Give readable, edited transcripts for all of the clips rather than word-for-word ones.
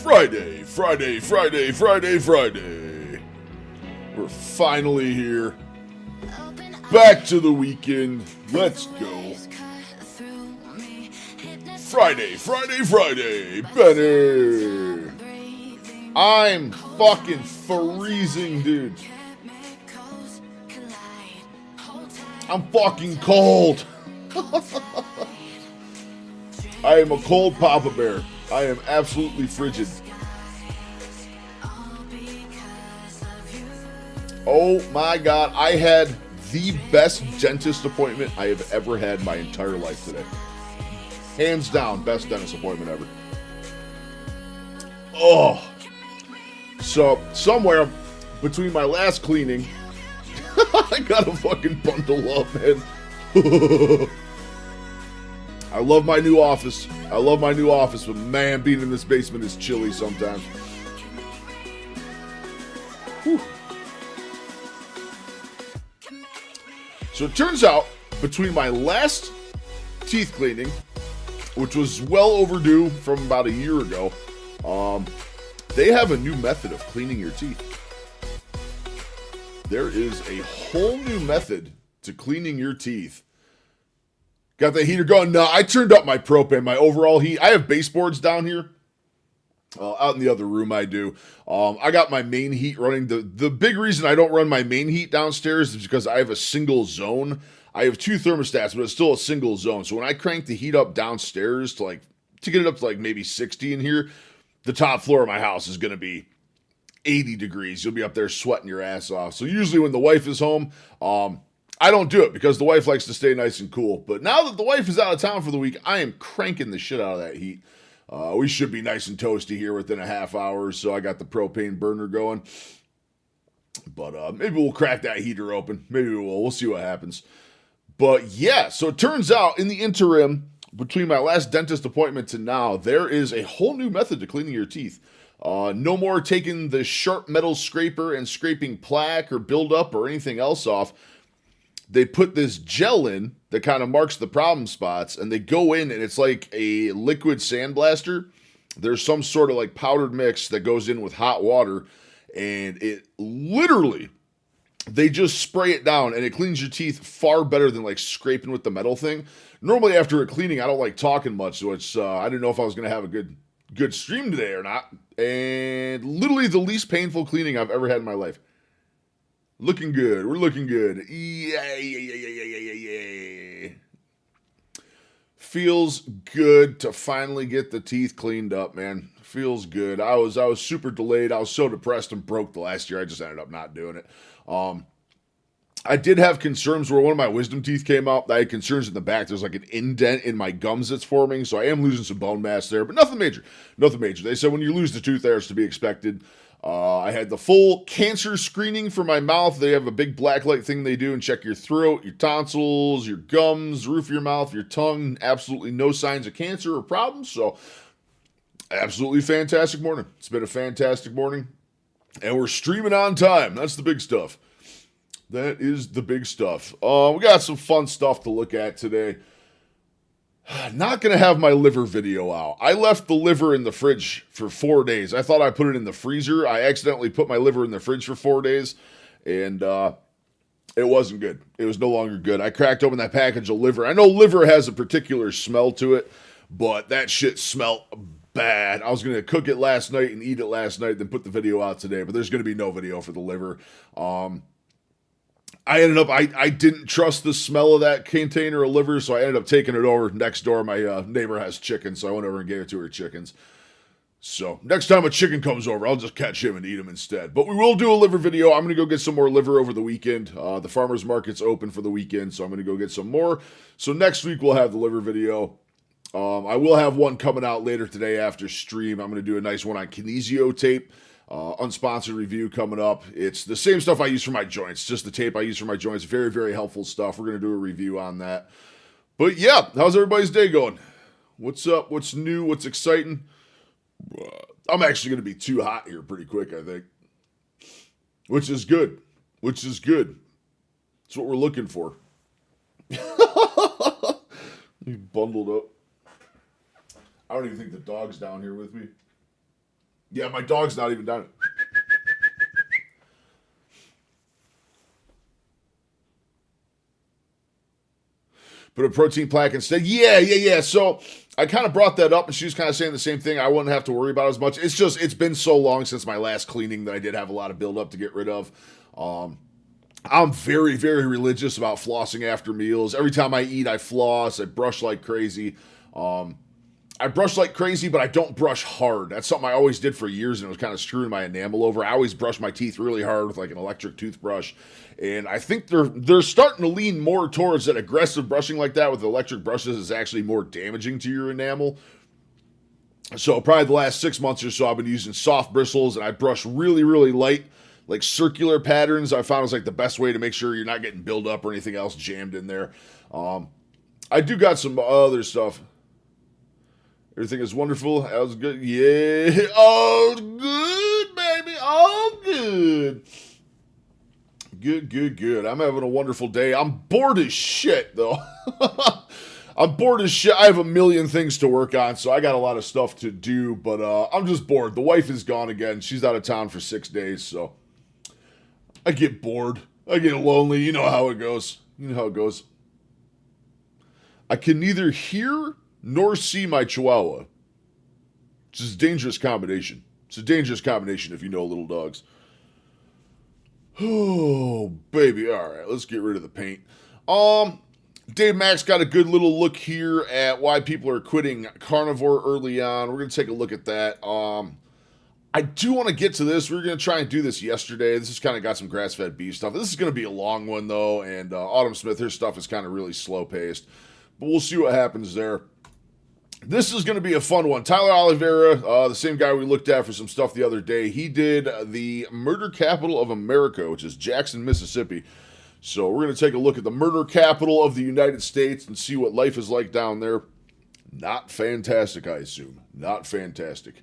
Friday. We're finally here. Back to the weekend. Let's go. Friday. Benner. I'm fucking freezing, dude. I'm fucking cold. I am a cold Papa Bear. I am absolutely frigid. Oh my god, I had the best dentist appointment I have ever had in my entire life today. Hands down, best dentist appointment ever. Oh. So, somewhere between my last cleaning, I got a fucking bundle up, man. I love my new office, but man, being in this basement is chilly sometimes. Whew. So it turns out, between my last teeth cleaning, which was well overdue from about a year ago, they have a new method of cleaning your teeth. There is a whole new method to cleaning your teeth. Got the heater going? No, I turned up my propane, my overall heat. I have baseboards down here. Out in the other room I do. I got my main heat running. The big reason I don't run my main heat downstairs is because I have a single zone. I have two thermostats, but it's still a single zone. So when I crank the heat up downstairs to get it up to maybe 60 in here, the top floor of my house is going to be 80 degrees. You'll be up there sweating your ass off. So usually when the wife is home, I don't do it because the wife likes to stay nice and cool. But now that the wife is out of town for the week, I am cranking the shit out of that heat. We should be nice and toasty here within a half hour, so I got the propane burner going. But maybe we'll crack that heater open. Maybe we will. We'll see what happens. But yeah, so it turns out in the interim, between my last dentist appointment to now, there is a whole new method to cleaning your teeth. No more taking the sharp metal scraper and scraping plaque or buildup or anything else off. They put this gel in that kind of marks the problem spots, and they go in, and it's like a liquid sandblaster. There's some sort of powdered mix that goes in with hot water, and it literally, they just spray it down, and it cleans your teeth far better than scraping with the metal thing. Normally after a cleaning, I don't like talking much, so I didn't know if I was going to have a good stream today or not. And literally the least painful cleaning I've ever had in my life. Looking good. We're looking good. Yay. Feels good to finally get the teeth cleaned up, man. Feels good. I was super delayed. I was so depressed and broke the last year. I just ended up not doing it. I did have concerns where one of my wisdom teeth came out. I had concerns in the back. There's an indent in my gums that's forming, so I am losing some bone mass there, but nothing major. They said when you lose the tooth there, it's to be expected. I had the full cancer screening for my mouth. They have a big black light thing they do and check your throat, your tonsils, your gums, roof of your mouth, your tongue. Absolutely no signs of cancer or problems. So, absolutely fantastic morning. It's been a fantastic morning. And we're streaming on time. That's the big stuff. That is the big stuff. We got some fun stuff to look at today. Not going to have my liver video out. I left the liver in the fridge for 4 days. I thought I put it in the freezer. I accidentally put my liver in the fridge for 4 days, and it wasn't good. It was no longer good. I cracked open that package of liver. I know liver has a particular smell to it, but that shit smelled bad. I was going to cook it last night and eat it last night, then put the video out today, but there's going to be no video for the liver. I didn't trust the smell of that container of liver, so I ended up taking it over next door. My neighbor has chickens, so I went over and gave it to her chickens. So next time a chicken comes over, I'll just catch him and eat him instead. But we will do a liver video. I'm going to go get some more liver over the weekend. The farmer's market's open for the weekend, so I'm going to go get some more. So next week we'll have the liver video. I will have one coming out later today after stream. I'm going to do a nice one on kinesio tape. Unsponsored review coming up. It's the same stuff I use for my joints, just the tape I use for my joints. Very, very helpful stuff. We're going to do a review on that. But yeah, how's everybody's day going? What's up? What's new? What's exciting? I'm actually going to be too hot here pretty quick, I think. Which is good. That's what we're looking for. You bundled up. I don't even think the dog's down here with me. Yeah, my dog's not even done it. Put a protein plaque instead. Yeah. So I kind of brought that up, and she was kind of saying the same thing. I wouldn't have to worry about it as much. It's just it's been so long since my last cleaning that I did have a lot of buildup to get rid of. I'm very, very religious about flossing after meals. Every time I eat, I floss. I brush like crazy. I brush like crazy, but I don't brush hard. That's something I always did for years, and it was kind of screwing my enamel over. I always brush my teeth really hard with like an electric toothbrush, and I think they're starting to lean more towards that aggressive brushing like that with electric brushes is actually more damaging to your enamel. So probably the last 6 months or so, I've been using soft bristles, and I brush really, really light, like circular patterns. I found is like the best way to make sure you're not getting buildup or anything else jammed in there. I do got some other stuff. Everything is wonderful. That was good. Yeah. Oh, good, baby. Oh, good. Good. I'm having a wonderful day. I'm bored as shit, though. I'm bored as shit. I have a million things to work on, so I got a lot of stuff to do, but I'm just bored. The wife is gone again. She's out of town for 6 days, so I get bored. I get lonely. You know how it goes. I can neither hear nor see my chihuahua. Which is a dangerous combination. It's a dangerous combination if you know little dogs. Oh, baby. All right, let's get rid of the paint. Dave Max got a good little look here at why people are quitting carnivore early on. We're going to take a look at that. I do want to get to this. We were going to try and do this yesterday. This has kind of got some grass-fed beef stuff. This is going to be a long one, though, and Autumn Smith, her stuff is kind of really slow-paced. But we'll see what happens there. This is going to be a fun one. Tyler Oliveira, the same guy we looked at for some stuff the other day, he did the murder capital of America, which is Jackson, Mississippi. So we're going to take a look at the murder capital of the United States and see what life is like down there. Not fantastic, I assume. Not fantastic.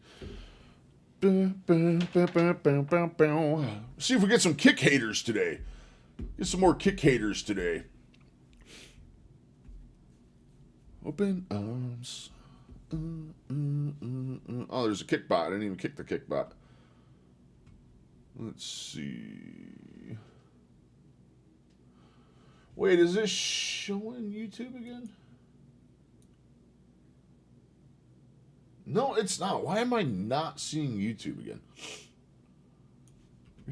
See if we get some kick haters today. Get some more kick haters today. Open arms. Oh, there's a kick bot. I didn't even kick the kick bot. Let's see. Wait, is this showing YouTube again? No, it's not. Why am I not seeing YouTube again?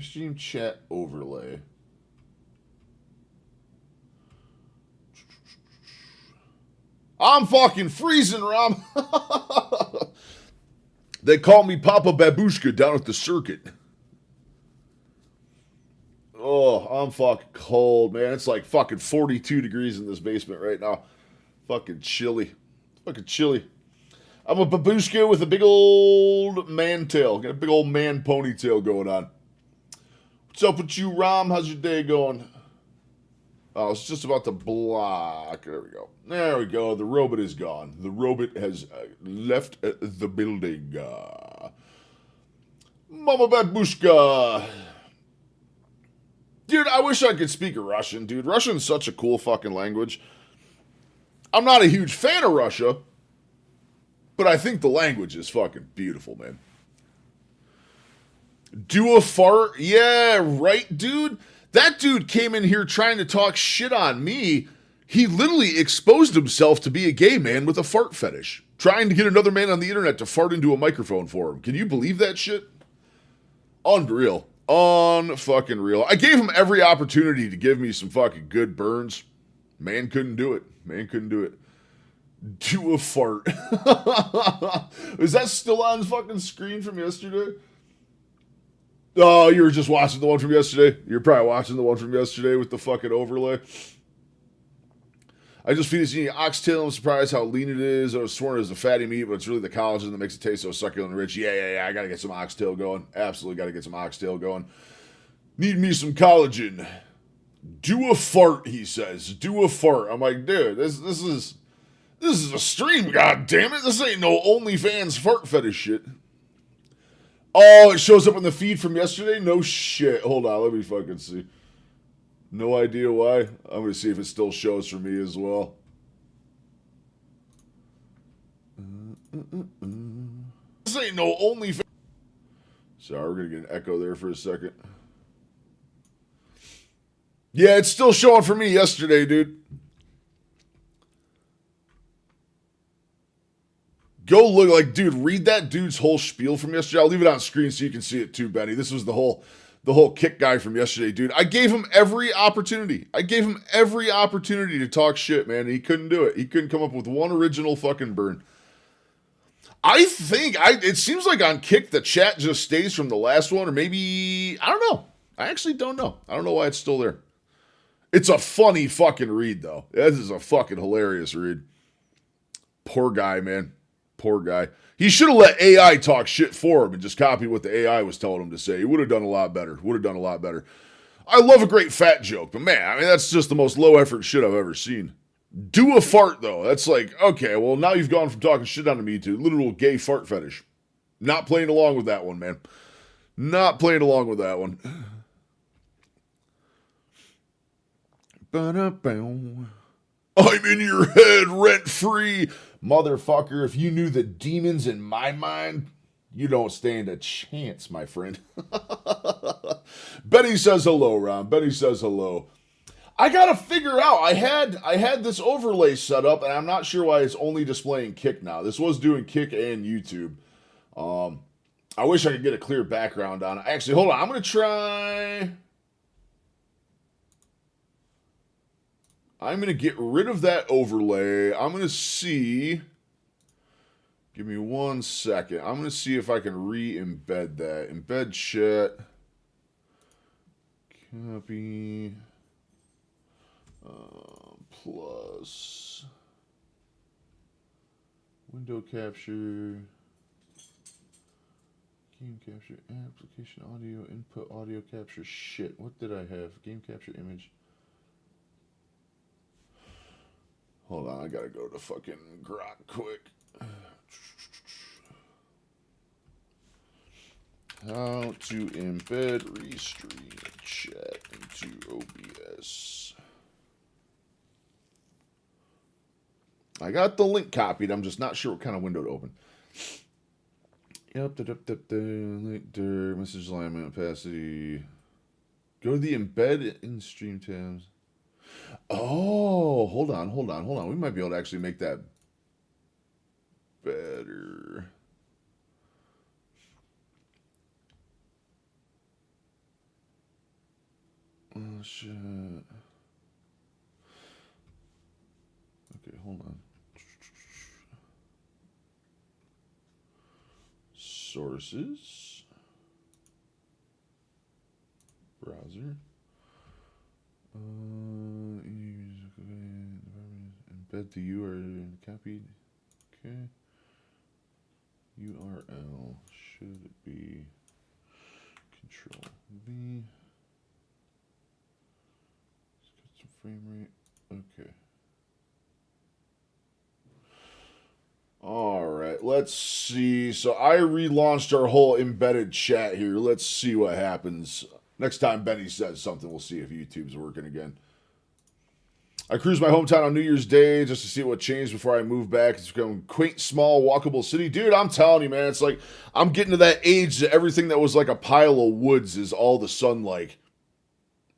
Stream chat overlay. I'm fucking freezing, Rom. They call me Papa Babushka down at the circuit. Oh, I'm fucking cold, man. It's like fucking 42 degrees in this basement right now. Fucking chilly. I'm a babushka with a big old man tail. Got a big old man ponytail going on. What's up with you, Rom? How's your day going? Oh, it's just about to block. There we go. The robot is gone. The robot has left the building. Mama Babushka. Dude, I wish I could speak Russian, dude. Russian's such a cool fucking language. I'm not a huge fan of Russia, but I think the language is fucking beautiful, man. Do a fart? Yeah, right, dude? That dude came in here trying to talk shit on me. He literally exposed himself to be a gay man with a fart fetish, trying to get another man on the internet to fart into a microphone for him. Can you believe that shit? Unreal. Unfucking real. I gave him every opportunity to give me some fucking good burns. Man couldn't do it. Do a fart. Is that still on fucking screen from yesterday? Oh, you were just watching the one from yesterday? You're probably watching the one from yesterday with the fucking overlay. I just finished eating oxtail. I'm surprised how lean it is. I was sworn it was a fatty meat, but it's really the collagen that makes it taste so succulent and rich. Yeah. I got to get some oxtail going. Absolutely got to get some oxtail going. Need me some collagen. Do a fart, he says. Do a fart. I'm like, dude, this is a stream, god damn it. This ain't no OnlyFans fart fetish shit. Oh, it shows up in the feed from yesterday? No shit. Hold on, let me fucking see. No idea why. I'm going to see if it still shows for me as well. This ain't no OnlyFans. Sorry, we're going to get an echo there for a second. Yeah, it's still showing for me yesterday, dude. Go look, like, dude, read that dude's whole spiel from yesterday. I'll leave it on screen so you can see it too, Benny. This was the whole kick guy from yesterday, dude. I gave him every opportunity. To talk shit, man. And he couldn't do it. He couldn't come up with one original fucking burn. It seems like on Kick the chat just stays from the last one, or maybe, I don't know. I actually don't know. I don't know why it's still there. It's a funny fucking read, though. This is a fucking hilarious read. Poor guy, man. Poor guy. He should have let AI talk shit for him and just copy what the AI was telling him to say. He would have done a lot better. I love a great fat joke, but man, I mean, that's just the most low effort shit I've ever seen. Do a fart, though. That's like, okay, well, now you've gone from talking shit on me to literal gay fart fetish. Not playing along with that one, man. Not playing along with that one. I'm in your head rent-free. Motherfucker, if you knew the demons in my mind, you don't stand a chance, my friend. Betty says hello, Ron. Betty says hello. I gotta figure out. I had this overlay set up, and I'm not sure why it's only displaying Kick now. This was doing Kick and YouTube. I wish I could get a clear background on it. Actually, hold on. I'm gonna try. I'm going to get rid of that overlay. I'm going to see. Give me 1 second. I'm going to see if I can re-embed that. Embed chat. Copy. Plus. Window capture. Game capture. Application audio. Input audio capture. Shit. What did I have? Game capture image. Hold on, I gotta go to fucking Grok quick. How to embed Restream chat into OBS. I got the link copied. I'm just not sure what kind of window to open. Yep, message alignment, opacity. Go to the embed in stream tabs. Oh, hold on. We might be able to actually make that better. Oh, shit. Okay, hold on. Sources. Browser. Embed the URL copied. Okay. URL should be Control V. Let's get some frame rate. Okay. All right. Let's see. So I relaunched our whole embedded chat here. Let's see what happens. Next time Benny says something, we'll see if YouTube's working again. I cruised my hometown on New Year's Day just to see what changed before I moved back. It's become a quaint, small, walkable city. Dude, I'm telling you, man, it's like I'm getting to that age that everything that was like a pile of woods is all of a sudden like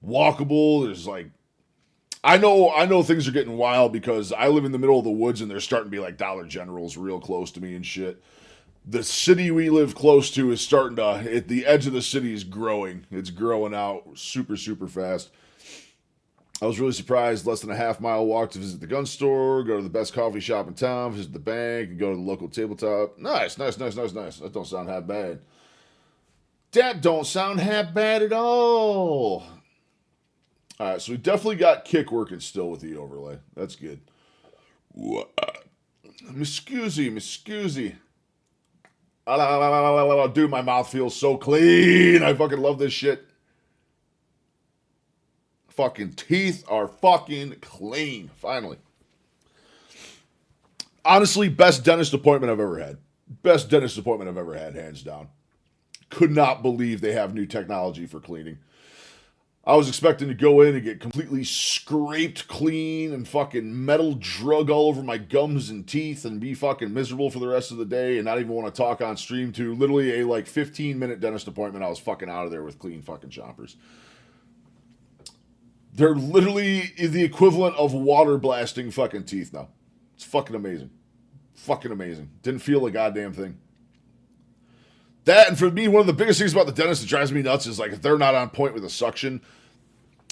walkable. There's like I know things are getting wild because I live in the middle of the woods and there's starting to be like Dollar Generals real close to me and shit. The city we live close to is starting to, the edge of the city is growing. It's growing out super, super fast. I was really surprised. Less than a half-mile walk to visit the gun store, go to the best coffee shop in town, visit the bank, and go to the local tabletop. Nice. That don't sound half bad. That don't sound half bad at all. All right, so we definitely got Kick working still with the overlay. That's good. Miscusi. Dude, my mouth feels so clean. I fucking love this shit. Fucking teeth are fucking clean. Finally. Honestly, best dentist appointment I've ever had. Hands down. Could not believe they have new technology for cleaning. I was expecting to go in and get completely scraped clean and fucking metal drug all over my gums and teeth and be fucking miserable for the rest of the day and not even want to talk on stream to literally a like 15-minute dentist appointment. I was fucking out of there with clean fucking chompers. They're literally the equivalent of water blasting fucking teeth now. It's fucking amazing. Fucking amazing. Didn't feel a goddamn thing. That, and for me, one of the biggest things about the dentist that drives me nuts is like if they're not on point with a suction,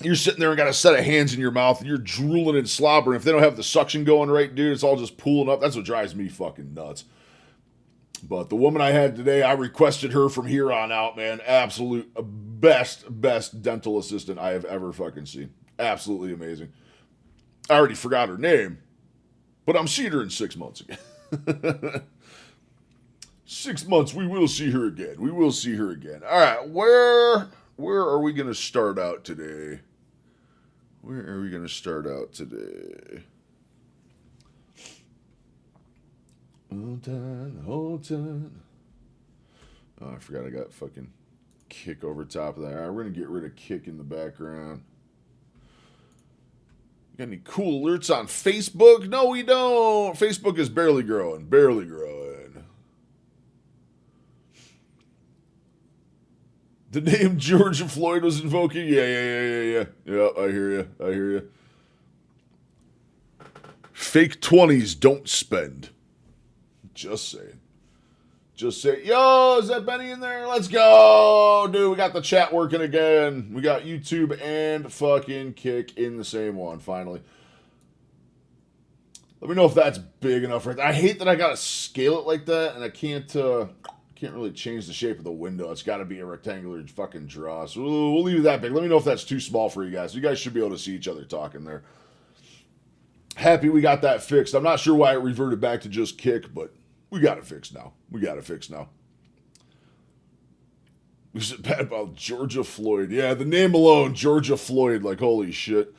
you're sitting there and got a set of hands in your mouth and you're drooling and slobbering. If they don't have the suction going right, dude, it's all just pooling up. That's what drives me fucking nuts. But the woman I had today, I requested her from here on out, man. Absolute best dental assistant I have ever fucking seen. Absolutely amazing. I already forgot her name, but I'm seeing her in 6 months again. 6 months, we will see her again. We will see her again. All right, where are we going to start out today? Where are we going to start out today? Hold on. Oh, I forgot I got fucking Kick over top of that. All right, we're going to get rid of Kick in the background. Got any cool alerts on Facebook? No, we don't. Facebook is barely growing. Barely growing. The name Georgia Floyd was invoking? Yeah. Yeah, I hear you. Fake 20s don't spend. Just saying. Yo, is that Benny in there? Let's go. Dude, we got the chat working again. We got YouTube and fucking Kick in the same one, finally. Let me know if that's big enough right there. I hate that I gotta scale it like that, and I can't really change the shape of the window. It's got to be a rectangular fucking draw. So we'll leave it that big. Let me know if that's too small for you guys. You guys should be able to see each other talking there. Happy we got that fixed. I'm not sure why it reverted back to just Kick, but we got it fixed now. Is it bad about Georgia Floyd? Yeah, the name alone, Georgia Floyd, like holy shit.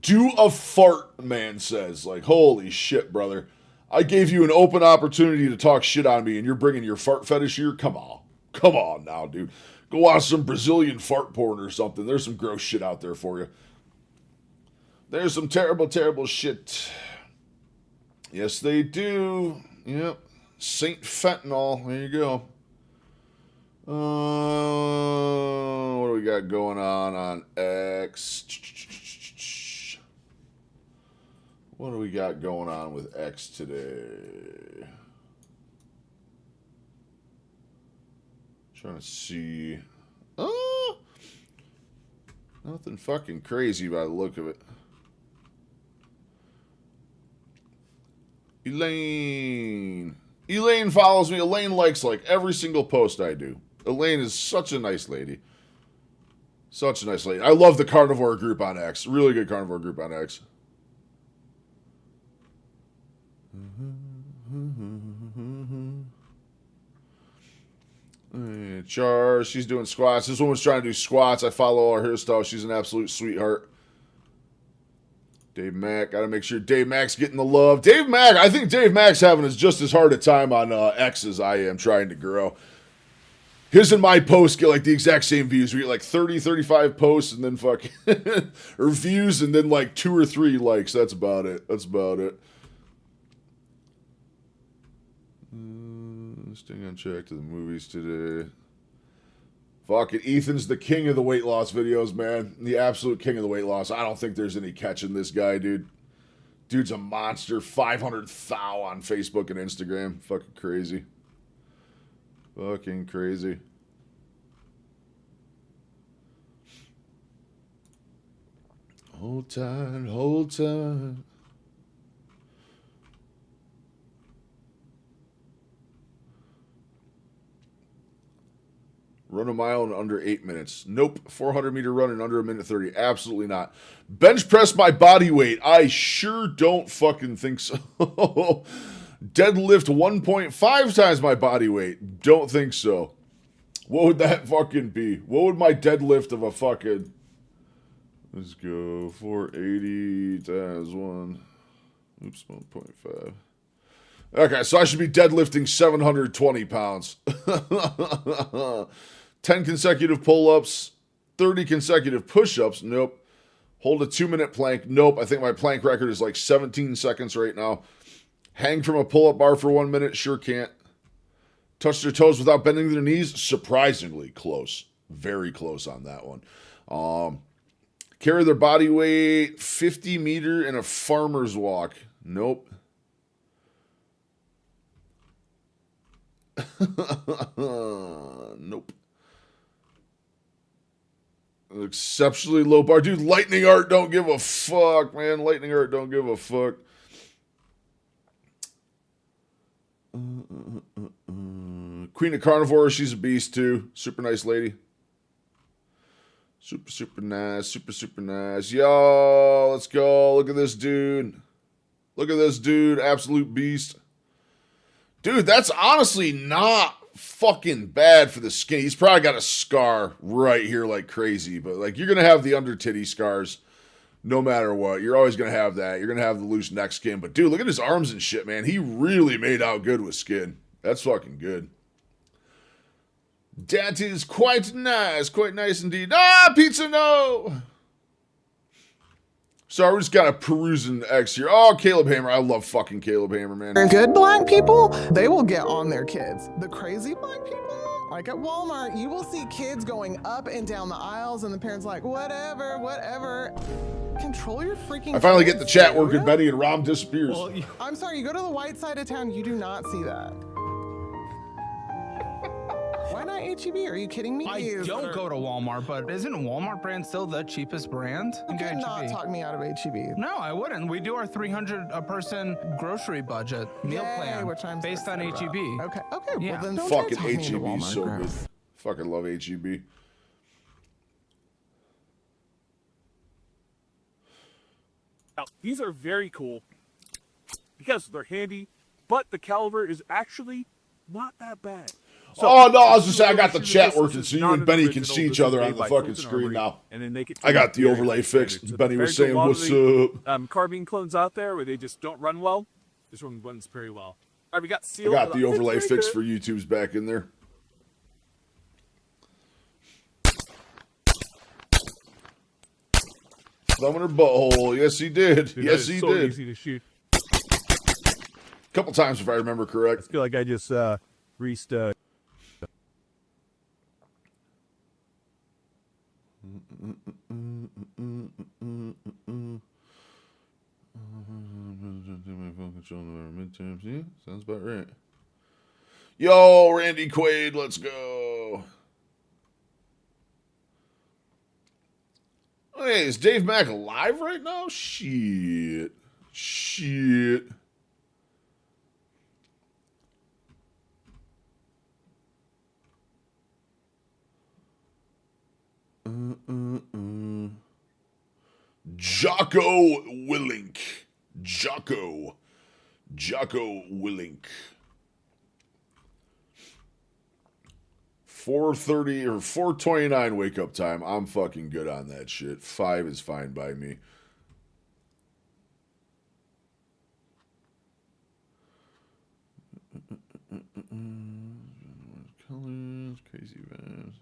Do a fart, man says. Like, holy shit, brother. I gave you an open opportunity to talk shit on me, and you're bringing your fart fetish here? Come on now, dude. Go watch some Brazilian fart porn or something. There's some gross shit out there for you. There's some terrible, terrible shit. Yes, they do. Yep. Saint Fentanyl. There you go. What do we got going on X? What do we got going on with X today? Trying to see. Nothing fucking crazy by the look of it. Elaine follows me. Elaine likes like every single post I do. Elaine is such a nice lady. Such a nice lady. I love the carnivore group on X. Really good carnivore group on X. Char, she's doing squats. This woman's trying to do squats. I follow all her stuff. She's an absolute sweetheart. Dave Mack, gotta make sure Dave Mack's getting the love. Dave Mack, I think Dave Mack's having just as hard a time on X as I am trying to grow. His and my posts get like the exact same views. We get like 30, 35 posts and then fucking or views and then like 2 or 3 likes. That's about it. Staying on track to the movies today. Fuck it. Ethan's the king of the weight loss videos, man. The absolute king of the weight loss. I don't think there's any catching this guy, dude. Dude's a monster. 500 thou on Facebook and Instagram. Fucking crazy. Fucking crazy. Hold time. Run a mile in under 8 minutes. Nope. 400-meter run in under 1:30. Absolutely not. Bench press my body weight. I sure don't fucking think so. Deadlift 1.5 times my body weight. Don't think so. What would that fucking be? What would my deadlift of a fucking... Let's go. 480 times 1. Oops, 1.5. Okay, so I should be deadlifting 720 pounds. 10 consecutive pull-ups, 30 consecutive push-ups. Nope. Hold a 2-minute plank. Nope. I think my plank record is like 17 seconds right now. Hang from a pull-up bar for 1 minute. Sure can't. Touch their toes without bending their knees. Surprisingly close. Very close on that one. Carry their body weight 50 meter in a farmer's walk. Nope. Nope. Exceptionally low bar. Dude, Lightning Art don't give a fuck, man. Lightning Art don't give a fuck. Queen of Carnivore, she's a beast too. Super nice lady. Super nice. Super nice. Yo, let's go. Look at this dude. Look at this dude. Absolute beast. Dude, that's honestly not fucking bad for the skin. He's probably got a scar right here like crazy, but like you're going to have the under titty scars no matter what. You're always going to have that. You're going to have the loose neck skin. But dude, look at his arms and shit, man. He really made out good with skin. That's fucking good. That is quite nice indeed. Ah, pizza, no! Sorry, we're just kind of perusing X here. Oh, Caleb Hammer. I love fucking Caleb Hammer, man. Good black people, they will get on their kids. The crazy black people, like at Walmart, you will see kids going up and down the aisles and the parents like, whatever. Control your freaking I finally kids, get the chat dude. working. Benny and Rom disappears. Well, I'm sorry, you go to the white side of town, you do not see that. Why not HEB? Are you kidding me? I don't go to Walmart, but isn't Walmart brand still the cheapest brand? You cannot talk me out of HEB. No, I wouldn't. We do our 300 a person grocery budget meal Yay, plan which I'm based so on upset HEB. about. Okay, Yeah. well then don't Fucking try to talk me into HEB is Walmart, so gross. good. Fucking love HEB. Now, these are very cool because they're handy, but the caliber is actually not that bad. So, Oh, no, I was just saying I got the this is chat working this so is you not and an Benny can original. see This each is other made on the by fucking Colton screen Armory, now. And then they get I got the very overlay nice fixed. standards. Benny was Compared saying, to a lot what's of the, up? carbine clones out there where they just don't run well. This one runs very well. All right, we got I sealed. got the overlay Very fixed good. for YouTube's back in there. Thumb in her butthole. Yes, he did. Dude, Yes, that is he so did. easy to shoot. Couple times, if I remember correct. I feel like I just reached. Yeah, sounds about right. Yo, Randy Quaid, let's go. Hey, is Dave Mack alive right now? Shit. Jocko Willink. Jocko Willink. 4:30 or 4:29 wake up time. I'm fucking good on that shit. 5 is fine by me. Colors, crazy vibes.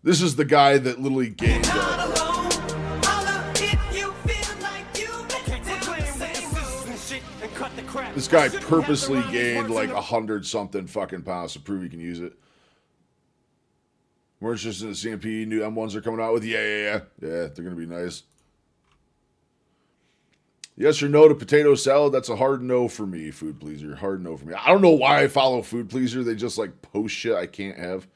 This is the guy that literally gained this guy purposely gained like 100 something fucking pounds to prove he can use it. We're interested in the CMP new M1s are coming out with. Yeah, they're gonna be nice. Yes or no to potato salad? That's a hard no for me, Food Pleaser. Hard no for me. I don't know why I follow Food Pleaser. They just like post shit I can't have.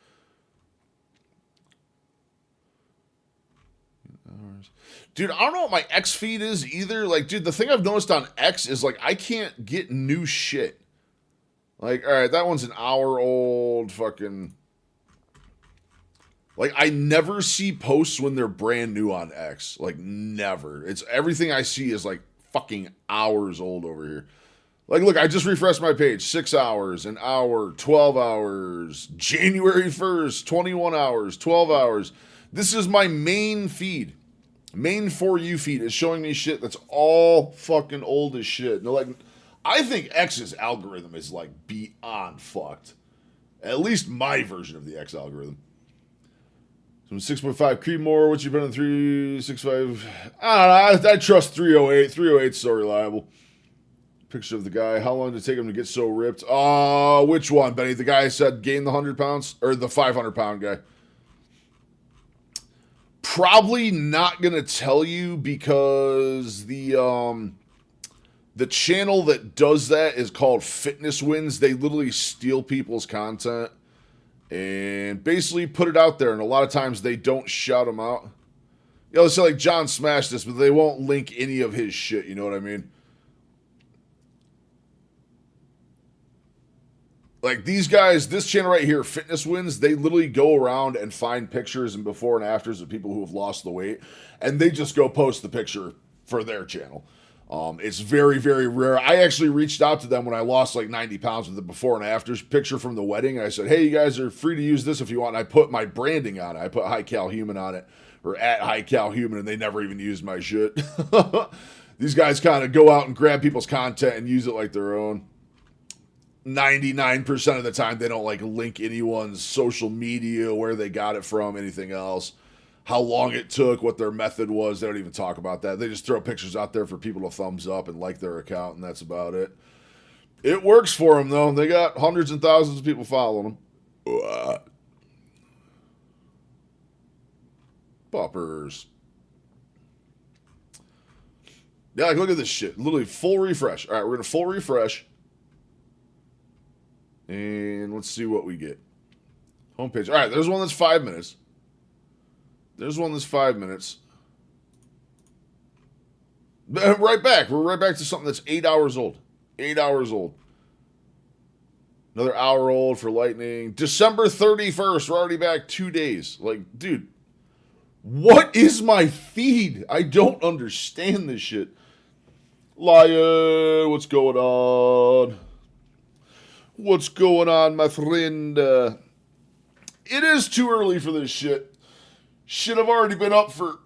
Dude, I don't know what my X feed is either. Like, dude, the thing I've noticed on X is like I can't get new shit. Like, all right, that one's an hour old. Fucking. Like, I never see posts when they're brand new on X. Like, never. It's everything I see is like fucking hours old over here. Like, look, I just refreshed my page. 6 hours, an hour, 12 hours, January 1st, 21 hours, 12 hours. This is my main feed. Main For You feed is showing me shit that's all fucking old as shit. No, like, I think X's algorithm is like beyond fucked. At least my version of the X algorithm. Some 6.5 Creedmoor. What you been on 365? I don't know. I trust 308. 308's so reliable. Picture of the guy. How long did it take him to get so ripped? Which one, Benny? The guy said gain the 100 pounds? Or the 500-pound guy? Probably not going to tell you because the channel that does that is called Fitness Wins. They literally steal people's content and basically put it out there. And a lot of times they don't shout them out. You know, let's say like John smashed this, but they won't link any of his shit. You know what I mean? Like these guys, this channel right here, Fitness Wins, they literally go around and find pictures and before and afters of people who have lost the weight. And they just go post the picture for their channel. It's very, very rare. I actually reached out to them when I lost like 90 pounds with the before and afters picture from the wedding. And I said, hey, you guys are free to use this if you want. And I put my branding on it. I put High Cal Human on it, or at High Cal Human, and they never even used my shit. These guys kind of go out and grab people's content and use it like their own. 99% of the time, they don't like link anyone's social media, where they got it from, anything else. How long it took, what their method was. They don't even talk about that. They just throw pictures out there for people to thumbs up and like their account, and that's about it. It works for them, though. They got hundreds and thousands of people following them. Poppers. Yeah, like, look at this shit. Literally full refresh. All right, we're going to full refresh. And let's see what we get. Homepage. All right, there's one that's 5 minutes. There's one that's 5 minutes. Right back. We're right back to something that's 8 hours old. 8 hours old. Another hour old for Lightning. December 31st. We're already back 2 days. Like, dude, what is my feed? I don't understand this shit. Liar, what's going on? What's going on, my friend? It is too early for this shit. Shit, I've already been up for...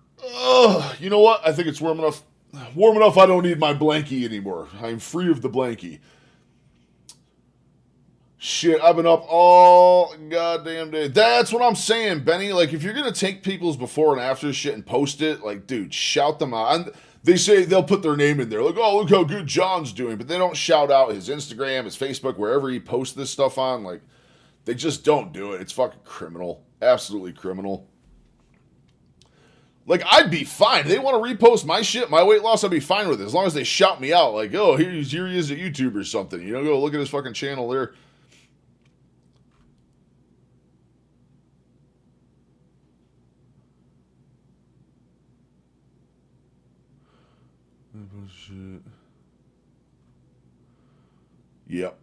you know what? I think it's warm enough. Warm enough I don't need my blankie anymore. I'm free of the blankie. Shit, I've been up all goddamn day. That's what I'm saying, Benny. Like, if you're going to take people's before and after shit and post it, like, dude, shout them out. And they say they'll put their name in there. Like, oh, look how good John's doing. But they don't shout out his Instagram, his Facebook, wherever he posts this stuff on. Like, they just don't do it. It's fucking criminal. Absolutely criminal. Like, I'd be fine. If they want to repost my shit, my weight loss, I'd be fine with it. As long as they shout me out. Like, oh, here he is at YouTube or something. You know, go look at his fucking channel there. Shit. Yep.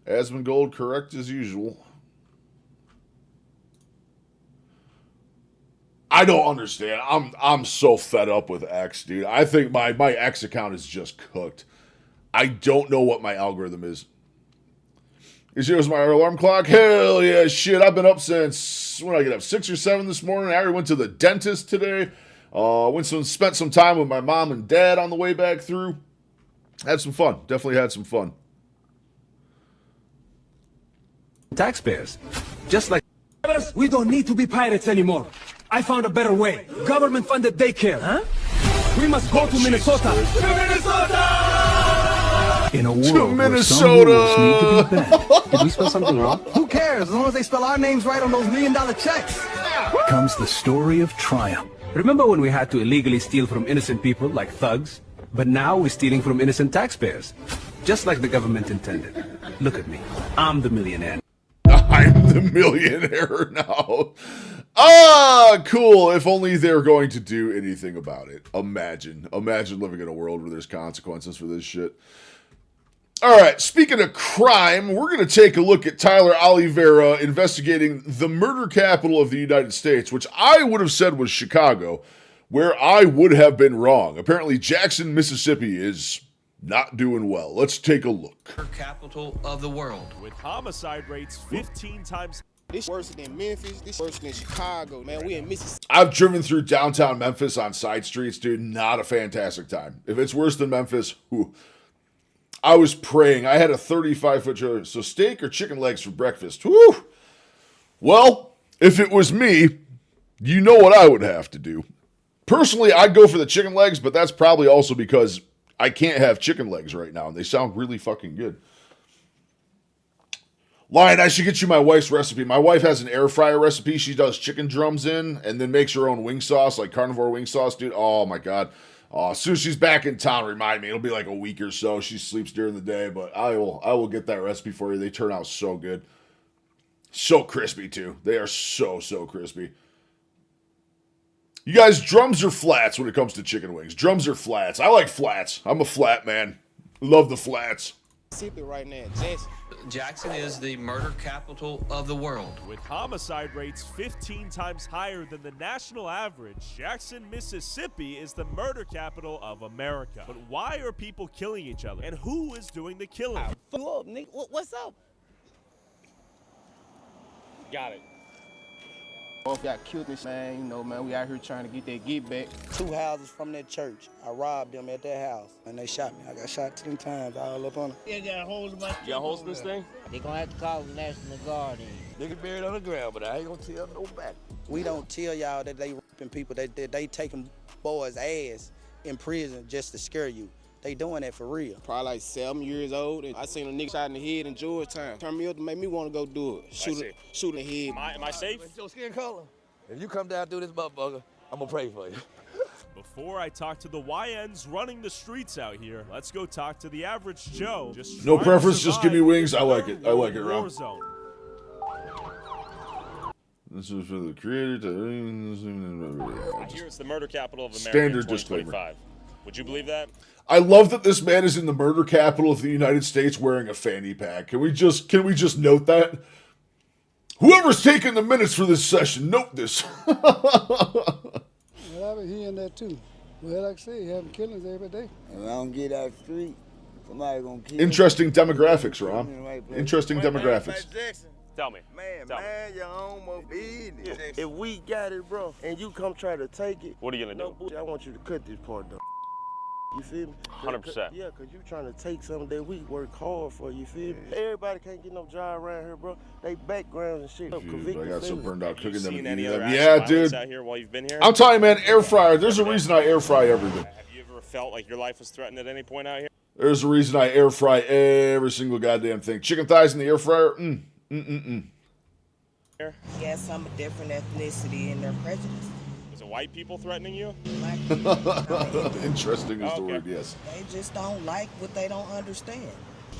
Asmongold, correct as usual. I don't understand. I'm so fed up with X, dude. I think my X account is just cooked. I don't know what my algorithm is. Is yours my alarm clock? Hell yeah, shit. I've been up since, when did I get up? 6 or 7 this morning. I already went to the dentist today. Spent some time with my mom and dad on the way back through. Had some fun. Definitely had some fun. Taxpayers. Just like we don't need to be pirates anymore. I found a better way. Government-funded daycare. Huh? We must go to Minnesota. To Minnesota! In a world where some rules need to be bent. Did we spell something wrong? Who cares? As long as they spell our names right on those $1 million checks. Comes the story of triumph. Remember when we had to illegally steal from innocent people like thugs? But now we're stealing from innocent taxpayers. Just like the government intended. Look at me. I'm the millionaire. I'm the millionaire now. Ah, cool. If only they're going to do anything about it. Imagine living in a world where there's consequences for this shit. All right, speaking of crime, we're going to take a look at Tyler Oliveira investigating the murder capital of the United States, which I would have said was Chicago, where I would have been wrong. Apparently, Jackson, Mississippi is not doing well. Let's take a look. Capital of the world. With homicide rates 15 times. This worse than Memphis. This worse than Chicago, man. We in Mississippi. I've driven through downtown Memphis on side streets, dude. Not a fantastic time. If it's worse than Memphis, whew. I was praying. I had a 35-foot trailer. So steak or chicken legs for breakfast? Woo! Well, if it was me, you know what I would have to do. Personally, I'd go for the chicken legs, but that's probably also because I can't have chicken legs right now, and they sound really fucking good. Lion, I should get you my wife's recipe. My wife has an air fryer recipe. She does chicken drums in and then makes her own wing sauce, like carnivore wing sauce, dude. Oh, my God. As soon as she's back in town, remind me. It'll be like a week or so. She sleeps during the day, but I will get that recipe for you. They turn out so good. So crispy, too. They are so crispy. You guys, drums or flats when it comes to chicken wings? Drums or flats? I like flats. I'm a flat man. Love the flats. Mississippi right now, Jackson. Jackson is the murder capital of the world. With homicide rates 15 times higher than the national average, Jackson, Mississippi is the murder capital of America. But why are people killing each other? And who is doing the killing? Up, nigga. What's up? Got it. Both got killed this man, you know, man. We out here trying to get that get back. 2 houses from that church. I robbed them at their house, and they shot me. I got shot 10 times, all up on them. You got holes in this thing? They gonna have to call the National Guard in. Nigga buried on the ground, but I ain't gonna tell no back. We don't tell y'all that they raping people. They taking boys' ass in prison just to scare you. They doing that for real. Probably like 7 years old, and I seen a nigga shot in the head in Georgetown. Turned me up to make me want to go do it. Shoot in the head. Am I safe? What's your skin color? If you come down through this motherfucker, I'm gonna pray for you. Before I talk to the YNs running the streets out here, let's go talk to the average Joe. No preference, just give me wings. I like it. I like it, Ron. This is for the creator. I hear it's the murder capital of America. Standard disclaimer. Would you believe that? I love that this man is in the murder capital of the United States wearing a fanny pack. Can we just note that? Whoever's taking the minutes for this session, note this. Well, I've been hearing that too. Well, like I say, having killings every day. If I don't get out the street, somebody gonna kill Interesting demographics, Ron. Interesting demographics. Tell me. Man, your own business. If we got it, bro, and you come try to take it, What are you gonna do? I want you to cut this part though. You feel me? 100%. Yeah, because you trying to take something that we work hard for, you feel me? Everybody can't get no job around here, bro. They backgrounds and shit. Dude, I got so burned out cooking them and eating them. Yeah, Yeah, dude. Out here while you've been here? I'm telling you, man, air fryer. There's a reason I air fry everything. Have you ever felt like your life was threatened at any point out here? There's a reason I air fry every single goddamn thing. Chicken thighs in the air fryer. Yes, I'm a different ethnicity and they're prejudiced. Was it white people threatening you? Black people, Interesting is the Okay. word, yes. they just don't like what they don't understand.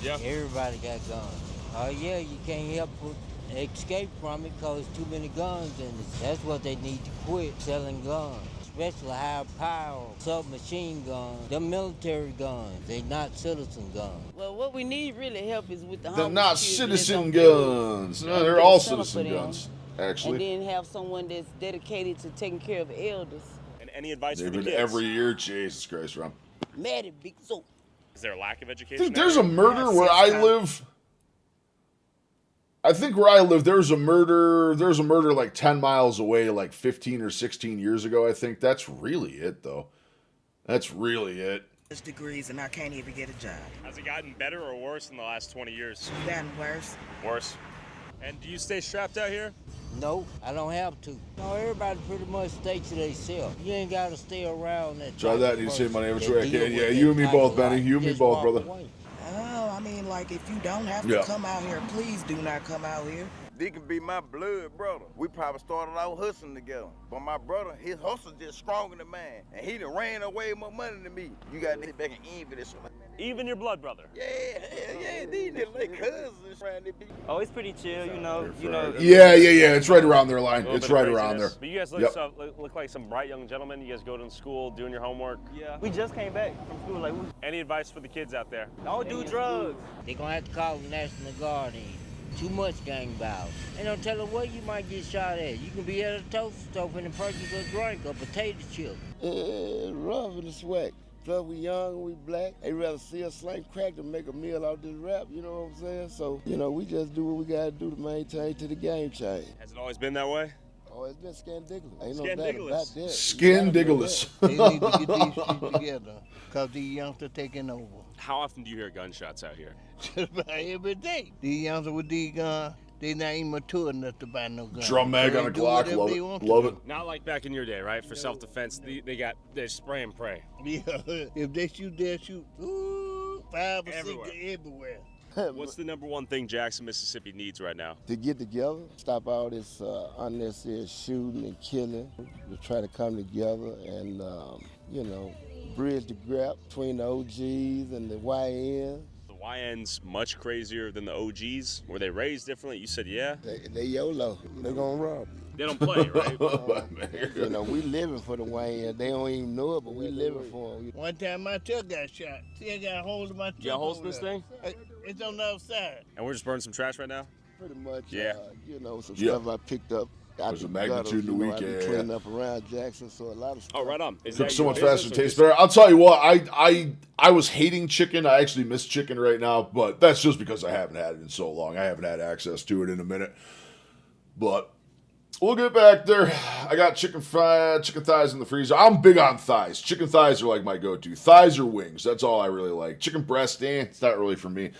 Yeah. Everybody got guns. Oh yeah, you can't help but escape from it because too many guns in it. That's what they need to quit, selling guns. Especially high power, submachine guns, the military guns. They not citizen guns. Well, what we need really help is with the They're homeless not kids citizen that's on guns. the No, road. they're all Set up for citizen them. guns, And actually. then have someone that's dedicated to taking care of elders. And any advice They've for the been kids? every year. Jesus Christ, Ron. Mad at Big Soap. Is there a lack of education? Dude, there's a murder where I live. I think where I live, there's a murder like 10 miles away, like 15 or 16 years ago, I think. That's really it, though. That's really it. Degrees and I can't even get a job. Has it gotten better or worse in the last 20 years? It's gotten worse. Worse. And do you stay strapped out here? No, I don't have to. No, everybody pretty much stay to themselves. You ain't got to stay around that. Try that and you say my name is that Rick. deal Yeah, with you that and me type both, of Benny. life. You and me Just both, walk brother. away. Oh, I mean, like, if you don't have Yeah. to come out here, please do not come out here. They can be my blood brother. We probably started out hustling together. But my brother, his hustle just stronger than mine. And he done ran away with more money than me. You got to hit back and envy this one. Even your blood brother? Yeah, these niggas like cousins around this bitch. Oh, it's pretty chill, you know. Yeah. It's right around their line. A It's little right bit of around there. craziness. But you guys look, Yep. look like some bright young gentlemen. You guys go to school, doing your homework. Yeah. We just came back from school. Like, Any advice for the kids out there? don't do drugs. They gonna have to call the National Guard in. Too much gang violence. Ain't no telling where you might get shot at. You can be at a toaster stove and purchase a drink or potato chip. Rough in the swag. Plus we young, we black. They rather see us slang crack than make a meal out this rap, you know what I'm saying? So, we just do what we gotta do to maintain to the game change. Has it always been that way? Oh, it's been scandiculous. Ain't no doubt about that. Scandiculous. They need to get these shit together because these youngsters taking over. How often do you hear gunshots out here? Just about every day. These youngsters with these guns, they not even mature enough to buy no guns. Drum mag So on they a do Glock, whatever love they it, want to love do. it. Not like back in your day, right? For self-defense, they spray and pray. Yeah, if they shoot, they'll shoot. Ooh, 5 or 6 everywhere. What's the number one thing Jackson, Mississippi needs right now? To get together, stop all this unnecessary shooting and killing, to try to come together and, bridge the gap between the OGs and the YN. The YN's much crazier than the OGs. Were they raised differently? You said yeah? They YOLO. They gonna rob you. They don't play, right? We living for the YN. They don't even know it, but we living for them. One time my truck got shot. See, I got a hold of my truck. You got holes in over this there. thing? It's on the other side. And we're just burning some trash right now? Pretty much, Yeah. some Yeah. stuff I picked up. There's a magnitude in the I be weekend. cleaning up around Jackson, so a lot of stuff. Oh, right on. Is Cook that so your much business faster, or tastes just- better. I'll tell you what, I was hating chicken. I actually miss chicken right now, but that's just because I haven't had it in so long. I haven't had access to it in a minute. But we'll get back there. I got chicken thighs in the freezer. I'm big on thighs. Chicken thighs are like my go-to. Thighs or wings. That's all I really like. Chicken breast, it's not really for me.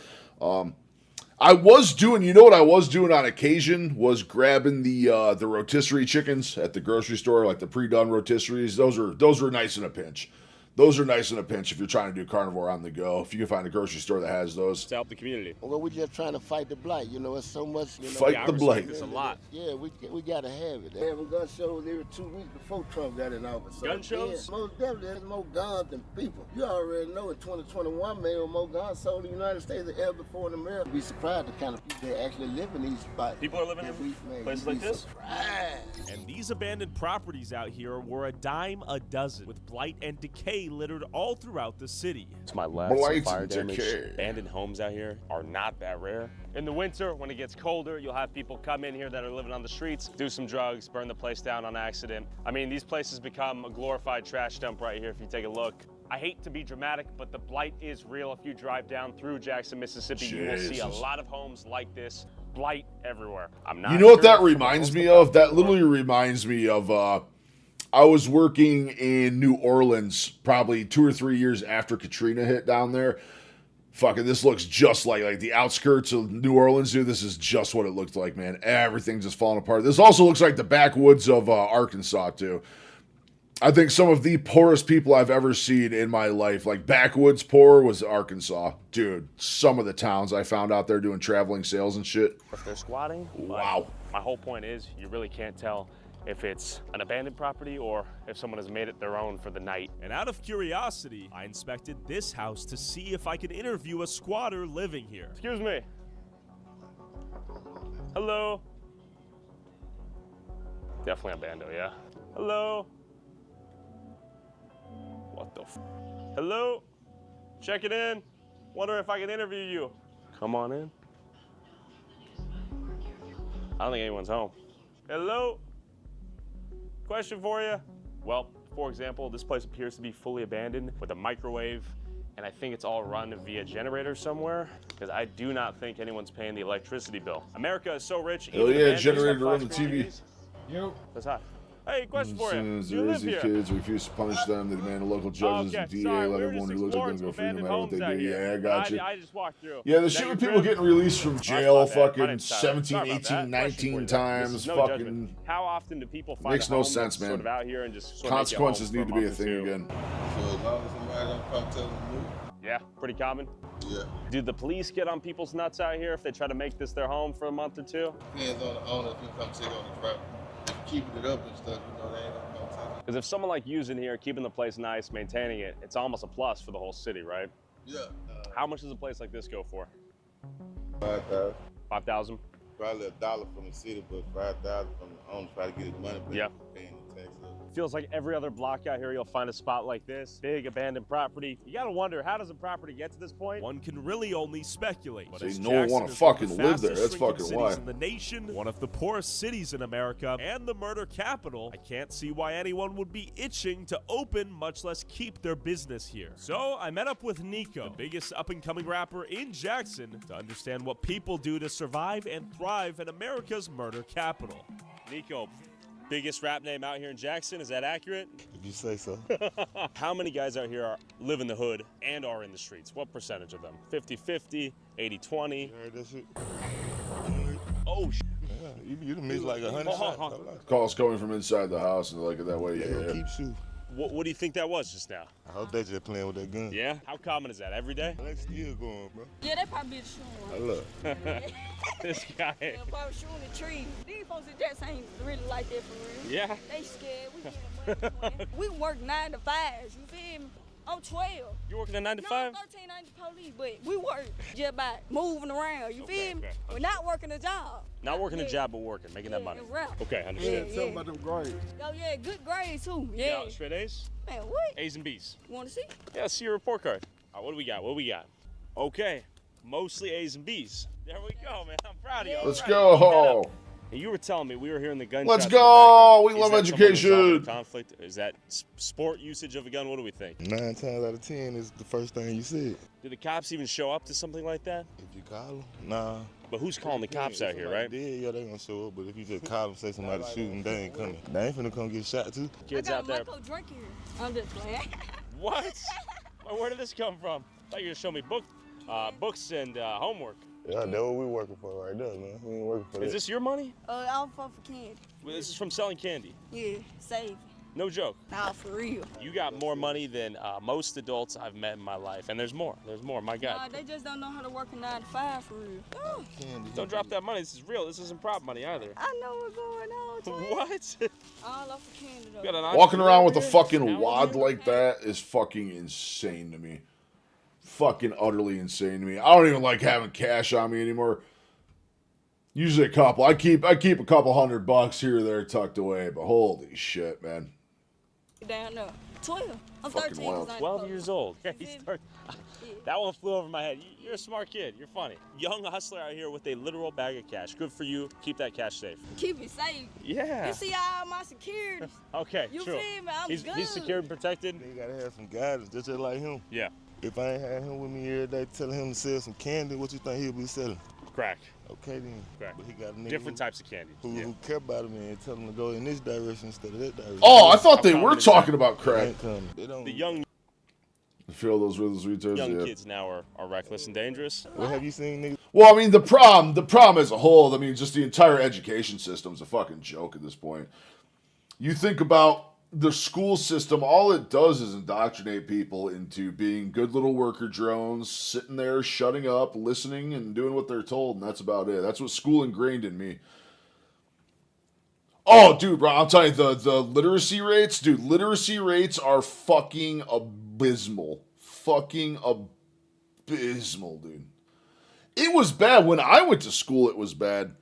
I was doing, you know what I was doing on occasion was grabbing the rotisserie chickens at the grocery store, like the pre-done rotisseries. Those are nice in a pinch. Those are nice in a pinch if you're trying to do carnivore on the go. If you can find a grocery store that has those. To help the community. Well, we're just trying to fight the blight. It's so much. Fight the blight. It's a lot. Yeah, we got to have it. They having gun shows every 2 weeks before Trump got in office. So, Gun shows? Yeah, most definitely, there's more guns than people. You already know in 2021, there were more guns sold in the United States than ever before in America. Be surprised the kind of people that actually live in these spots. People are living in places like this? Surprised. And these abandoned properties out here were a dime a dozen, with blight and decay littered all throughout the city. To my left, Blight some fire and damage. decay. Abandoned homes out here are not that rare. In the winter, when it gets colder, you'll have people come in here that are living on the streets, do some drugs, burn the place down on accident. I mean, these places become a glorified trash dump right here if you take a look. I hate to be dramatic, but the blight is real. If you drive down through Jackson, Mississippi, you will see a Jesus. lot of homes like this. Blight everywhere. I'm not You know what sure that from reminds most me the of? That literally reminds me of, I was working in New Orleans probably 2 or 3 years after Katrina hit down there. Fucking, this looks just like the outskirts of New Orleans, dude. This is just what it looked like, man. Everything's just falling apart. This also looks like the backwoods of Arkansas, too. I think some of the poorest people I've ever seen in my life, like backwoods poor, was Arkansas. Dude, some of the towns I found out there doing traveling sales and shit. If they're squatting, Wow. My whole point is you really can't tell if it's an abandoned property or if someone has made it their own for the night. And out of curiosity, I inspected this house to see if I could interview a squatter living here. Excuse me. Hello. Definitely abando, yeah. Hello. What the f? Hello. Check it in. Wonder if I can interview you. Come on in. I don't think anyone's home. Hello. Question for you. Well, for example, this place appears to be fully abandoned with a microwave, and I think it's all run via generator somewhere, because I do not think anyone's paying the electricity bill. America is so rich. Hell even yeah, abandoned generator stuff on the costs TV. money. Yo. That's hot. Hey, question for you. As Do you live Jersey here? kids refuse to punish them. They demand the local judges Okay, and DA sorry, let we were everyone just who looks like exploring them go some free no abandoned matter what they homes out do. here. Yeah, I got you. I just walked through. Yeah, the Is that shit your with people crib? getting released from My jail fault, man. My fucking name's Tyler. 17, Sorry about 18, that. Question 19 for you. times. This is no Fucking judgment. How often do people find makes a no home sense, that's man. sort of out here and just sort Consequences of make it need home to for be a month or thing two? again. So as long as somebody don't come tell them Yeah, pretty common. Yeah. Do the police get on people's nuts out here if they try to make this their home for a month or two? Depends on the owner if you come check on the property. If you keeping it up and stuff, they ain't gonna come tell you. Because if someone like you's in here, keeping the place nice, maintaining it, it's almost a plus for the whole city, right? Yeah. How much does a place like this go for? 5,000. 5,000? Probably $1 from the city, but 5,000 from the owner. Try to get his money back. Yeah. Paying the tax up. Feels like every other block out here, you'll find a spot like this. Big abandoned property. You gotta wonder, how does a property get to this point? One can really only speculate. But See, as no one Jackson wanna is one of the fucking live there. fastest That's shrinking fucking cities why. in the nation, one of the poorest cities in America, and the murder capital, I can't see why anyone would be itching to open, much less keep their business here. So I met up with Nico, the biggest up-and-coming rapper in Jackson, to understand what people do to survive and thrive in America's murder capital. Nico, Biggest rap name out here in Jackson, is that accurate? If you say so. How many guys out here live in the hood and are in the streets? What percentage of them? 50-50, 80-20? You heard that shit? Oh, shit. Yeah, you done missed like 100 shots. Calls coming from inside the house and like it that way. Yeah, keep shooting. What do you think that was just now? I hope they just playing with that gun. Yeah? How common is that? Every day? They still going, bro. Yeah, they probably be shooting. Look. This guy. They probably shooting the tree. These folks at Jackson ain't really like that for real. Yeah? They scared. We getting money. We work 9 to 5. You feel me? I'm 12. You working at 9 to 5? No, 13, I'm the police, but we work just by moving around. You feel me? okay. We're not working a job. Not working a job, but working, making that money. and rap. Okay, understand. Tell them about them grades. Oh, yeah, good grades, too. Yeah. Straight A's? Man, what? A's and B's. You want to see? Yeah, let's see your report card. All right, what do we got? What do we got? Okay, mostly A's and B's. There we go, man. I'm proud of you. Let's go. Hey, you were telling me we were hearing the gun. Let's go. We love Is that someone education. involved in a conflict? Is that sport usage of a gun? What do we think? 9 times out of 10 is the first thing you said. Do the cops even show up to something like that? If you call them, nah. But who's calling the cops out here, right? Yeah, they gonna show up. But if you just call them, say somebody shooting, they ain't coming. They ain't finna come get shot too. Kids I got out there. Michael drink here. I'm just playing. What? Where did this come from? I thought you were gonna show me books and homework. Yeah, that's what we working for right there, man. We ain't working for that. Is this your money? I'm for candy. Well, this is from selling candy. Yeah, save. No joke. Nah, for real. You got more money than most adults I've met in my life, and there's more. There's more. My God. Nah, they just don't know how to work a 9 to 5 for real. Oh. Don't drop that money. This is real. This isn't prop money either. I know what's going on. Twin. What? All up for candy though. You got an Walking around with a entrepreneur fucking here? wad like that is fucking insane to me. Fucking utterly insane to me. I don't even like having cash on me anymore. Usually a couple. I keep a couple $100 here or there tucked away, but holy shit, man. Down there. 12. I'm Fucking 13. wild. 12 years old. Yeah, that one flew over my head. You're a smart kid. You're funny. Young hustler out here with a literal bag of cash. Good for you. Keep that cash safe. Keep it safe. Yeah. You see all my security. Okay, You true. feel me? I'm He's good. secured and protected. You gotta have some guidance, just like him. Yeah. If I ain't had him with me every day telling him to sell some candy, what you think he'll be selling? Crack. Okay then. Crack. But he got a nigga Different types of candy. who care about him and tell him to go in this direction instead of that direction. Oh, I thought they were talking about They crack. ain't coming. They don't. The young Feel those returns. young Yeah. kids now are reckless and dangerous. What have you seen, niggas? Well, I mean, the problem as a whole, I mean, just the entire education system's a fucking joke at this point. You think about the school system, all it does is indoctrinate people into being good little worker drones, sitting there, shutting up, listening, and doing what they're told, and that's about it. That's what school ingrained in me. Oh, dude, bro, I'll tell you, the literacy rates, dude, literacy rates are fucking abysmal. Fucking abysmal, dude. It was bad. When I went to school, it was bad.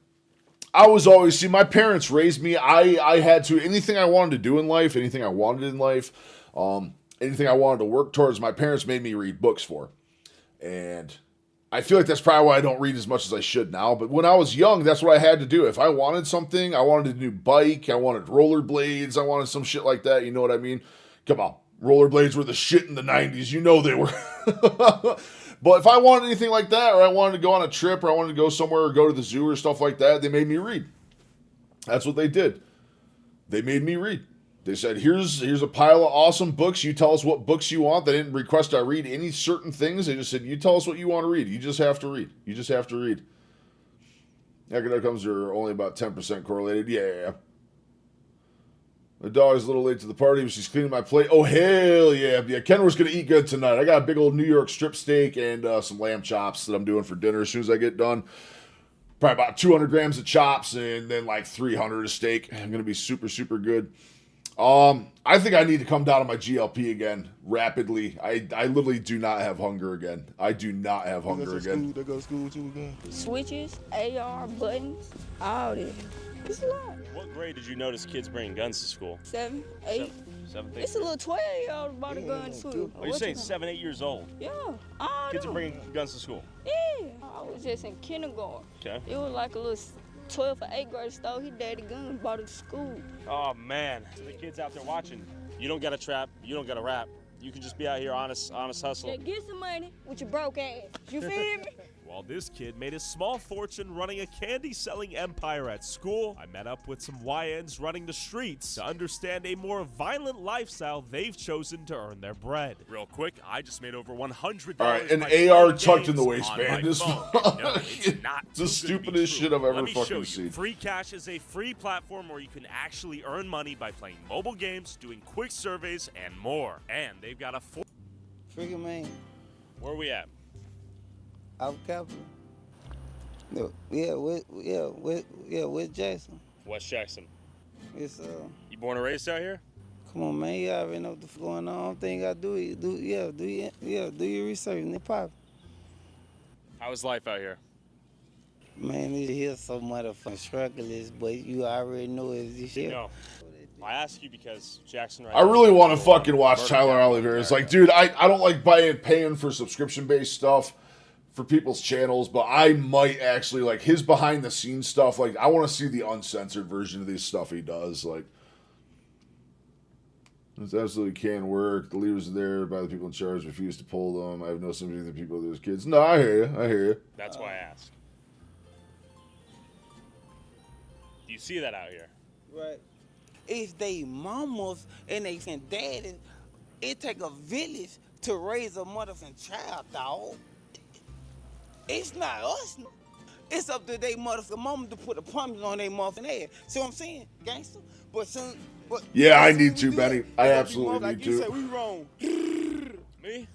I was always, see, my parents raised me. I had to, anything I wanted to do in life, anything I wanted in life, anything I wanted to work towards, my parents made me read books for. And I feel like that's probably why I don't read as much as I should now. But when I was young, that's what I had to do. If I wanted something, I wanted a new bike, I wanted rollerblades, I wanted some shit like that. You know what I mean? Come on. Rollerblades were the shit in the 90s. You know they were. But if I wanted anything like that, or I wanted to go on a trip, or I wanted to go somewhere or go to the zoo or stuff like that, they made me read. That's what they did. They made me read. They said, here's a pile of awesome books. You tell us what books you want. They didn't request I read any certain things. They just said, you tell us what you want to read. You just have to read. You just have to read. Academic outcomes are only about 10% correlated. Yeah. The dog's a little late to the party, but she's cleaning my plate. Oh, hell yeah. Yeah, Kenworth's going to eat good tonight. I got a big old New York strip steak and some lamb chops that I'm doing for dinner as soon as I get done. Probably about 200 grams of chops and then like 300 of steak. I'm going to be super, super good. I think I need to come down on my GLP again rapidly. I literally do not have hunger again. I do not have hunger again. They go to school with you again? Switches, AR, buttons, all that. It's a lot. What grade did you notice kids bringing guns to school? 7, 8. Seventh, It's a little 12-year-old bought a gun too. Oh, you're saying 7, 8 years old? Yeah. All Kids are them. bringing guns to school. Yeah. I was just in kindergarten. Okay. It was like a little 12th or 8th grade stole his daddy gun, bought it to school. Oh man, to the kids out there watching, you don't got to trap, you don't got to rap. You can just be out here honest hustle. Yeah, get some money with your broke ass. You feel me? While this kid made a small fortune running a candy-selling empire at school, I met up with some YNs running the streets to understand a more violent lifestyle they've chosen to earn their bread. Real quick, I just made over $100. All right, an by AR playing tucked in the games on waistband my is phone. No, it's not the too good to be stupidest true. shit I've ever Let me show fucking you. seen. Free Cash is a free platform where you can actually earn money by playing mobile games, doing quick surveys, and more. And they've got a Freaking man. Where are we at? Out Capitol. No, with Jackson. West Jackson. It's You born and raised out here? come on, man. You already know what the fuck going on. Only thing I do do your research and it pop. How was life out here? Man, this here so motherfucking struggles, but you already know it's this shit. No. I ask you because Jackson right I now really is want to control fucking watch murder Tyler capital Oliver. in It's like, America. dude, I don't like paying for subscription-based stuff for people's channels, but I might actually, like, his behind-the-scenes stuff, like, I want to see the uncensored version of this stuff he does, like, this absolutely can't work. The leaders are there by the people in charge, refuse to pull them. I have no sympathy with the people of those kids. No, I hear you. That's why I ask. Do you see that out here? Right. It's they mamas and they daddies. It take a village to raise a motherfucking child, dog. It's not us. It's up to they motherfucking mama to put a promise on their motherfucking ass. See what I'm saying, gangster? But Yeah, I need to, Benny. I absolutely like need you said, to. we wrong. Me?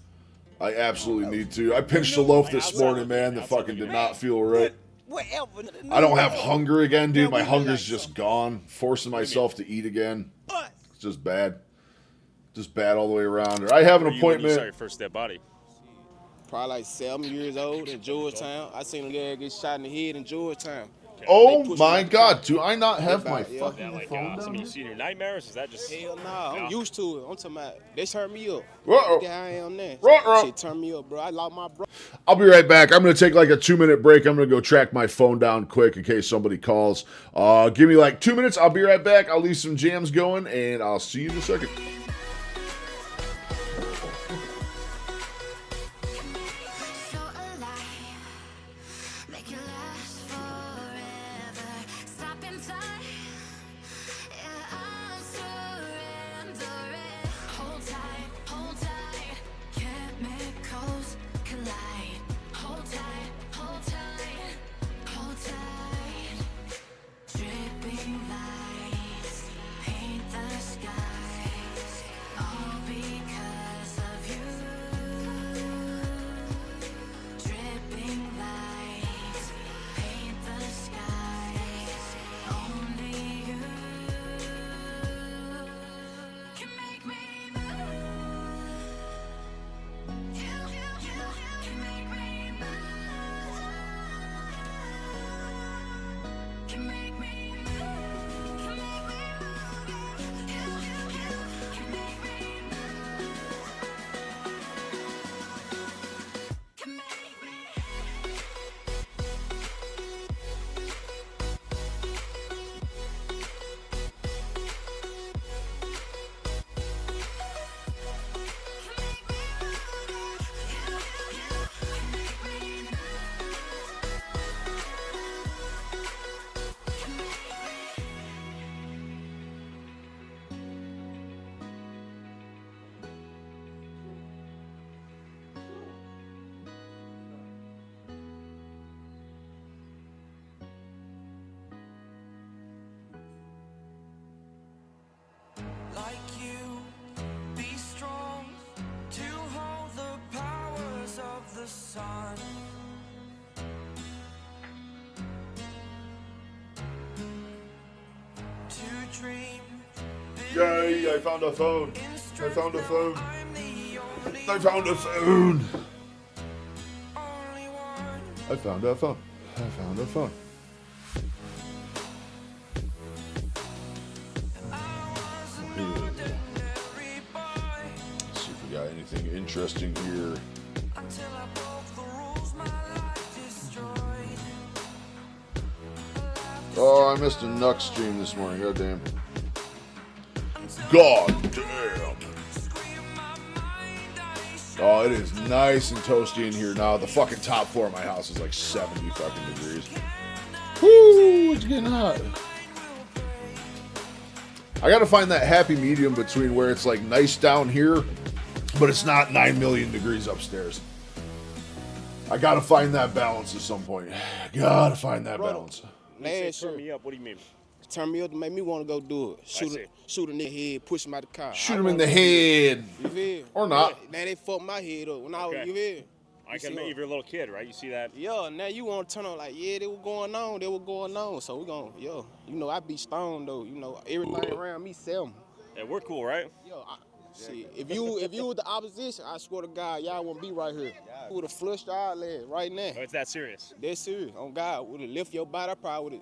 I absolutely need to. I pinched a loaf this morning, man. That fucking did not feel right. Whatever. I don't have hunger again, dude. My hunger's just gone. Forcing myself to eat again. It's just bad. Just bad all the way around. I have an Where you when you saw appointment. your first dead body? Probably like 7 years old in Georgetown. I seen a guy get shot in the head in Georgetown. Oh my God, do I not have my Yeah. fucking Like phone something down you here? see in your nightmares? Is that just Hell nah, I'm No. used to it. I'm talking about, they turn me up. Ruh-roh. Look at how I am now. Ruh-roh. Shit turn me up, bro. I lost my bro. I'll be right back. I'm going to take like a 2-minute break. I'm going to go track my phone down quick in case somebody calls. Give me like 2 minutes. I'll be right back. I'll leave some jams going, and I'll see you in a second. Yay, I found a phone. I found a phone. I found a phone. I found a phone. I found a phone. Let's see if we got anything interesting here. Oh, I missed a Nux stream this morning. God damn. God damn. Oh, it is nice and toasty in here now. The fucking top floor of my house is like 70 fucking degrees. Woo, it's getting hot. I gotta find that happy medium between where it's like nice down here, but it's not 9 million degrees upstairs. I gotta find that balance at some point. Gotta find that balance. Last Turn year, me up. What do you mean? turn me up to make me want to go do it. Shoot a nigga head, push him out the car. Shoot him in the head. You feel? Or not. Now they fucked my head up when I was, Okay. you feel? I can admit, if you're a little kid, right? You see that? Yeah, now you want to turn on like, yeah, they were going on. So we gon', yo, you know, I be stoned though. You know, everything around me sell me. Yeah, we're cool, right? Yo, shit, if you was the opposition, I swear to God, y'all wouldn't be right here. You would have flushed our leg right now. Oh, it's that serious? That's serious. On God, would have lift your body. I probably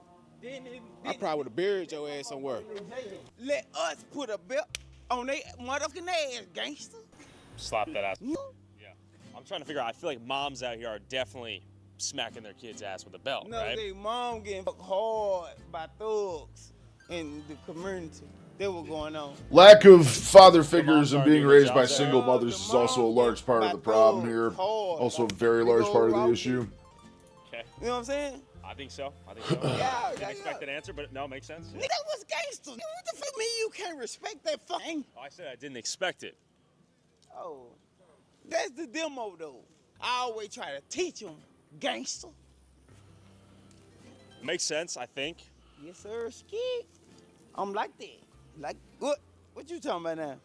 would have buried your ass somewhere. Let us put a belt on they motherfucking ass, gangster. Slap that ass. Yeah. I'm trying to figure out. I feel like moms out here are definitely smacking their kids' ass with a belt, No, right? they mom getting fucked hard by thugs in the community. That was going on. Lack of father figures and being raised by single mothers is also a large part of the problem here. Also a very large part of the issue. Okay. You know what I'm saying? I think so. Didn't expect an answer, but no, it makes sense. Nigga, that was gangster. Nigga, what the fuck mean you can't respect that fucking? Oh, I said I didn't expect it. Oh, that's the demo though. I always try to teach them, gangster. Makes sense, I think. Yes, sir, skid. I'm like that. Like what? What you talking about now?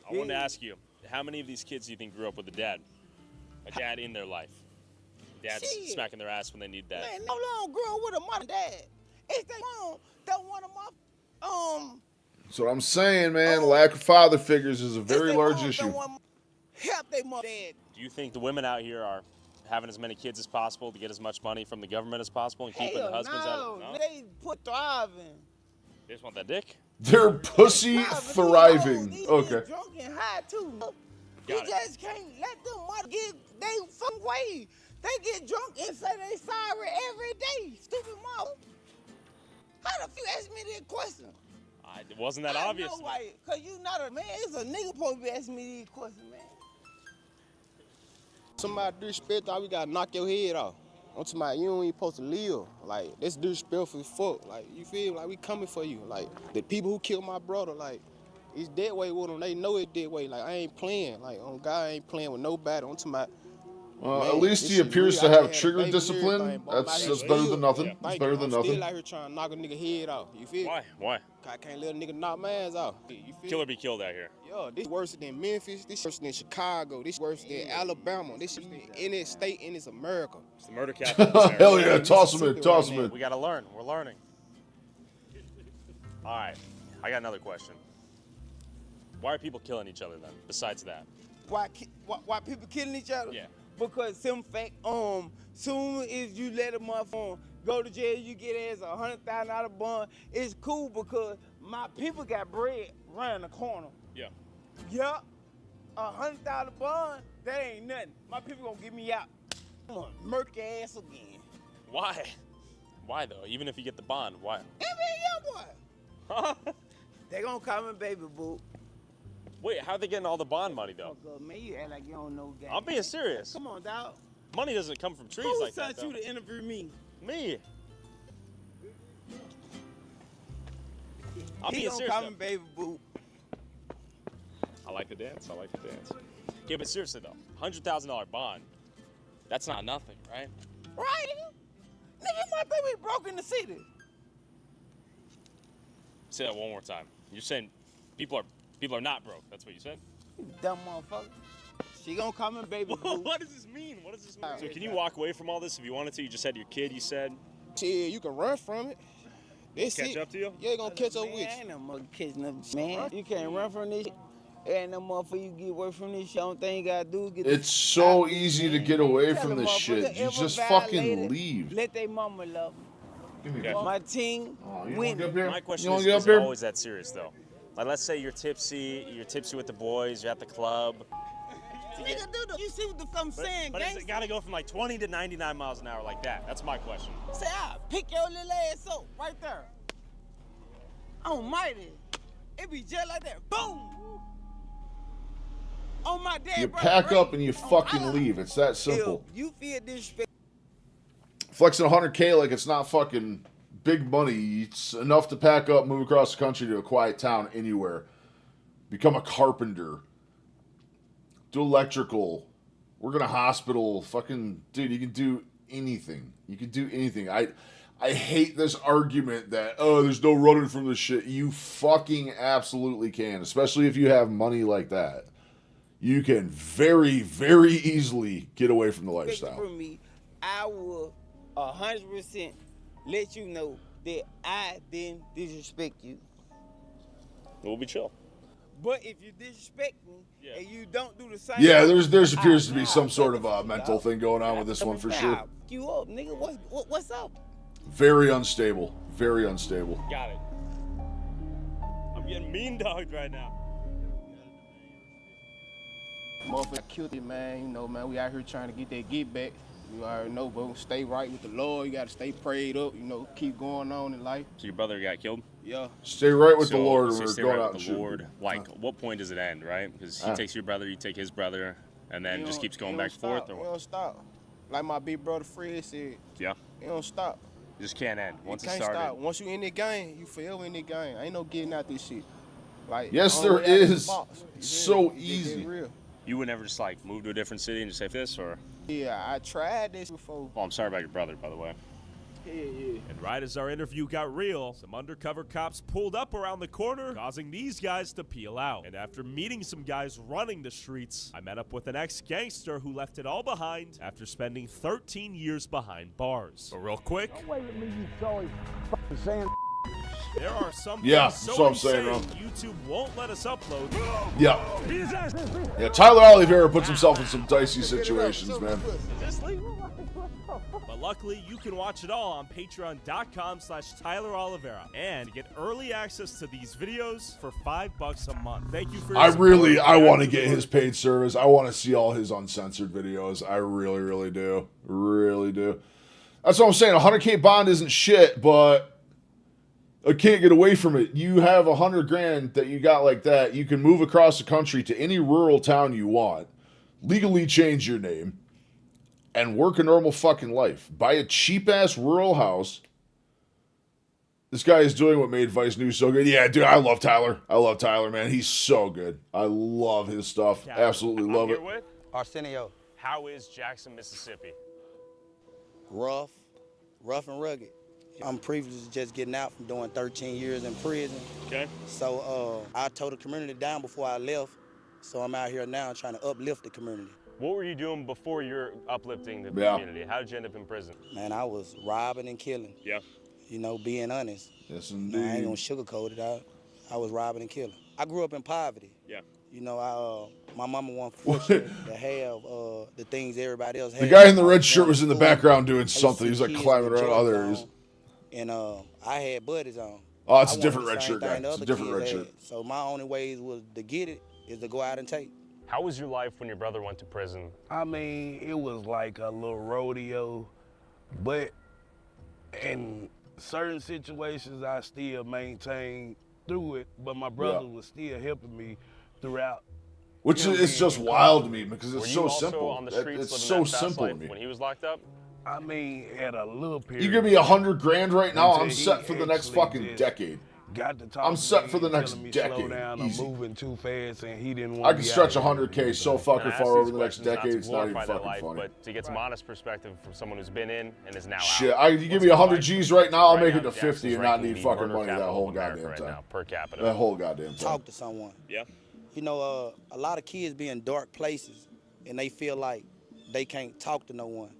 I wanted to ask you, how many of these kids do you think grew up with a dad? A dad in their life? Dad's Shit. smacking their ass when they need that. Man, no long grew up with a mom and dad. It's their mom that one of my That's what I'm saying, man. Lack of father figures is a very large issue. help their mom dad. Do you think the women out here are having as many kids as possible to get as much money from the government as possible and keeping the husbands out of No, they put thriving. They just want that dick? They're pussy thriving. Okay. Drunk and high too. You Got it. just can't let them mother get they fucking way. They get drunk and say they sorry every day. Stupid mother. How the fuck you ask me this question? It wasn't that obvious. I know why, cause you not a man. It's a nigga supposed to be asking me these questions, man. Somebody disrespect, we gotta knock your head off. I'm talking about you ain't even supposed to live. Like, that's disrespectful as fuck. Like, you feel like we coming for you. Like, the people who killed my brother, like, it's that way with them. They know it's that way. Like, I ain't playing. Like, on God, I ain't playing with nobody. I'm talking about. Well, man, at least this he shit appears real. to I have had a trigger baby and discipline. everything, but I'm That's out here better than still- nothing. It's Thank better you. than I'm nothing. still out here trying to knock a nigga head off. You feel? Why? I can't let a nigga knock my ass off. You feel? Kill or be killed out here. Yo, this worse than Memphis. This worse than Chicago. This worse than Alabama. This is any state in this America. It's the murder capital. Hell yeah, toss him in, toss him in. We gotta learn. We're learning. All right, I got another question. Why are people killing each other then? Besides that, Why people killing each other? Yeah. Because some fact, soon as you let a motherfucker go to jail, you get as a $100,000 bond. It's cool because my people got bread around the corner. yeah. Yup. $100 bond, that ain't nothing. My people gonna get me out. I'm gonna murk your ass again. Why? Why though? Even if you get the bond, why? Boy. They gonna call me baby boo. Wait, how are they getting all the bond money though? Oh, man, you act like you don't know game. I'm being serious. Come on, dog. Money doesn't come from trees Who like that. sent you though. to interview me? Me. I'm He being gonna serious. call though. me baby boo. I like the dance. I like the dance. Yeah, but seriously though, $100,000 bond. That's not nothing, right? Right? Nigga, my baby broke in the city. Say that one more time. You're saying people are not broke. That's what you said. You dumb motherfucker. She gonna call me baby boo. What does this mean? What does this mean? So can you walk away from all this if you wanted to? You just had your kid. You said. Yeah, you can run from it. That's Catch it. up to you? Yeah, they gonna catch up with you. Ain't no mother catching up, man. You can't run from this shit. Ain't no motherfucker you get away from this shit. Only thing you gotta do is get It's so easy to get away Tell from the this motherfucker shit. You ever just violated, fucking leave. Let their mama love them. Okay. My team you win. wanna get up here? My You question wanna is, get up is it here? always that serious though? Like, let's say you're tipsy with the boys, you're at the club. Nigga, dude, you see what the fuck I'm saying, But gangsta? it's gotta go from like 20 to 99 miles an hour like that. That's my question. Say, I pick your little ass up right there. I'm mighty. It be just like that. Boom. On my dad, You bro, pack bro. up and you fucking leave. It's that simple. If you feel disrespect, Flexing 100K like it's not fucking big money. It's enough to pack up, move across the country to a quiet town anywhere. Become a carpenter. Do electrical. Work in a hospital. Fucking, dude, you can do anything. You can do anything. I hate this argument that, oh, there's no running from this shit. You fucking absolutely can, especially if you have money like that. You can very, very easily get away from the lifestyle. from me, I will 100% let you know that I didn't disrespect you. We'll be chill. But if you disrespect me and you don't do the same, Yeah, there's appears to be some sort of mental thing going on with this one for sure. You up, nigga? What's up? Very unstable. Very unstable. Got it. I'm getting mean dogged right now. Motherfucker killed it, man. You know, man, we out here trying to get that get back. You already know, bro. Stay right with the Lord. You gotta stay prayed up. You know, keep going on in life. So your brother got killed? Yeah. Stay right with the So- Lord, so or we're stay going right out with and the shoot. Lord. Like, what point does it end, right? Because he takes your brother, you take his brother, and then It just don't- keeps it going don't back and forth? stop. Or It what? don't stop. Like my big brother Fred said, Yeah. it don't stop. It just can't end. Once it it can't started. stop. Once you in the game, you forever in the game. Ain't no getting out this shit. Like, Yes, only there way out is the is. box. You It's feel so me? Get easy. that real. You would never just like move to a different city and just say this, or? Yeah, I tried this before. Well, I'm sorry about your brother, by the way. Yeah. And right as our interview got real, some undercover cops pulled up around the corner, causing these guys to peel out. And after meeting some guys running the streets, I met up with an ex-gangster who left it all behind after spending 13 years behind bars. But real quick, there are some Yeah, things that's so what I'm saying, insane, YouTube won't let us upload. Yeah. Yeah, Tyler Oliveira puts himself in some dicey situations, man. But luckily, you can watch it all on patreon.com/Tyler Oliveira and get early access to these videos for $5 a month. Thank you for your support. I want to get his paid service. I want to see all his uncensored videos. I really, really do. Really do. That's what I'm saying. 100K bond isn't shit, but I can't get away from it. You have 100 grand that you got like that. You can move across the country to any rural town you want, legally change your name, and work a normal fucking life. Buy a cheap-ass rural house. This guy is doing what made Vice News so good. Yeah, dude, I love Tyler. I love Tyler, man. He's so good. I love his stuff. Absolutely love it. With Arsenio. How is Jackson, Mississippi? Rough and rugged. I'm privileged just getting out from doing 13 years in prison. Okay. So I tore the community down before I left. So I'm out here now trying to uplift the community. What were you doing before you're uplifting the Yeah. community? How did you end up in prison? Man, I was robbing and killing. Yeah. You know, being honest. Yes, Man, I ain't indeed. gonna sugarcoat it. I was robbing and killing. I grew up in poverty. Yeah. You know, my mama wasn't fortunate to have the things everybody else had. The guy in the red shirt was in the background doing something. He was like climbing around other areas. And I had buddies on. Oh, it's a I different wanted red the shirt same guy. thing the It's a other different kids red had. shirt. So my only ways was to get it is to go out and take. How was your life when your brother went to prison? I mean, it was like a little rodeo, but in certain situations, I still maintained through it, but my brother was still helping me throughout. Which You know, is just wild to me because Were it's you so also simple. on the streets It's living so that fast simple to life me. when he was locked up? I mean, at a little period. You give me 100 grand right now, Until I'm he set for the next actually fucking just decade. Got to talk I'm to set me for the and next telling me, decade. Slow down, Easy. I'm moving too fast, and he didn't I want can to stretch 100K so fucking And I ask far these over the next questions not decade, to it's not even glorify their fucking life, funny. But to get some honest perspective from someone who's been in and is now Shit, out. you give What's me it 100 like? G's right now, I'll Right make now, it to 50 Jackson's and not ranking need the fucking murder money that capital whole of America goddamn right time. now, per capita. That whole goddamn time. Talk to someone. Yeah. You know, a lot of kids be in dark places and they feel like they can't talk to no one.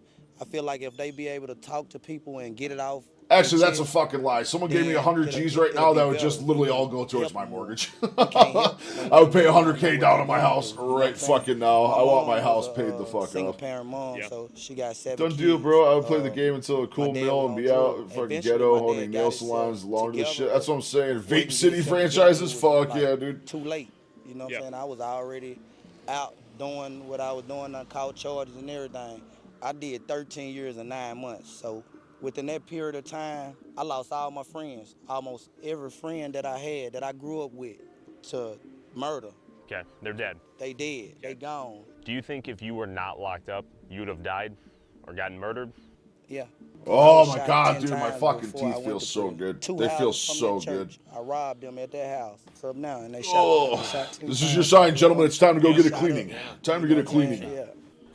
I feel like if they be able to talk to people and get it off. Actually, their that's a chest, fucking lie. Someone gave me then 100 it'll- G's right it'll now, be that would better. just literally all go towards my mortgage. help I would pay 100K down on my house right fucking now. I want my house paid the fuck Single up. parent mom, so she got 7 Done kids. deal, bro. I would play the game until a cool my dad meal was and on be out drugs. fucking Eventually, ghetto, my dad owning got nail himself salons, laundry together, shit. That's what I'm saying. When Vape he City was franchises, fuck like, yeah, dude. Too late. You know what I'm saying? I was already out doing what I was doing. I caught charges and everything. I did 13 years and 9 months. So within that period of time, I lost all my friends. Almost every friend that I had, that I grew up with, to murder. Okay, they're dead. They dead. They gone. Do you think if you were not locked up, you would have died or gotten murdered? Yeah. Oh my God, dude, my fucking teeth feel so good. Two They feel houses from so that good. church. I robbed them at their house. So now, and they shot. Oh, they shot 2 this is times. your sign, gentlemen. It's time to go get a Shot cleaning. up. Time to get a cleaning. Yeah.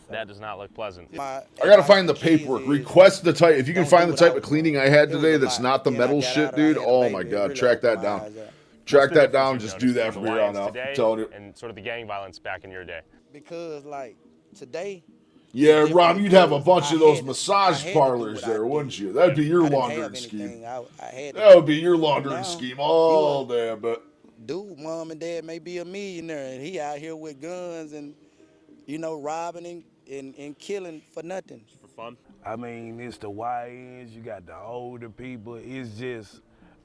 That does not look pleasant. I gotta find the paperwork. Request the type. If you can find the type of cleaning I had today that's not the metal shit, dude. Oh my God, track that down. Track that down. Just do that from here on out. I'm telling you. And sort of the gang violence back in your day. Because like today. Yeah, Rob, you'd have a bunch of those massage parlors there, wouldn't you? That'd be your laundering scheme. That would be your laundering scheme all day, but. Dude, mom and dad may be a millionaire, and he out here with guns and, you know, robbing and killing for nothing. For fun? I mean, it's the YNs, you got the older people. It's just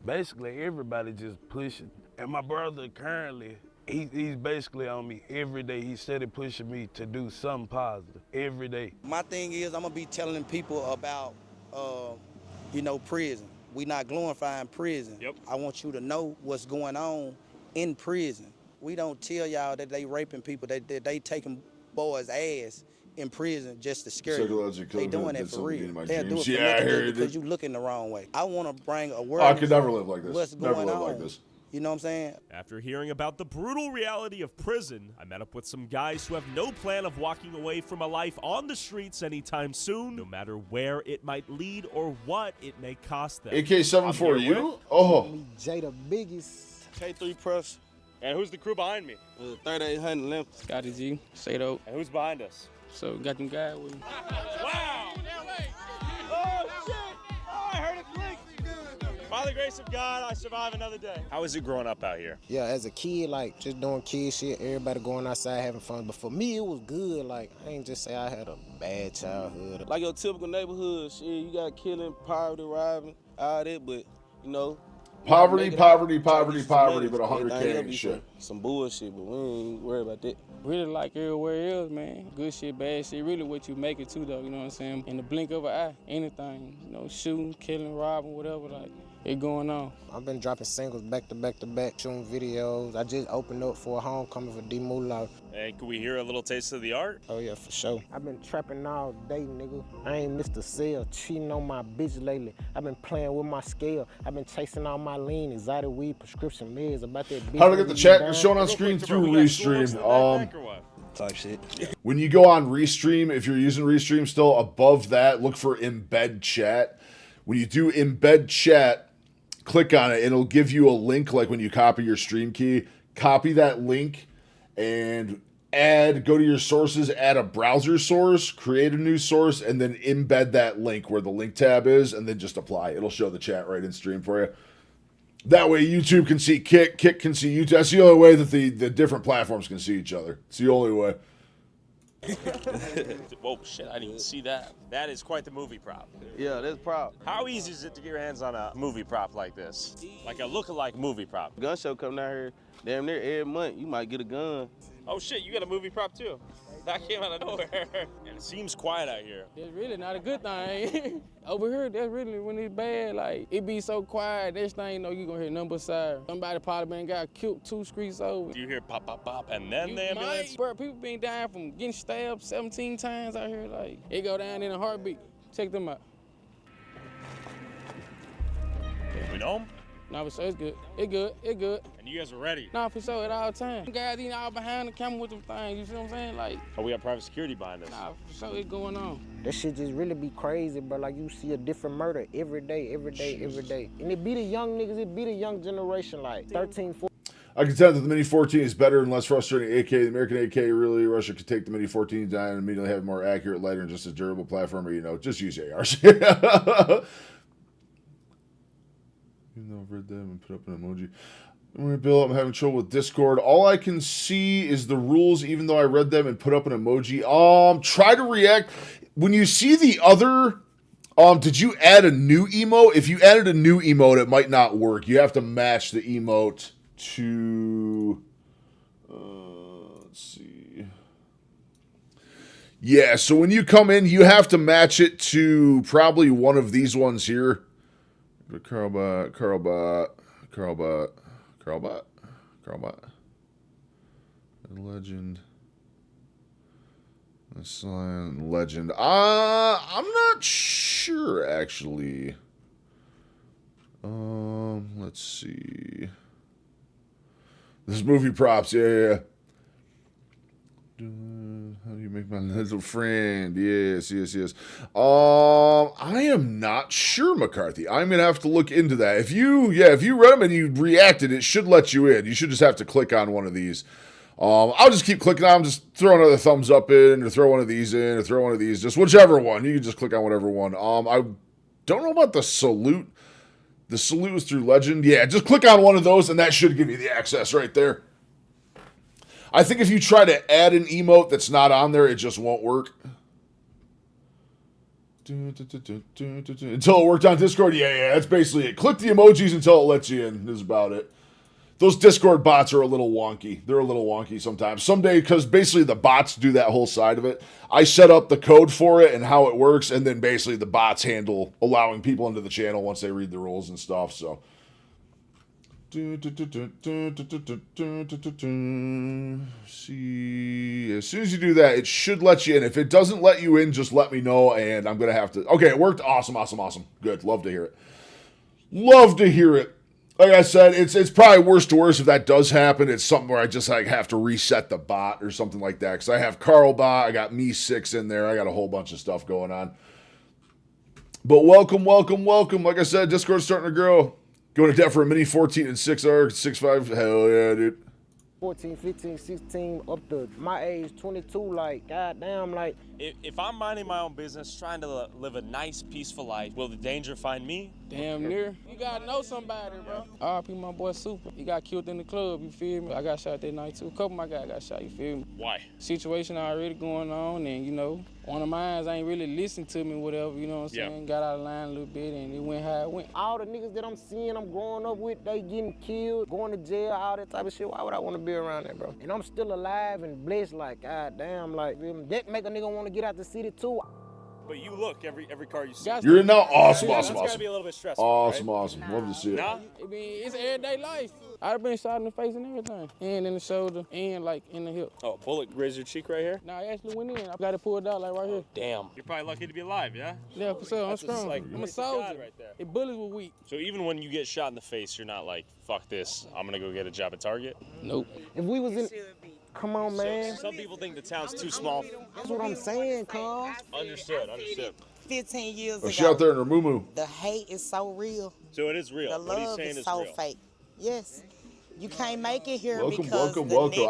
basically everybody just pushing. And my brother currently, he's basically on me every day. He steady pushing me to do something positive every day. My thing is I'm going to be telling people about, you know, prison. We not glorifying prison. Yep. I want you to know what's going on in prison. We don't tell y'all that they raping people, that they taking boys' ass in prison just to scare you. They doing it for real. They'll do it for nothing because you looking the wrong way. I want to bring awareness. I could never live like this. What's Never going live on. like this. You know what I'm saying? After hearing about the brutal reality of prison, I met up with some guys who have no plan of walking away from a life on the streets anytime soon, no matter where it might lead or what it may cost them. AK-7 for you? Oh. Jada Biggies. K3 Press. And who's the crew behind me? 3800 Limp. Scotty G, Sado. And who's behind us? So got them guys with me. Wow! Oh, shit! Oh, I heard it click! By the grace of God, I survive another day. How is it growing up out here? Yeah, as a kid, like, just doing kid shit, everybody going outside having fun. But for me, it was good. Like, I ain't just say I had a bad childhood. Like your typical neighborhood shit, you got killing, poverty, robbing, all that, but, you know. Poverty, but 100K and shit. Some bullshit, but we ain't worried about that. Really like everywhere else, man. Good shit, bad shit. Really what you make it to, though, you know what I'm saying? In the blink of an eye, anything. You know, shooting, killing, robbing, whatever, like, it going on. I've been dropping singles back to back to back, shooting videos. I just opened up for a homecoming for D Moolah. And can we hear a little taste of the art? Oh yeah, for sure. I've been trapping all day, nigga. I ain't missed a sale, cheating on my bitch lately. I've been playing with my scale. I've been chasing all my lean, exotic weed, prescription meds. About that bitch. How to get the chat shown on screen through Restream. Type shit. When you go on Restream, if you're using Restream still, above that, look for embed chat. When you do embed chat, click on it, and it'll give you a link like when you copy your stream key. Copy that link and go to your sources, add a browser source, create a new source, and then embed that link where the link tab is, and then just apply. It'll show the chat right in stream for you. That way YouTube can see Kick can see YouTube. That's the only way that the different platforms can see each other. It's the only way. Whoa, shit, I didn't even see that. That is quite the movie prop. Yeah, that's prop. How easy is it to get your hands on a movie prop like this? Like a lookalike movie prop? Gun show come down here damn near every month. You might get a gun. Oh shit, you got a movie prop too? That came out of nowhere. And it seems quiet out here. That's really not a good thing. Over here, that's really when it's bad. Like, it be so quiet, next thing you know, you gonna hear number siren. Somebody probably been got killed 2 streets over. Do you hear pop, pop, pop, and then the ambulance? Bro, people been dying from getting stabbed 17 times out here. Like, it go down in a heartbeat. Check them out. We know them? Nah, for sure, it's good. It good, it good. And you guys are ready? Nah, for sure, at all times. Guys eating all behind the camera with them things, you see what I'm saying? Like, oh, we got private security behind us. Nah, for sure, it's going on. That shit just really be crazy, bro. Like, you see a different murder every day. And it be the young niggas, it be the young generation, like 13, 14. I contend that the Mini 14 is better and less frustrating AK. The American AK really, Russia could take the Mini 14 down and immediately have a more accurate, lighter, and just as durable platform, or, you know, just use ARs. Even though I've read them and put up an emoji. I'm going to build, I'm having trouble with Discord. All I can see is the rules, even though I read them and put up an emoji. Try to react. When you see the other, did you add a new emote? If you added a new emote, it might not work. You have to match the emote to, let's see. Yeah, so when you come in, you have to match it to probably one of these ones here. Carlbot. Legend. Legend. I'm not sure actually. Let's see. This movie props, yeah. How do you make my little friend? Yes. I am not sure, McCarthy. I'm gonna have to look into that. If you read them and you reacted, it should let you in. You should just have to click on one of these. I'll just keep clicking on them, just throw another thumbs up in, or throw one of these in, or throw one of these, just whichever one. You can just click on whatever one. I don't know about the salute. The salute is through Legend. Yeah, just click on one of those, and that should give you the access right there. I think if you try to add an emote that's not on there, it just won't work. Until it worked on Discord, yeah, that's basically it. Click the emojis until it lets you in, is about it. Those Discord bots are a little wonky. They're a little wonky sometimes. Someday, because basically the bots do that whole side of it. I set up the code for it and how it works, and then basically the bots handle allowing people into the channel once they read the rules and stuff, so. See, as soon as you do that, it should let you in. If it doesn't let you in, just let me know, and I'm going to have to. Okay, it worked. Awesome. Good. Love to hear it. Like I said, it's probably worse to worse if that does happen. It's something where I just have to reset the bot or something like that. Because I have Carl bot, I got Me6 in there, I got a whole bunch of stuff going on. But welcome. Like I said, Discord's starting to grow. Going to debt for a mini 14 and 6R, 6.5. Hell yeah, dude. 14, 15, 16, up to my age, 22, like, goddamn, like. If I'm minding my own business, trying to live a nice, peaceful life, will the danger find me? Damn near. You gotta know somebody, bro. R.I.P. my boy Super. He got killed in the club, you feel me? I got shot that night too. A couple of my guys got shot, you feel me? Why? Situation already going on, and one of mine ain't really listened to me, whatever, you know what I'm saying? Got out of line a little bit, and it went how it went. All the niggas that I'm seeing, I'm growing up with, they getting killed, going to jail, all that type of shit. Why would I want to be around that, bro? And I'm still alive and blessed, like, goddamn, like, that make a nigga want to get out the city too. But you look, every car you see. You're now awesome. That's gotta be a little bit stressful. Awesome. Right? Love to see it. I mean, it's everyday life. I've been shot in the face and everything. And in the shoulder, and like in the hip. Oh, bullet grazed your cheek right here? Nah, I actually went in. I got it pulled out like right here. Damn. You're probably lucky to be alive, yeah? Yeah, for sure. I'm strong. I'm a soldier. Right there. The bullets were weak. So even when you get shot in the face, you're not like, fuck this, I'm gonna go get a job at Target? Nope. If we was in... Come on, man. Some people think the town's too small. That's what I'm saying, cuz. Understood. 15 years ago. She out there in her moo-moo. The hate is so real. So it is real. The love is so fake. Yes. You can't make it here Welcome.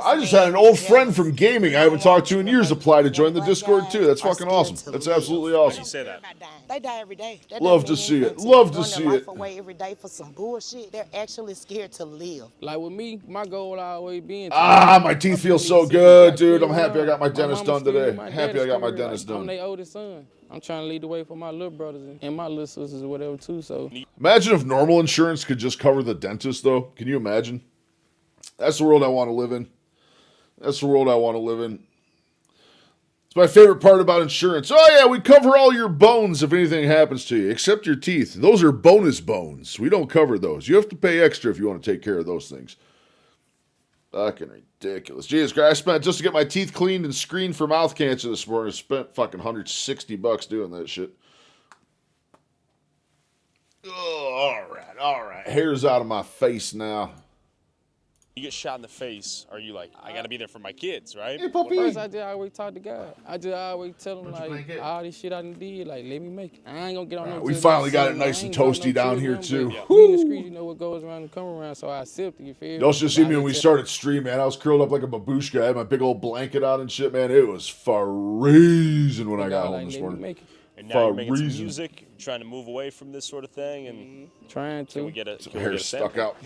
I just had an old friend from gaming I haven't talked to in years apply to join the Discord too. That's fucking awesome. That's absolutely awesome. You say that? They die every day. Love to see it. Love to see it. Away every day for some bullshit. They're actually scared to live. Like with me, my goal always being. My teeth feel so good, dude. I'm happy I got my dentist done today. Happy I got my dentist done. I'm their oldest son. I'm trying to lead the way for my little brothers and my little sisters or whatever too. So imagine if normal insurance could just cover the dentist, though. Can you imagine? That's the world I want to live in. It's my favorite part about insurance. Oh, yeah, we cover all your bones if anything happens to you, except your teeth. Those are bonus bones. We don't cover those. You have to pay extra if you want to take care of those things. Fucking ridiculous. Jesus Christ, I spent, just to get my teeth cleaned and screened for mouth cancer this morning, I spent fucking $160 doing that shit. Oh, all right. Hair's out of my face now. You get shot in the face, are you like, I gotta be there for my kids, right? Hey, puppy. First, I always talk to God. I always tell him, like, all this shit I done did, like, let me make it. I ain't gonna get on no. We finally got it nice and toasty down here, too. We in the street, you know what goes around and come around, so I accept it, you feel me? Y'all should see me when we started stream, man. I was curled up like a babushka. I had my big old blanket on and shit, man. It was freezing when I got home this morning. And now you're making some music, trying to move away from this sort of thing, and trying to. Can we get a hair stuck out?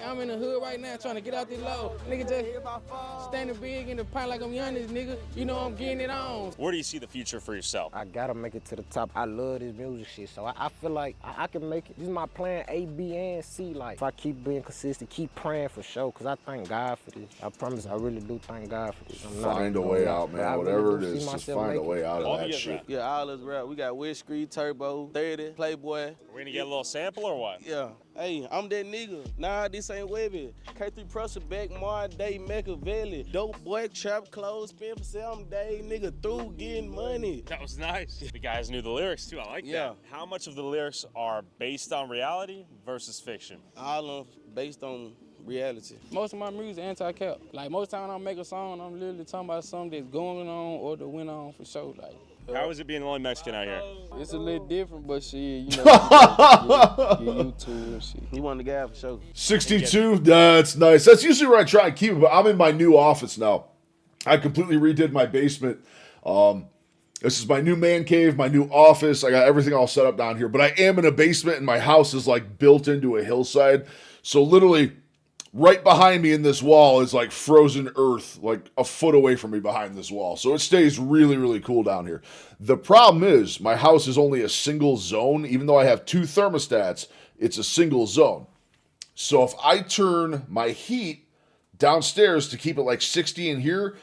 I'm in the hood right now trying to get out this low. Nigga just standing big in the pint like I'm young, this nigga. You know I'm getting it on. Where do you see the future for yourself? I gotta make it to the top. I love this music shit, so I feel like I can make it. This is my plan A, B, and C. Like, if I keep being consistent, keep praying for sure, because I thank God for this. I promise, I really do thank God for this. Find a way out, man. Whatever it is, just find a way out of that shit. Yeah, all us rap. We got Wish Street, Turbo. Quavo, 30, Playboy. We're gonna get a little sample or what? Yeah. Hey, I'm that nigga. Nah, this ain't Webby. K3 Pressure back, Mar Day, Machiavelli. Dope boy, trap clothes, spin for 7 days. Nigga through getting money. That was nice. The guys knew the lyrics too. I like Yeah. that. How much of the lyrics are based on reality versus fiction? All of them based on reality. Most of my music anti-cap. Like most time when I make a song, I'm literally talking about something that's going on or that went on for sure. Like, How is it being the only Mexican out here? it's a little different, but shit, you know, get used to it and shit. He won the guy for sure. 62, that's nice. That's usually where I try and keep it, but I'm in my new office now. I completely redid my basement. This is my new man cave, my new office. I got everything all set up down here, but I am in a basement and my house is like built into a hillside. So literally right behind me in this wall is like frozen earth, like a foot away from me behind this wall. So it stays really, really cool down here. The problem is my house is only a single zone. Even though I have 2 thermostats, it's a single zone. So if I turn my heat downstairs to keep it like 60 in here,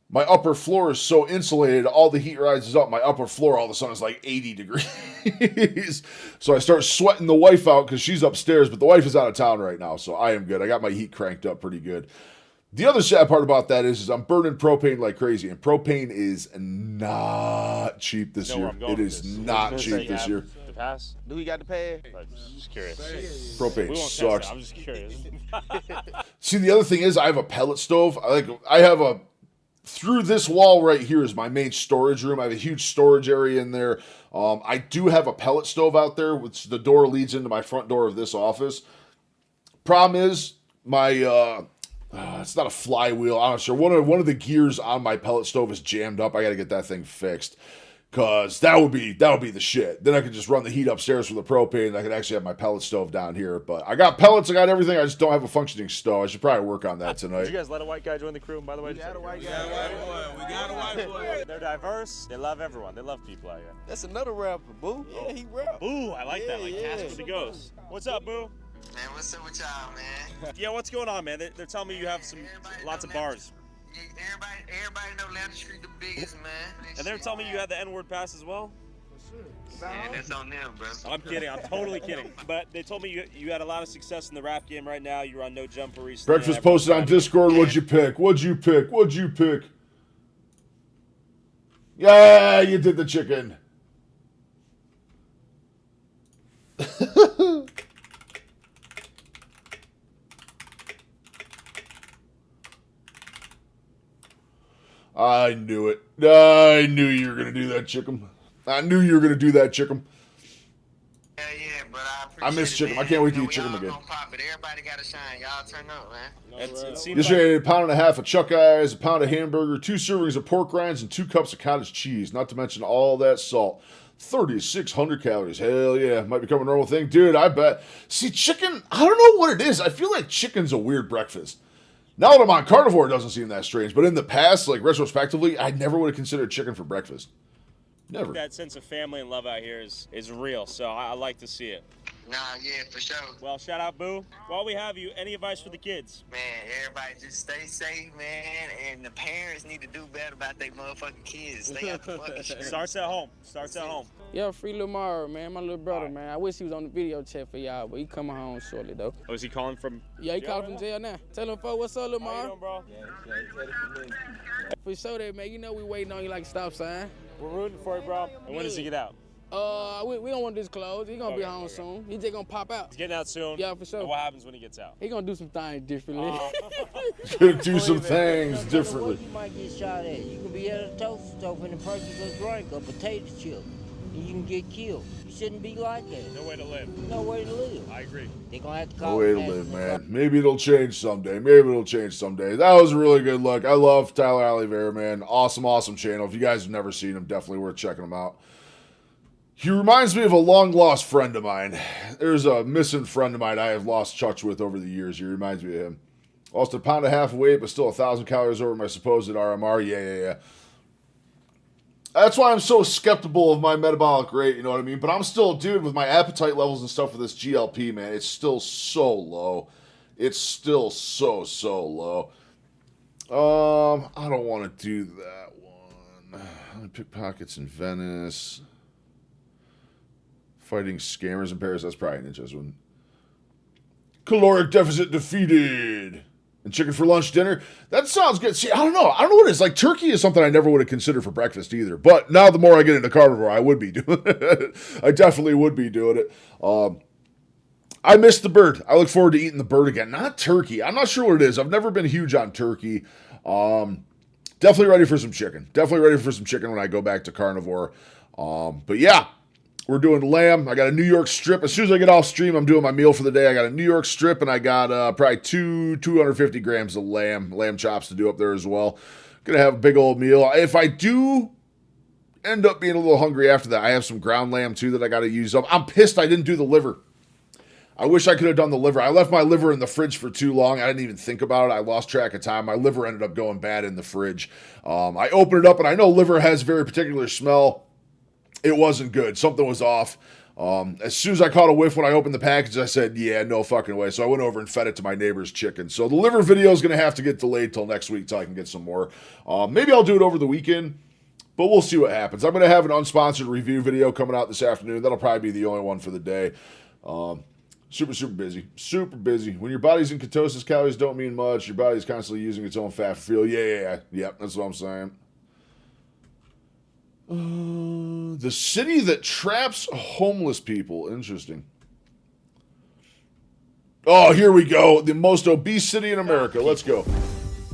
my upper floor is so insulated, all the heat rises up. My upper floor all of a sudden is like 80 degrees. So I start sweating the wife out because she's upstairs, but the wife is out of town right now, so I am good. I got my heat cranked up pretty good. The other sad part about that is I'm burning propane like crazy, and propane is not cheap this year. It is not cheap this year. The pass? Do we got the pad? Just curious. Propane We won't test it. sucks. I'm just curious. See, the other thing is I have a pellet stove. I have a... Through this wall right here is my main storage room. I have a huge storage area in there. I do have a pellet stove out there, which the door leads into my front door of this office. Problem is, my it's not a flywheel. I'm not sure. One of the gears on my pellet stove is jammed up. I got to get that thing fixed. Cause that would be the shit. Then I could just run the heat upstairs for the propane, and I could actually have my pellet stove down here. But I got pellets, I got everything. I just don't have a functioning stove. I should probably work on that tonight. Did you guys let a white guy join the crew? And by the way, we got a white guy. We got a white boy. They're diverse. They love everyone. They love people out here. That's another rapper, Boo. Yeah, he rap. Boo, I like that. Like Casper the Ghost. What's up, Boo? Man, what's up with y'all, man? Yeah, what's going on, man? They're telling me you have lots of bars. Everybody know Ladder Street the biggest, man. And they're telling me you had the N-word pass as well? Man, that's on them, bro. I'm kidding. I'm totally kidding. But they told me you had a lot of success in the rap game right now. You were on No Jumper recently. Breakfast posted on Discord. What'd you pick? What'd you pick? What'd you pick? Yeah, you did the chicken. I knew it. I knew you were going to do that, Chickum. I knew you were going to do that, Chickum. Yeah, but I miss Chickum. I can't wait to eat Chickum again. Everybody got to shine. Y'all turn up, man. It seems Yesterday, a pound and a half of chuck eyes, a pound of hamburger, 2 servings of pork rinds, and 2 cups of cottage cheese. Not to mention all that salt. 3,600 calories. Hell yeah. Might become a normal thing. Dude, I bet. See, chicken, I don't know what it is. I feel like chicken's a weird breakfast. Now that I'm on carnivore, it doesn't seem that strange. But in the past, like retrospectively, I never would have considered chicken for breakfast. Never. that sense of family and love out here is real, so I like to see it. Nah, yeah, for sure. Well, shout out, Boo. While we have you, any advice for the kids? Man, everybody just stay safe, man, and the parents need to do better about their motherfucking kids. Stay out the fucking street. Starts at home. Starts at home. Yeah, free Lamar, man, my little brother, man. I wish he was on the video chat for y'all, but he coming home shortly, though. Oh, is he calling from? Yeah, he calling from jail now. Tell him, folks, what's up, Lamar? How you doing, bro? For sure, that man. You know we waiting on you like a stop sign. We're rooting for you, bro. And when does he get out? We don't want to disclose. He gonna be home soon. He just gonna pop out. He's getting out soon. Yeah, for sure. And what happens when he gets out? He gonna do some things differently. Gonna do some things differently. You might get shot at. You can be at a toaster stove and the person goes drink a potato chip, and you can get killed. You shouldn't be like that. No way to live. No way to live. I agree. They gonna have to No call. way to live, man. Maybe it'll change someday. Maybe it'll change someday. That was a really good look. I love Tyler Oliveira, man. Awesome, awesome channel. If you guys have never seen him, definitely worth checking him out. He reminds me of a long-lost friend of mine. There's a missing friend of mine I have lost touch with over the years. He reminds me of him. Lost a pound and a half of weight, but still 1,000 calories over my supposed RMR. Yeah. That's why I'm so skeptical of my metabolic rate, you know what I mean? But I'm still, dude, with my appetite levels and stuff with this GLP, man, it's still so low. It's still so low. I don't want to do that one. Pickpockets in Venice. Fighting scammers in Paris. That's probably an interesting one. Caloric deficit defeated. And chicken for lunch, dinner. That sounds good. See, I don't know. I don't know what it is. Like, turkey is something I never would have considered for breakfast either. But now the more I get into carnivore, I would be doing it. I definitely would be doing it. I missed the bird. I look forward to eating the bird again. Not turkey. I'm not sure what it is. I've never been huge on turkey. Definitely ready for some chicken. Definitely ready for some chicken when I go back to carnivore. But yeah, we're doing lamb. I got a New York strip. As soon as I get off stream, I'm doing my meal for the day. I got a New York strip, and I got probably 250 grams of lamb chops to do up there as well. Gonna have a big old meal. If I do end up being a little hungry after that, I have some ground lamb too that I got to use up. I'm pissed I didn't do the liver. I wish I could have done the liver. I left my liver in the fridge for too long. I didn't even think about it. I lost track of time. My liver ended up going bad in the fridge. I opened it up, and I know liver has a very particular smell. It wasn't good. Something was off. As soon as I caught a whiff when I opened the package, I said, yeah, no fucking way. So I went over and fed it to my neighbor's chicken. So the liver video is going to have to get delayed till next week till I can get some more. Maybe I'll do it over the weekend, but we'll see what happens. I'm going to have an unsponsored review video coming out this afternoon. That'll probably be the only one for the day. Super busy. Super busy. When your body's in ketosis, calories don't mean much. Your body's constantly using its own fat for fuel. Yeah. That's what I'm saying. The city that traps homeless people. Interesting. Oh, here we go. The most obese city in America. Let's go.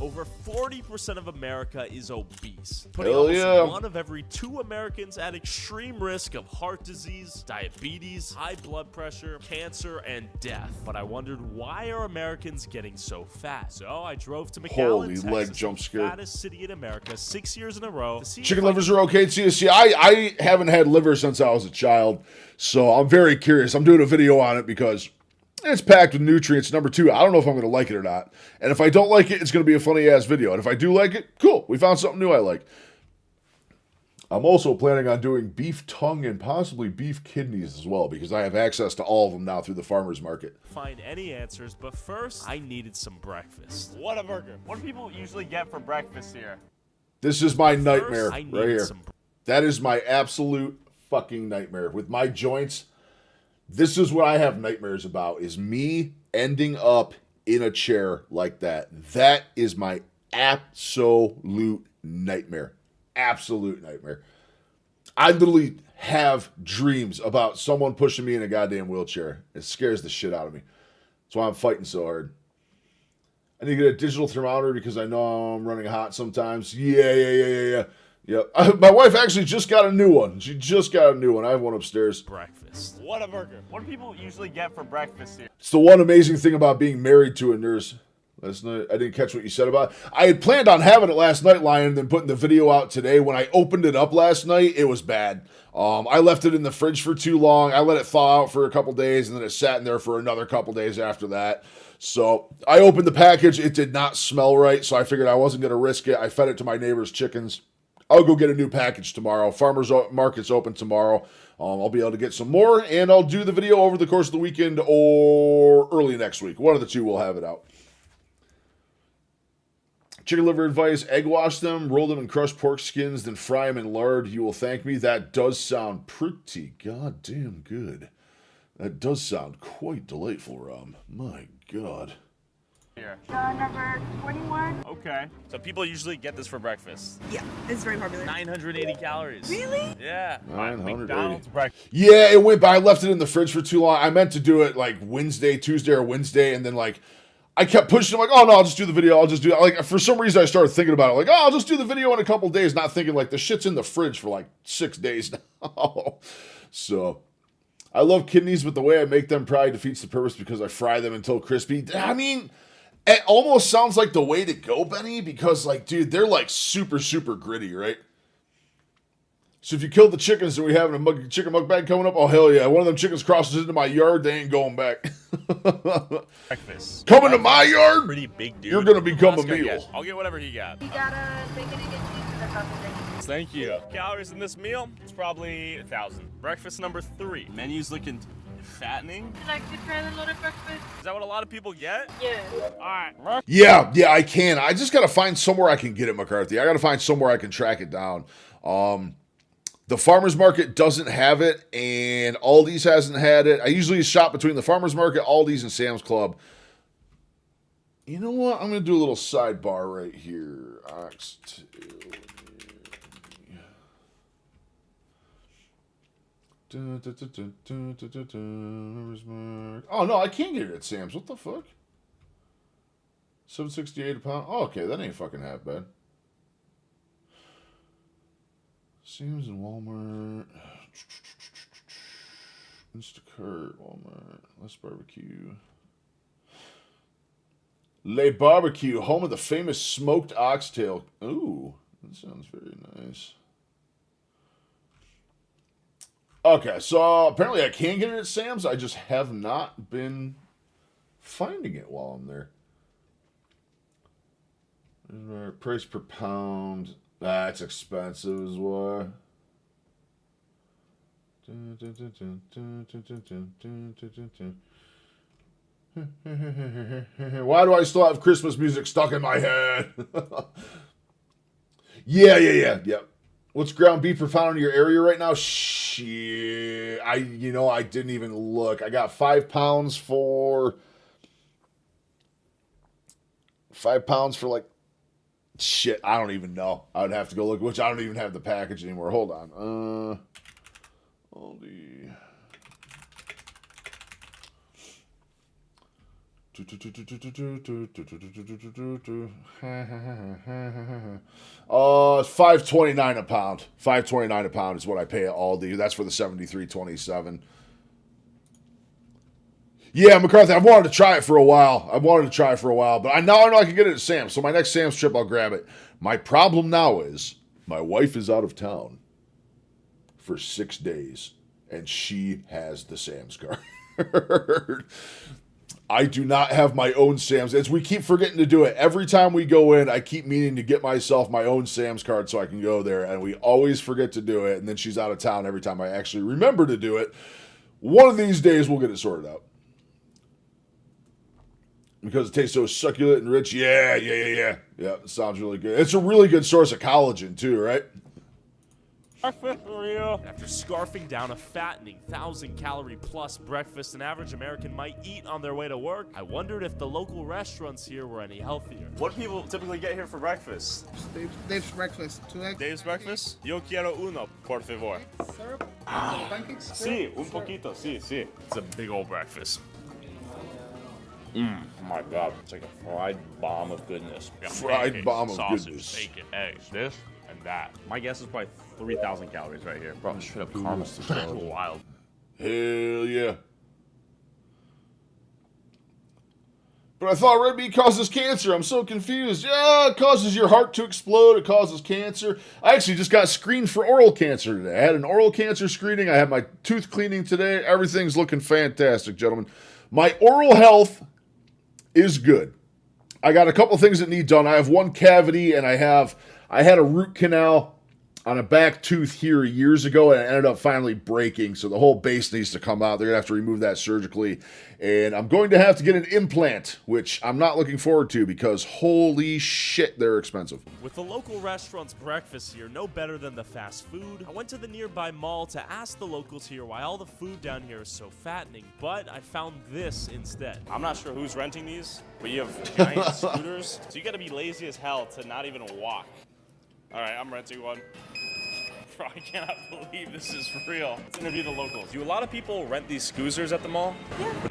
Over 40% of America is obese, putting Hell almost yeah. 1 of every 2 Americans at extreme risk of heart disease, diabetes, high blood pressure, cancer, and death. But I wondered, why are Americans getting so fat? So I drove to McAllen, Holy Texas, leg jump the scare. fattest city in America, 6 years in a row. To see Chicken if I livers are okay too. See, I haven't had liver since I was a child, so I'm very curious. I'm doing a video on it because it's packed with nutrients. Number 2, I don't know if I'm going to like it or not. And if I don't like it, it's going to be a funny-ass video. And if I do like it, cool. We found something new I like. I'm also planning on doing beef tongue and possibly beef kidneys as well because I have access to all of them now through the farmer's market. find any answers, but first, I needed some breakfast. What a burger. What do people usually get for breakfast here? This is my nightmare I right needed here. some That is my absolute fucking nightmare. With my joints, this is what I have nightmares about, is me ending up in a chair like that. That is my absolute nightmare. Absolute nightmare. I literally have dreams about someone pushing me in a goddamn wheelchair. It scares the shit out of me. That's why I'm fighting so hard. I need to get a digital thermometer because I know I'm running hot sometimes. Yeah. Yep. My wife actually just got a new one. She just got a new one. I have one upstairs. breakfast. What a burger. What do people usually get for breakfast here? It's the one amazing thing about being married to a nurse. Last night, I didn't catch what you said about it. I had planned on having it last night, Lion, and then putting the video out today. When I opened it up last night, it was bad. I left it in the fridge for too long. I let it thaw out for a couple days, and then it sat in there for another couple days after that. So I opened the package. It did not smell right, so I figured I wasn't going to risk it. I fed it to my neighbor's chickens. I'll go get a new package tomorrow. Farmers Market's open tomorrow. I'll be able to get some more, and I'll do the video over the course of the weekend or early next week. One of the two will have it out. Chicken liver advice: egg wash them, roll them in crushed pork skins, then fry them in lard. You will thank me. That does sound pretty goddamn good. That does sound quite delightful, Rob. My God. Here. Number 21. Okay. So people usually get this for breakfast. Yeah, it's very popular. 980 calories. Really? Yeah. 980. McDonald's breakfast. Yeah, it went by. I left it in the fridge for too long. I meant to do it like Tuesday or Wednesday, and then like I kept pushing. I'm like, oh no, I'll just do the video. I'll just do it. Like for some reason, I started thinking about it. Like, oh, I'll just do the video in a couple days, not thinking like the shit's in the fridge for like 6 days now. So I love kidneys, but the way I make them probably defeats the purpose because I fry them until crispy. I mean, it almost sounds like the way to go, Benny, because like, dude, they're like super gritty, right? So if you kill the chickens and we have a chicken mukbang coming up, oh hell yeah! One of them chickens crosses into my yard, they ain't going back. Breakfast. Coming to my yard, Pretty big dude. you're gonna become a What's gonna meal. get? I'll get whatever he got. You got a bacon, egg, and cheese, and that's all the Thank you. Calories in this meal, it's probably 1,000. Breakfast number 3. Menu's looking fattening. Would you like to try the loaded breakfast? Is that what a lot of people get? Yeah. Alright. Yeah, I can. I just gotta find somewhere I can get it, McCarthy. I gotta find somewhere I can track it down. The farmer's market doesn't have it, and Aldi's hasn't had it. I usually shop between the farmer's market, Aldi's, and Sam's Club. You know what? I'm going to do a little sidebar right here. Oxtail. Oh, no, I can't get it at Sam's. What the fuck? $7.68 a pound? Oh, okay, that ain't fucking half bad. Sam's and Walmart. Instacart, Walmart. Let's barbecue. Le Barbecue, home of the famous smoked oxtail. Ooh, that sounds very nice. Okay, so apparently I can get it at Sam's. I just have not been finding it while I'm there. Price per pound. That's expensive as well. Why do I still have Christmas music stuck in my head? Yeah. What's ground beef per pound in your area right now? Shit. I didn't even look. I got 5 pounds for... 5 pounds for like... Shit, I don't even know. I would have to go look, which I don't even have the package anymore. Hold on. Aldi. $5.29 a pound. $5.29 a pound is what I pay at Aldi. That's for the 73.27. Yeah, McCarthy, I've wanted to try it for a while. But now I know I can get it at Sam's. So my next Sam's trip, I'll grab it. My problem now is my wife is out of town for 6 days, and she has the Sam's card. I do not have my own Sam's. We keep forgetting to do it. Every time we go in, I keep meaning to get myself my own Sam's card so I can go there, and we always forget to do it, and then she's out of town every time I actually remember to do it. One of these days, we'll get it sorted out. Because it tastes so succulent and rich. Yeah, it sounds really good. It's a really good source of collagen, too, right? After scarfing down a fattening 1,000-calorie plus breakfast an average American might eat on their way to work, I wondered if the local restaurants here were any healthier. What do people typically get here for breakfast? Dave's breakfast. 2 eggs. Dave's breakfast? Yo quiero uno, por favor. Syrup? Pancakes? Sí, un poquito, sí. It's a big old breakfast. My God, it's like a fried bomb of goodness. Fried bomb of sausage, goodness. Bacon, eggs, this and that. My guess is probably 3,000 calories right here. Bro, straight up caramel. Wild. Hell yeah. But I thought red meat causes cancer. I'm so confused. Yeah, it causes your heart to explode. It causes cancer. I actually just got screened for oral cancer today. I had an oral cancer screening. I had my tooth cleaning today. Everything's looking fantastic, gentlemen. My oral health is good. I got a couple things that need done. I have one cavity, and I had a root canal on a back tooth here years ago, and it ended up finally breaking, so the whole base needs to come out. They're going to have to remove that surgically, and I'm going to have to get an implant, which I'm not looking forward to because holy shit, they're expensive. With the local restaurant's breakfast here no better than the fast food, I went to the nearby mall to ask the locals here why all the food down here is so fattening, but I found this instead. I'm not sure who's renting these, but you have giant scooters, so you gotta be lazy as hell to not even walk. All right, I'm renting one. Bro, I cannot believe this is real. Let's interview the locals. Do a lot of people rent these scooters at the mall?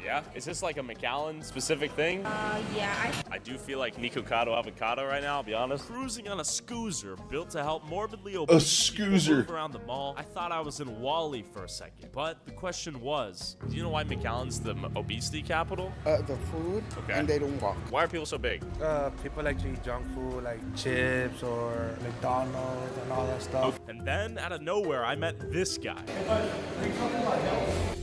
Yeah? Is this like a McAllen specific thing? Yeah. I do feel like Nikocado avocado right now, I'll be honest. Cruising on a scoozer built to help morbidly obese people move around the mall. I thought I was in Wall-E for a second, but the question was, do you know why McAllen's the obesity capital? The food, and they don't walk. Why are people so big? People like to eat junk food like chips or McDonald's and all that stuff. And then, out of nowhere, I met this guy.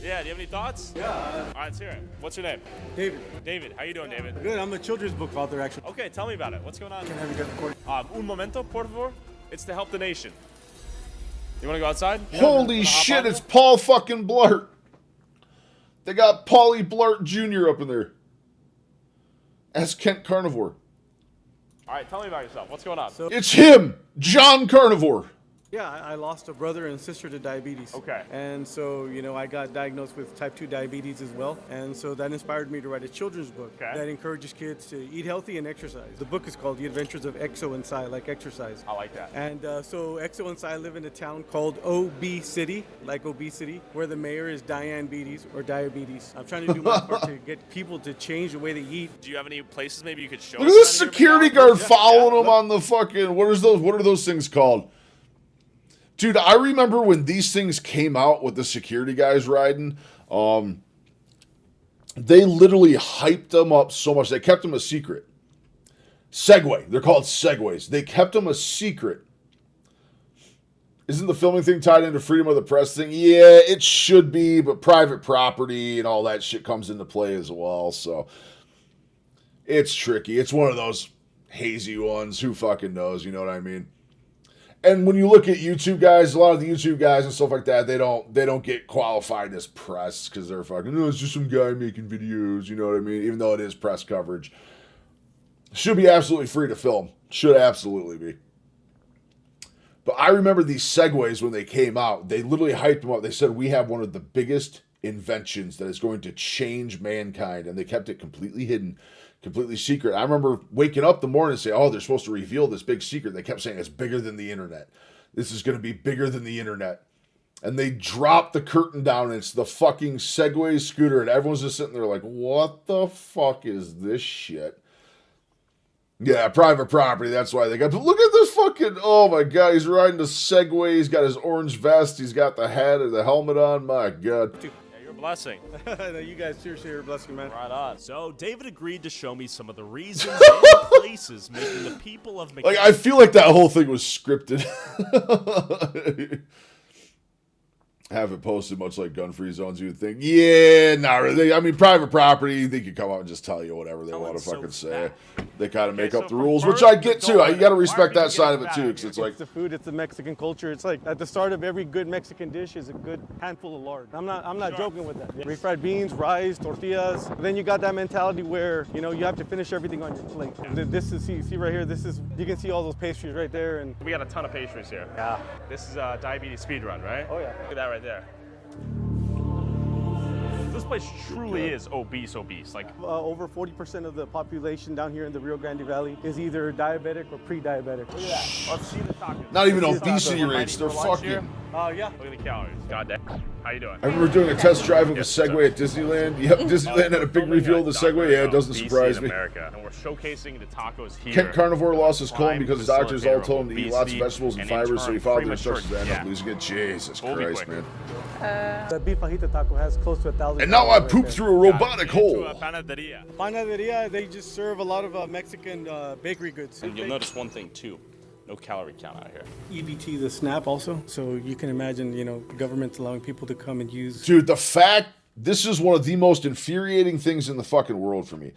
Yeah, do you have any thoughts? Yeah. All right, let's hear it. What's your name? David. David, how you doing, David? Good, I'm a children's book author, actually. Okay, tell me about it. What's going on? Can I have you guys record? Un momento, por favor. It's to help the nation. You want to go outside? Holy shit, it's Paul fucking Blart. They got Paulie Blart Jr. up in there. As Kent Carnivore. All right, tell me about yourself. What's going on? It's him, John Carnivore. Yeah, I lost a brother and sister to diabetes. Okay. And so, I got diagnosed with type 2 diabetes as well. And so that inspired me to write a children's book that encourages kids to eat healthy and exercise. The book is called The Adventures of Exo and Psy, like exercise. I like that. And so Exo and Psy live in a town called OB City, like obesity, where the mayor is Diabetes or diabetes. I'm trying to do my part to get people to change the way they eat. Do you have any places maybe you could show Look us? at this security guard following him on the fucking, what are those things called? Dude, I remember when these things came out with the security guys riding, they literally hyped them up so much. They kept them a secret. Segway. They're called Segways. They kept them a secret. Isn't the filming thing tied into freedom of the press thing? Yeah, it should be, but private property and all that shit comes into play as well. So it's tricky. It's one of those hazy ones. Who fucking knows? You know what I mean? And when you look at YouTube guys, a lot of the YouTube guys and stuff like that, they don't get qualified as press because they're fucking, no, it's just some guy making videos, you know what I mean? Even though it is press coverage. Should be absolutely free to film. Should absolutely be. But I remember these Segways when they came out, they literally hyped them up. They said, we have one of the biggest inventions that is going to change mankind. And they kept it completely hidden, completely secret. I remember waking up the morning and saying, oh, they're supposed to reveal this big secret. They kept saying it's bigger than the internet. This is going to be bigger than the internet. And they dropped the curtain down and it's the fucking Segway scooter. And everyone's just sitting there like, what the fuck is this shit? Yeah, private property. That's why they got. But look at this fucking. Oh my god, he's riding the Segway. He's got his orange vest. He's got the hat or the helmet on. My god. Yeah, you're a blessing. You guys seriously are a blessing, man. Right on. So David agreed to show me some of the reasons and places making the people of McAllen. Like I feel like that whole thing was scripted. Have it posted much like gun-free zones, you'd think. Yeah, not really. I mean, private property, they could come out and just tell you whatever they want to fucking say. They kind of make up the rules, which I get too. You got to respect that side of it too, because it's like... It's the food, it's the Mexican culture. It's like at the start of every good Mexican dish is a good handful of lard. I'm not joking with that. Refried beans, rice, tortillas. But then you got that mentality where, you have to finish everything on your plate. This is, see right here, you can see all those pastries right there. And we got a ton of pastries here. Yeah. This is a diabetes speed run, right? Oh yeah. Look at that right there. This place truly is obese. Like over 40% of the population down here in the Rio Grande Valley is either diabetic or pre-diabetic. Look at that. Let's see the tacos. Not even obesity rates. They're fucking... yeah. Look at the calories. God damn. How you doing? I remember doing a test drive of a Segway at Disneyland. Yep, Disneyland had a big reveal of the Segway. Yeah, it doesn't surprise me. America. And we're showcasing the tacos here. Kent Carnivore lost his colon because his doctors all told him to eat lots of vegetables and fibers, so he followed the instructions and ended up losing it. Jesus Christ, man. The beef fajita taco has close to 1,000. And now I pooped through a robotic hole. Panaderia. Panaderia, they just serve a lot of Mexican bakery goods. And you'll notice one thing too. No calorie count out here. EBT, the SNAP also. So you can imagine, government's allowing people to come and use. Dude, the fact, this is one of the most infuriating things in the fucking world for me.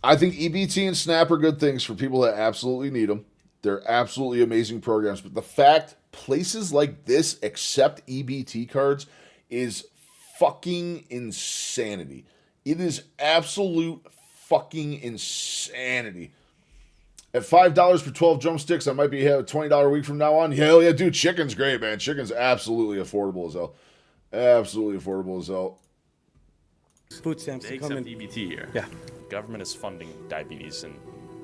I think EBT and SNAP are good things for people that absolutely need them. They're absolutely amazing programs. But the fact places like this accept EBT cards is fucking insanity. It is absolute fucking insanity. At $5 for 12 drumsticks, I might be a $20 a week from now on. Hell yeah, dude, chicken's great, man. Chicken's absolutely affordable as hell. Absolutely affordable as hell. Food stamps. They accept EBT here. Yeah. Government is funding diabetes and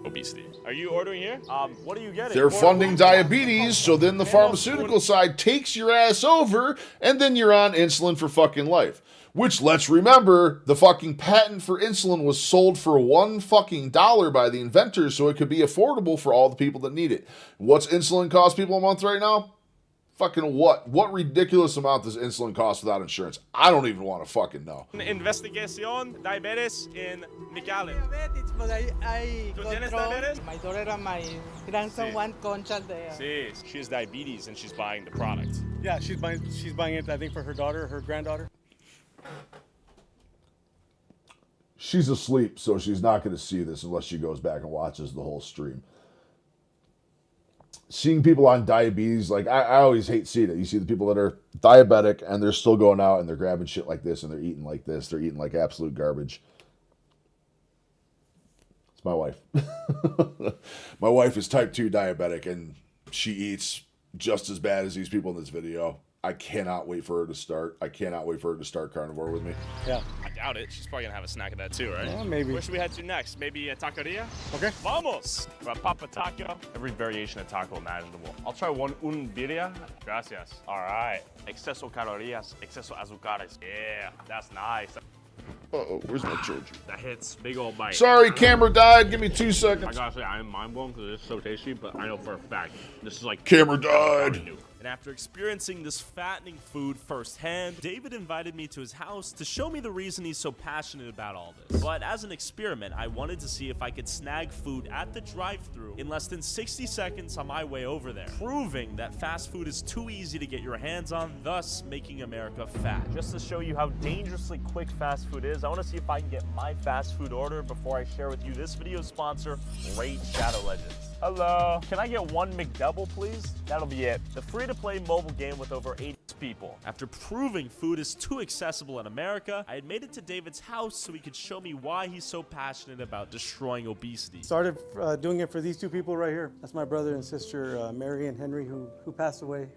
obesity. Are you ordering here? What are you getting? They're funding diabetes, so then the pharmaceutical side takes your ass over, and then you're on insulin for fucking life. Which, let's remember, the fucking patent for insulin was sold for $1 fucking by the inventors so it could be affordable for all the people that need it. What's insulin cost people a month right now? Fucking what? What ridiculous amount does insulin cost without insurance? I don't even want to fucking know. Investigación diabetes in McAllen. Diabetes, but I ¿Tú tienes control diabetes? my daughter and my grandson want concha there. Sí, she has diabetes and she's buying the product. Yeah, she's buying it, I think, for her daughter, her granddaughter. She's asleep, so she's not going to see this unless she goes back and watches the whole stream. Seeing people on diabetes, like, I always hate seeing it. You see the people that are diabetic, and they're still going out, and they're grabbing shit like this, and they're eating like this. They're eating like absolute garbage. It's my wife. My wife is type 2 diabetic, and she eats just as bad as these people in this video. I cannot wait for her to start. I cannot wait for her to start carnivore with me. Yeah. I doubt it. She's probably gonna have a snack of that too, right? Yeah, maybe. Where should we head to next? Maybe a taqueria? Okay. Vamos! Papa taco. Every variation of taco imaginable. I'll try one birria. Gracias. All right. Exceso calorías, exceso azúcares. Yeah, that's nice. Uh-oh, where's my charger? That hits. Big old bite. Sorry, camera died. Give me 2 seconds. I gotta say, I am mind blown because it's so tasty, but I know for a fact this is like camera died. And after experiencing this fattening food firsthand, David invited me to his house to show me the reason he's so passionate about all this. But as an experiment, I wanted to see if I could snag food at the drive-thru in less than 60 seconds on my way over there, proving that fast food is too easy to get your hands on, thus making America fat. Just to show you how dangerously quick fast food is, I want to see if I can get my fast food order before I share with you this video's sponsor, Raid Shadow Legends. Hello. Can I get one McDouble, please? That'll be it. The free-to-play mobile game with over 80 people. After proving food is too accessible in America, I had made it to David's house so he could show me why he's so passionate about destroying obesity. Started doing it for these 2 people right here. That's my brother and sister, Mary and Henry, who passed away.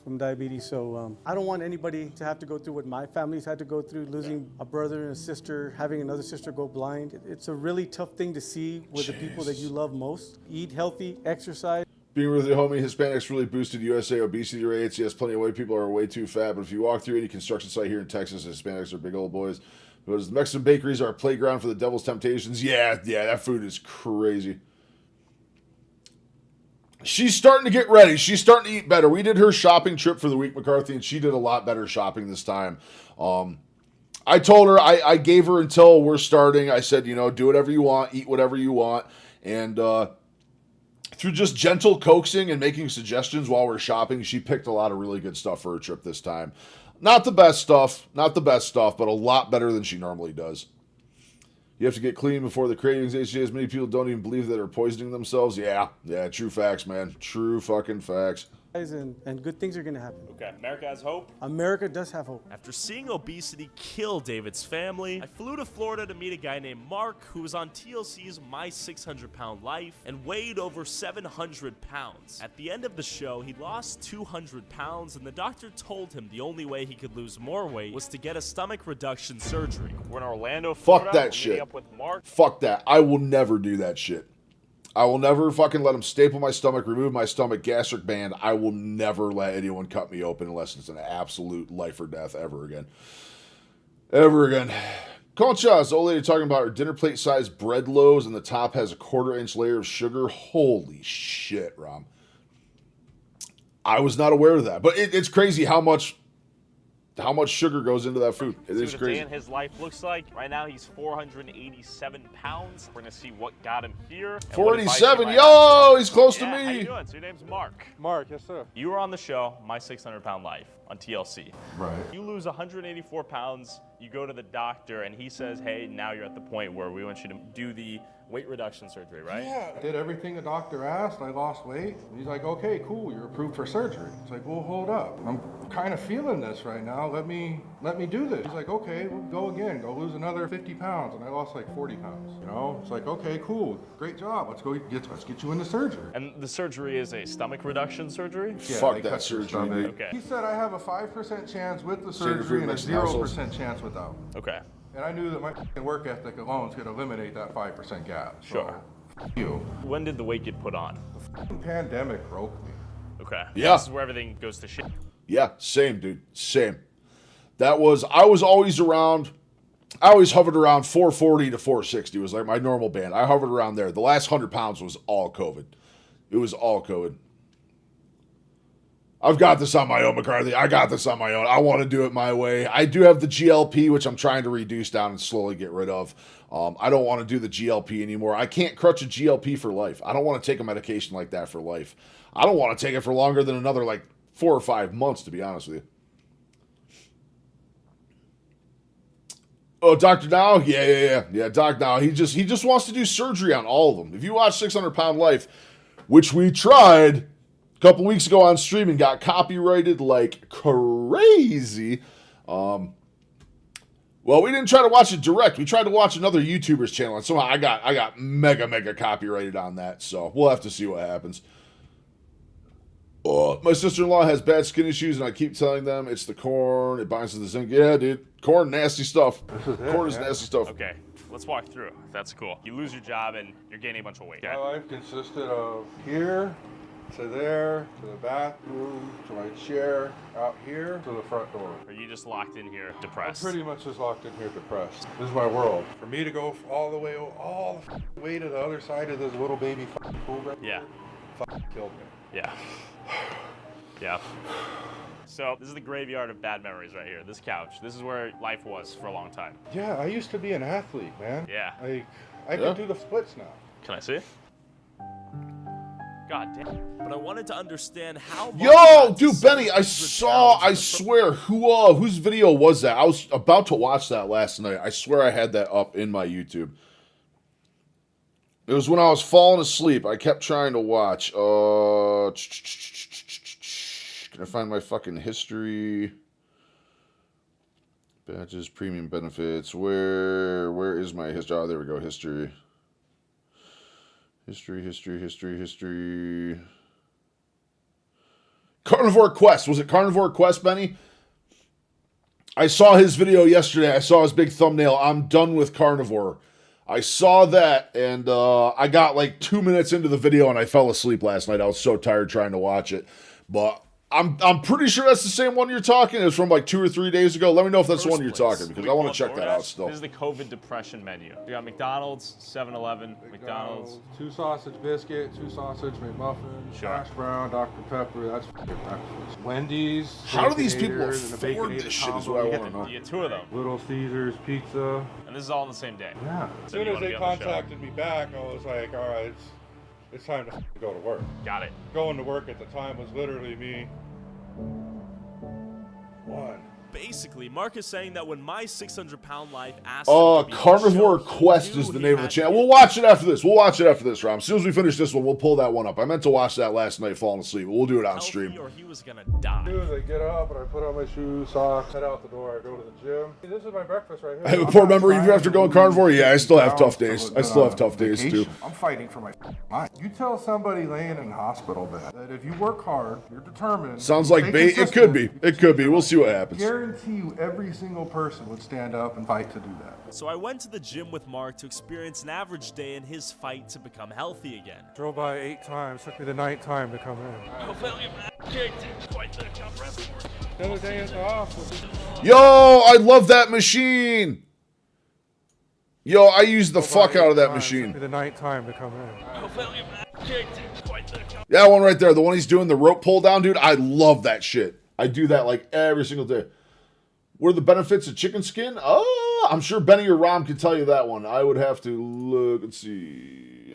From diabetes. So I don't want anybody to have to go through what my family's had to go through, losing a brother and a sister, having another sister go blind. It's a really tough thing to see with the people that you love most. Eat healthy, exercise. Being with your homie, Hispanics really boosted USA obesity rates. Yes, plenty of white people are way too fat, but if you walk through any construction site here in Texas, Hispanics are big old boys. Because the Mexican bakeries are a playground for the devil's temptations. Yeah, that food is crazy. She's starting to get ready. She's starting to eat better. We did her shopping trip for the week, McCarthy, and she did a lot better shopping this time. I told her, I gave her until we're starting. I said, do whatever you want, eat whatever you want. And through just gentle coaxing and making suggestions while we're shopping, she picked a lot of really good stuff for her trip this time. Not the best stuff, but a lot better than she normally does. You have to get clean before the cravings. HGAs, many people don't even believe that they're poisoning themselves. Yeah, true facts, man. True fucking facts. And good things are going to happen. Okay, America has hope. America does have hope. After seeing obesity kill David's family, I flew to Florida to meet a guy named Mark who was on TLC's My 600-Pound Life and weighed over 700 pounds. At the end of the show, he lost 200 pounds and the doctor told him the only way he could lose more weight was to get a stomach reduction surgery. We're in Orlando, Florida. Fuck that shit. Up with Mark. Fuck that. I will never do that shit. I will never fucking let them staple my stomach, remove my stomach gastric band. I will never let anyone cut me open unless it's an absolute life or death ever again. Ever again. Concha's, the old lady talking about her dinner plate size bread loaves and the top has a 1/4-inch layer of sugar. Holy shit, Rom. I was not aware of that. But it's crazy how much sugar goes into that food. It is crazy. See what his life looks like. Right now, he's 487 pounds. We're going to see what got him here. 487? Yo, he's close to me. How you doing? So your name's Mark. Mark, yes, sir. You were on the show, My 600-Pound Life, on TLC. Right. You lose 184 pounds. You go to the doctor, and he says, hey, now you're at the point where we want you to do the weight reduction surgery, right? Yeah. I did everything the doctor asked. I lost weight. He's like, okay, cool, you're approved for surgery. It's like, well, hold up. I'm kind of feeling this right now. Let me do this. He's like, okay, we'll go again. Go lose another 50 pounds. And I lost like 40 pounds. It's like, okay, cool. Great job. Let's get you into surgery. And the surgery is a stomach reduction surgery? Yeah, fuck that surgery. Okay. He said I have a 5% chance with the surgery and a 0% chance without. Okay. And I knew that my work ethic alone is going to eliminate that 5% gap. Sure. You. When did the weight get put on? The pandemic broke me. Okay. Yeah. This is where everything goes to shit. Yeah, same, dude. Same. I was always hovered around 440 to 460 was like my normal band. I hovered around there. The last 100 pounds was all COVID. It was all COVID. I've got this on my own, McCarthy. I got this on my own. I want to do it my way. I do have the GLP, which I'm trying to reduce down and slowly get rid of. I don't want to do the GLP anymore. I can't crutch a GLP for life. I don't want to take a medication like that for life. I don't want to take it for longer than another 4 or 5 months, to be honest with you. Oh, Dr. Now? Yeah, Doc Now. He just wants to do surgery on all of them. If you watch 600-Pound Life, which we tried a couple weeks ago on stream and got copyrighted like crazy. Well, we didn't try to watch it direct. We tried to watch another YouTuber's channel, and somehow I got mega copyrighted on that. So we'll have to see what happens. My sister-in-law has bad skin issues, and I keep telling them it's the corn. It binds to the zinc. Yeah, dude. Corn, nasty stuff. Corn is nasty stuff. Okay, let's walk through. That's cool. You lose your job and you're gaining a bunch of weight. My life consisted of here to there, to the bathroom, to my chair, out here, to the front door. Are you just locked in here, depressed? I'm pretty much just locked in here depressed. This is my world. For me to go all the way to the other side of this little baby pool right Yeah. killed me. Yeah. Yeah. So this is the graveyard of bad memories right here. This couch. This is where life was for a long time. Yeah, I used to be an athlete, man. Yeah. I can do the splits now. Can I see? God damn. But I wanted to understand how. Yo, dude, Benny, I swear, whose video was that? I was about to watch that last night. I swear I had that up in my YouTube. It was when I was falling asleep. I kept trying to watch. Can I find my fucking history? Badges, premium benefits. Where is my history? Oh, there we go. History. History. Carnivore Quest. Was it Carnivore Quest, Benny? I saw his video yesterday. I saw his big thumbnail. I'm done with carnivore. I saw that, and I got like 2 minutes into the video, and I fell asleep last night. I was so tired trying to watch it. But I'm pretty sure that's the same one you're talking. It's from like 2 or 3 days ago. Let me know if that's the one you're talking, because I want to check that out still. This is the COVID depression menu. We got McDonald's, 7-Eleven, McDonald's. 2 sausage biscuit, 2 sausage McMuffin, hash brown, Dr. Pepper. That's breakfast. Wendy's. How do these people Baconators, and the afford Baconator this shit is combo. what I want to know. You get 2 of them. Little Caesars pizza. And this is all on the same day. Yeah. As soon as they contacted me back, I was like, all right, it's time to go to work. Got it. Going to work at the time was literally me. Basically, Mark is saying that when my 600-pound life asked him to be on the Carnivore show, Quest is the name of the channel. We'll watch it after this. Rob. As soon as we finish this one, we'll pull that one up. I meant to watch that last night falling asleep, but we'll do it on stream. or he was gonna die. As I get up and I put on my shoes, socks, head out the door, I go to the gym. See, this is my breakfast right here. I have a poor memory even after going carnivore. Yeah, I still have tough days. I still have tough days too. I'm fighting for my life. You tell somebody laying in a hospital bed that if you work hard, you're determined. Sounds like bait. It could be. It could be. We'll see what happens. Guarantee you every single person would stand up and fight to do that. So I went to the gym with Mark to experience an average day in his fight to become healthy again. Drove by 8 times, took me the 9th time to come in. Oh, William, kicked quite the compressor. The other day at the office. Yo, I love that machine. Yo, I use the fuck out of that machine. The 9th time to come in. Oh, William, kicked quite the Yeah, one right there. The one he's doing the rope pull down, dude. I love that shit. I do that like every single day. What are the benefits of chicken skin? Oh, I'm sure Benny or Rom could tell you that one. I would have to look. Let's see.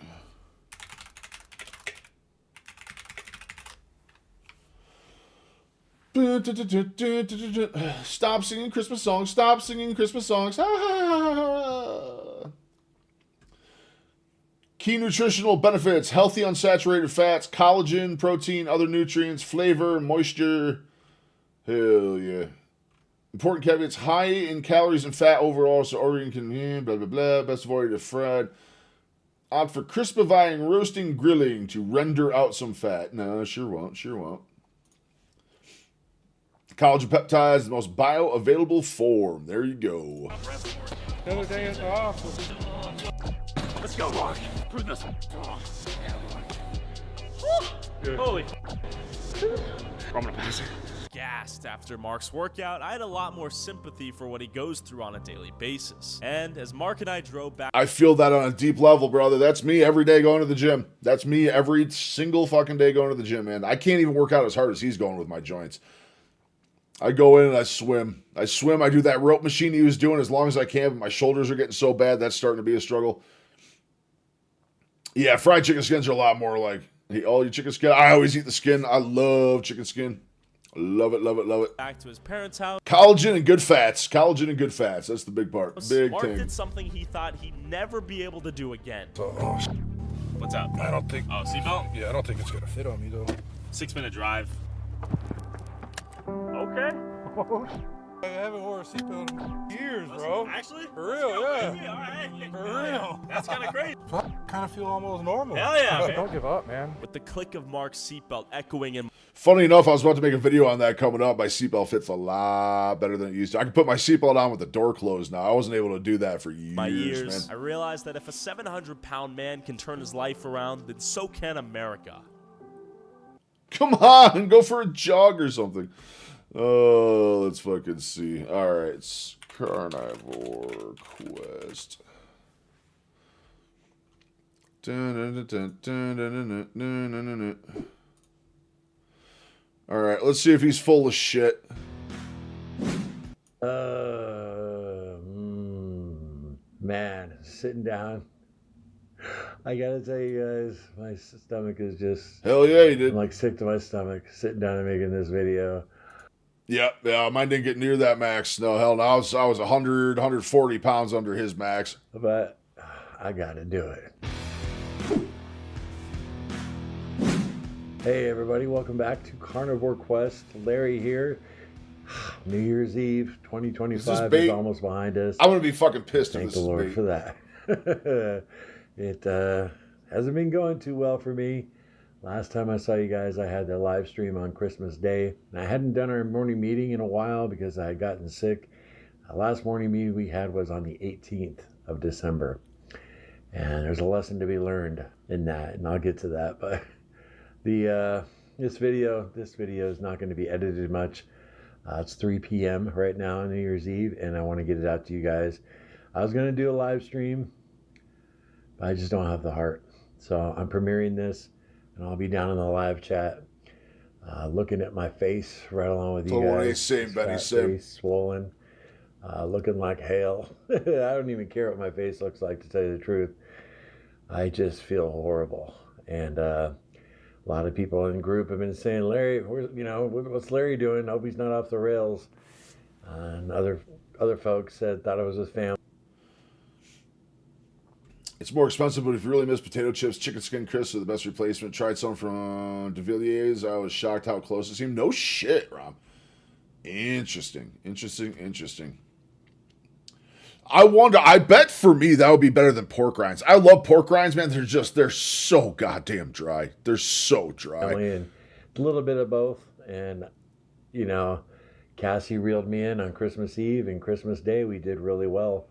Stop singing Christmas songs. Stop singing Christmas songs. Key nutritional benefits: healthy unsaturated fats, collagen, protein, other nutrients, flavor, moisture. Hell yeah. Important caveats: high in calories and fat overall, so organ can blah blah blah. Best avoided if fried. Opt for crispifying, roasting, grilling to render out some fat. No, sure won't. Collagen peptides, the most bioavailable form. There you go. The other day at the office. Let's go, Mark. Prove this one. Holy. I'm gonna pass it. Gassed after Mark's workout, I had a lot more sympathy for what he goes through on a daily basis. And as Mark and I drove back, I feel that on a deep level, brother. That's me every day going to the gym. That's me every single fucking day going to the gym, man. I can't even work out as hard as he's going with my joints. I go in and I swim. I do that rope machine he was doing as long as I can, but my shoulders are getting so bad, that's starting to be a struggle. Yeah, fried chicken skins are a lot more like, hey, all your chicken skin. I always eat the skin. I love chicken skin. Love it. back to his parents' house. Collagen and good fats. That's the big part. Big Mark thing. did something he thought he'd never be able to do again. What's up? I don't think. Oh, seatbelt? Yeah, I don't think it's gonna fit on me though. 6-minute drive. Okay. I haven't worn a seatbelt in years, bro. Actually? For real, yeah. All right. For real. That's kind of crazy. Kind of feel almost normal. Hell yeah, man. Don't give up, man. With the click of Mark's seatbelt echoing in. Funny enough, I was about to make a video on that coming up. My seatbelt fits a lot better than it used to. I can put my seatbelt on with the door closed now. I wasn't able to do that for years, My years, man. I realized that if a 700-pound man can turn his life around, then so can America. Come on, go for a jog or something. Oh, let's fucking see. All right, it's Carnivore Quest. All right, let's see if he's full of shit. Man, sitting down. I gotta tell you guys, my stomach is just... Hell yeah, you did. I'm like sick to my stomach, sitting down and making this video. Yeah, mine didn't get near that max. No, hell no, I was 100, 140 pounds under his max. But I gotta do it. Hey everybody, welcome back to Carnivore Quest. Larry here. New Year's Eve 2025 is almost behind us. I'm gonna be fucking pissed if Thank this the is Lord bait. for that. It hasn't been going too well for me. Last time I saw you guys, I had the live stream on Christmas Day. And I hadn't done our morning meeting in a while because I had gotten sick. The last morning meeting we had was on the 18th of December. And there's a lesson to be learned in that, and I'll get to that. But this video is not going to be edited much. It's 3 p.m. right now on New Year's Eve, and I want to get it out to you guys. I was going to do a live stream, but I just don't have the heart. So I'm premiering this, and I'll be down in the live chat, looking at my face right along with you guys. Same, Benny, Fat same. face, swollen, looking like hail. I don't even care what my face looks like, to tell you the truth. I just feel horrible, and a lot of people in the group have been saying, Larry, what's Larry doing? Hope he's not off the rails. And other folks thought it was his family. It's more expensive, but if you really miss potato chips, chicken skin crisps are the best replacement. Tried some from De Villiers. I was shocked how close it seemed. No shit, Rob. Interesting. I bet for me that would be better than pork rinds. I love pork rinds, man. They're so goddamn dry. They're so dry. And a little bit of both. And, Cassie reeled me in on Christmas Eve and Christmas Day. We did really well.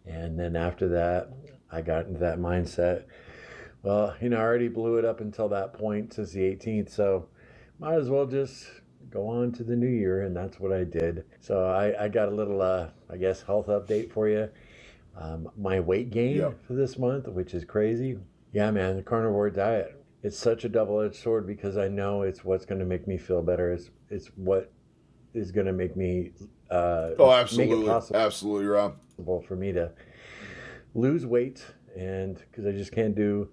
And then after that, I got into that mindset. Well, I already blew it up until that point since the 18th. So might as well just go on to the new year. And that's what I did. So I got a little, health update for you. My weight gain for this month, which is crazy. Yeah, man, the carnivore diet. It's such a double-edged sword because I know it's what's going to make me feel better. It's what is going to make me absolutely. make it possible. Absolutely, Rob. For me to lose weight, and because I can't do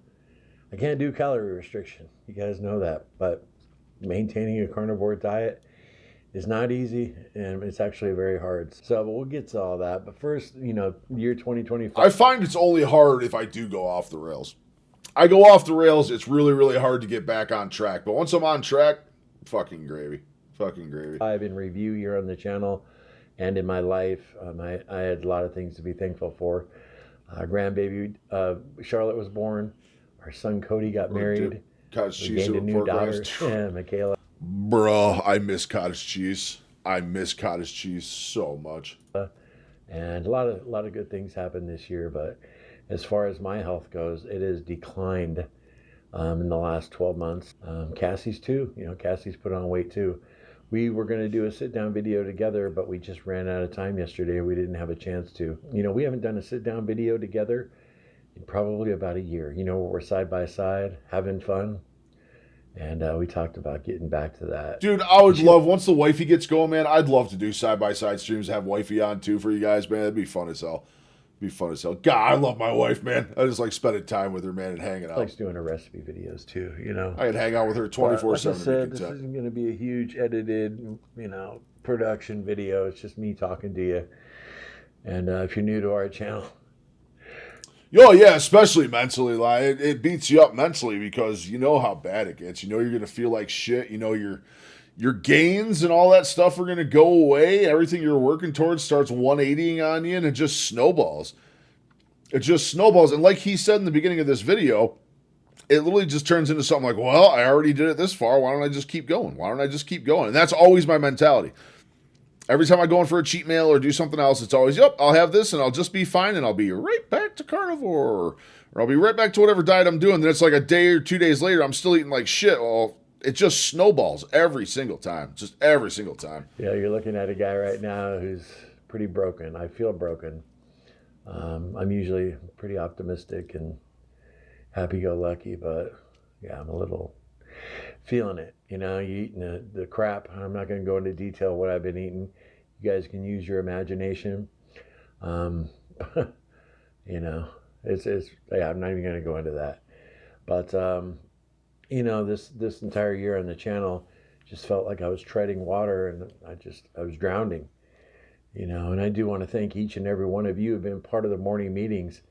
calorie restriction. You guys know that, but maintaining a carnivore diet is not easy, and it's actually very hard. So we'll get to all that. But first, year 2025. I find it's only hard if I do go off the rails. I go off the rails, it's really, really hard to get back on track. But once I'm on track, fucking gravy. I've been review here on the channel and in my life. I had a lot of things to be thankful for. Grandbaby Charlotte was born. Our son Cody got married. We gained a new daughter, Michaela. Bro, I miss cottage cheese. I miss cottage cheese so much. And a lot of good things happened this year, but as far as my health goes, it has declined in the last 12 months. Cassie's too. Cassie's put on weight too. We were going to do a sit-down video together, but we just ran out of time yesterday. We didn't have a chance to. We haven't done a sit-down video together in probably about a year. We're side by side, having fun. And we talked about getting back to that. Dude, I would love, once the wifey gets going, man, I'd love to do side-by-side streams, have wifey on too for you guys, man. It'd be fun as hell. God, I love my wife, man. I just like spending time with her, man, and hanging out. Likes doing her recipe videos too, I could hang out with her 24/7. Like I said, this isn't going to be a huge edited, production video. It's just me talking to you. And if you're new to our channel. Oh, yeah, especially mentally. Like, it beats you up mentally because you know how bad it gets. You're going to feel like shit. Your gains and all that stuff are going to go away. Everything you're working towards starts 180ing on you, and it just snowballs. it just snowballs. And like he said in the beginning of this video, it literally just turns into something like, well, I already did it this far. Why don't I just keep going? Why don't I just keep going? And that's always my mentality. Every time I go in for a cheat meal or do something else, it's always, yep, I'll have this and I'll just be fine and I'll be right back to carnivore. Or I'll be right back to whatever diet I'm doing. Then it's like a day or 2 days later, I'm still eating like shit. Well, it just snowballs every single time. Just every single time. Yeah, you're looking at a guy right now who's pretty broken. I feel broken. I'm usually pretty optimistic and happy-go-lucky, but yeah, I'm a little feeling it. You know, you eating the crap. I'm not going to go into detail what I've been eating. You guys can use your imagination. You know, yeah, I'm not even going to go into that. But, you know, this entire year on the channel just felt like I was treading water and I was drowning. You know, and I do want to thank each and every one of you who have been part of the morning meetings.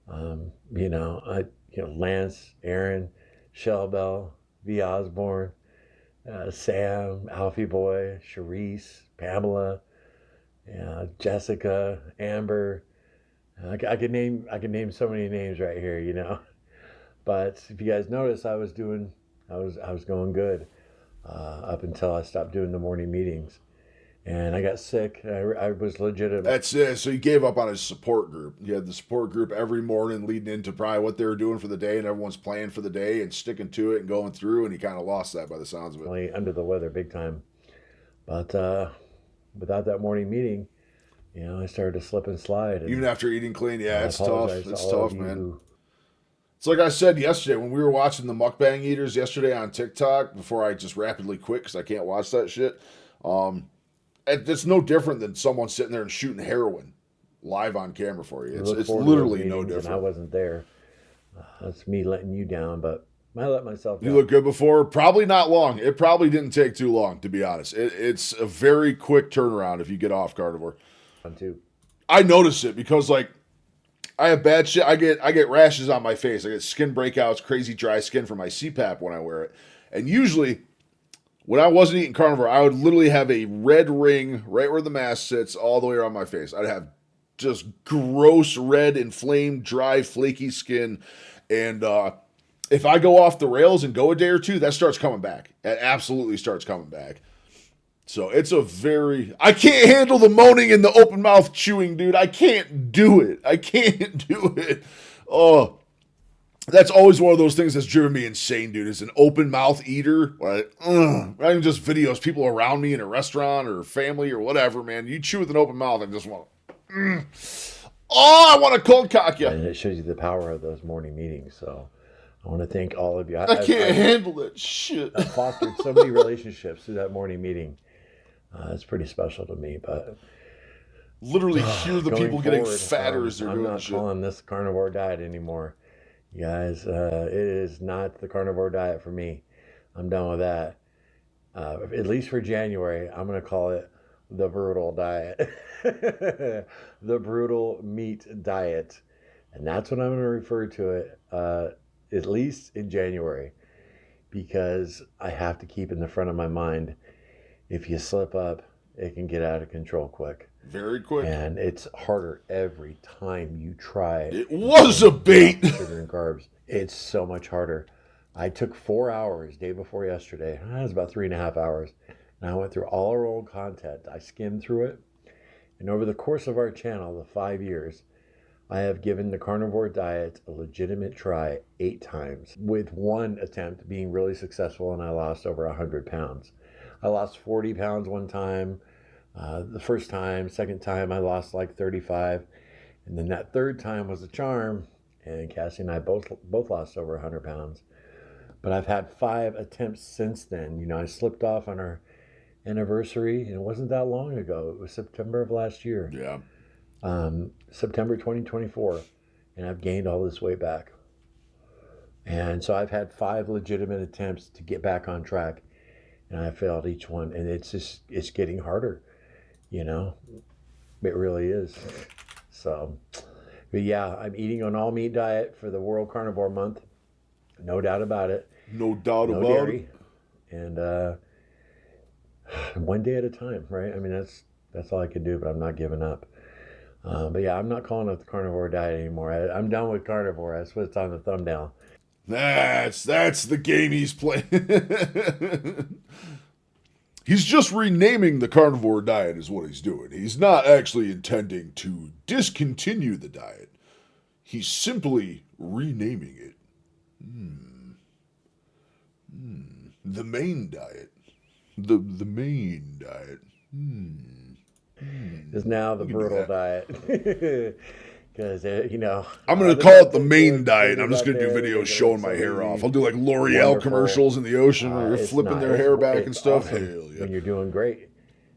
You know, Lance, Aaron, Shelbell, V. Osborne, Sam, Alfie Boy, Sharice, Pamela, Jessica, Amber. I could name so many names right here, you know. But if you guys notice, I was going good up until I stopped doing the morning meetings, and I got sick. I was legitimate. That's it. So he gave up on his support group. He had the support group every morning leading into probably what they were doing for the day, and everyone's playing for the day and sticking to it and going through, and he kind of lost that by the sounds of it. Under the weather big time. But without that morning meeting, you know, I started to slip and slide. And even after eating clean, yeah, it's tough. It's tough, man. Who... It's like I said yesterday when we were watching the mukbang eaters yesterday on TikTok before I just rapidly quit because I can't watch that shit. It's no different than someone sitting there and shooting heroin live on camera for you. It's literally no different. I wasn't there. That's me letting you down, but I let myself down. You look good before. Probably not long. It probably didn't take too long, to be honest. It's a very quick turnaround if you get off carnivore. I notice it because like I have bad shit. I get rashes on my face. I get skin breakouts, crazy dry skin from my CPAP when I wear it. And usually when I wasn't eating carnivore, I would literally have a red ring right where the mask sits all the way around my face. I'd have just gross red, inflamed, dry, flaky skin. And if I go off the rails and go a day or two, that starts coming back. It absolutely starts coming back. So it's I can't handle the moaning and the open mouth chewing, dude. I can't do it. I can't do it. Oh, that's always one of those things that's driven me insane, dude. Is an open mouth eater. Not even just videos, people around me in a restaurant or family or whatever, man. You chew with an open mouth, I just want to. Oh, I want to cold cock you. And it shows you the power of those morning meetings. So I want to thank all of you. I can't handle that shit. I fostered so many relationships through that morning meeting. It's pretty special to me, but literally hear the people getting fatter as they're doing I'm not calling this carnivore diet anymore. You guys, it is not the carnivore diet for me. I'm done with that. At least for January, I'm going to call it the brutal diet. The brutal meat diet. And that's what I'm going to refer to it, at least in January, because I have to keep in the front of my mind, if you slip up, it can get out of control quick. Very quick. And it's harder every time you try. It was a bait. Sugar and carbs. It's so much harder. I took 4 hours day before yesterday. It was about 3.5 hours. And I went through all our old content. I skimmed through it. And over the course of our channel, the 5 years, I have given the carnivore diet a legitimate try 8 times, with one attempt being really successful, and I lost over 100 pounds. I lost 40 pounds one time. The first time, second time, I lost like 35. And then that third time was a charm. And Cassie and I both lost over 100 pounds. But I've had 5 attempts since then. You know, I slipped off on our anniversary, and it wasn't that long ago. It was September of last year. Yeah. September 2024. And I've gained all this weight back. And so I've had 5 legitimate attempts to get back on track. And I failed each one, and it's getting harder, you know, it really is. So, but yeah, I'm eating an all meat diet for the World Carnivore Month, no doubt about it. No doubt about dairy. It. And one day at a time, right? I mean, that's all I can do, but I'm not giving up. But yeah, I'm not calling it the carnivore diet anymore. I'm done with carnivore. That's what's on the thumbnail. That's the game he's playing. He's just renaming the carnivore diet is what he's doing. He's not actually intending to discontinue the diet. He's simply renaming it. The main diet. The main diet. Is now the brutal diet. Because, I'm going to call it the main diet. I'm just going to do videos showing my hair off. I'll do like L'Oreal commercials in the ocean where you're flipping their hair back and stuff. Awesome Hell yeah. when you're doing great.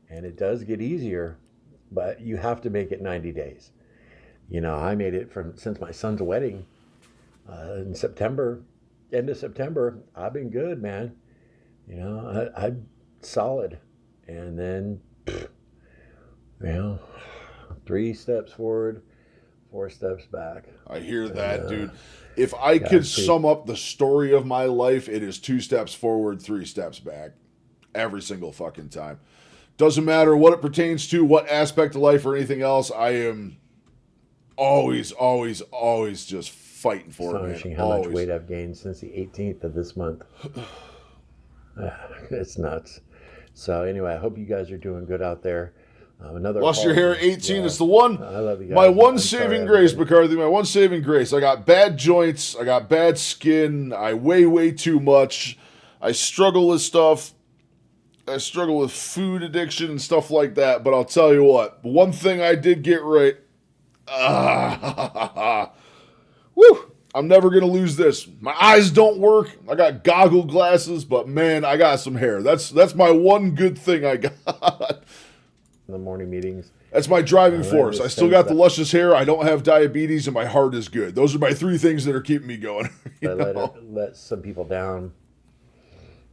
And it does get easier, but you have to make it 90 days. I made it since my son's wedding in September, end of September. I've been good, man. I'm solid. And then, 3 steps forward, 4 steps back. I hear that, dude. If I could sum up the story of my life, it is 2 steps forward, 3 steps back. Every single fucking time. Doesn't matter what it pertains to, what aspect of life or anything else, I am always just fighting for it, Astonishing man. how Always. much weight I've gained since the 18th of this month. It's nuts. So anyway, I hope you guys are doing good out there. Lost your hair at 18. It's the one. I love you guys. My one I'm saving sorry, grace, everybody. McCarthy. My one saving grace. I got bad joints. I got bad skin. I weigh way too much. I struggle with stuff. I struggle with food addiction and stuff like that. But I'll tell you what. One thing I did get right. Woo! I'm never going to lose this. My eyes don't work. I got goggle glasses, but man, I got some hair. That's my one good thing I got. In the morning meetings. That's my driving force. I still got the luscious hair. I don't have diabetes, and my heart is good. Those are my 3 things that are keeping me going. I let some people down,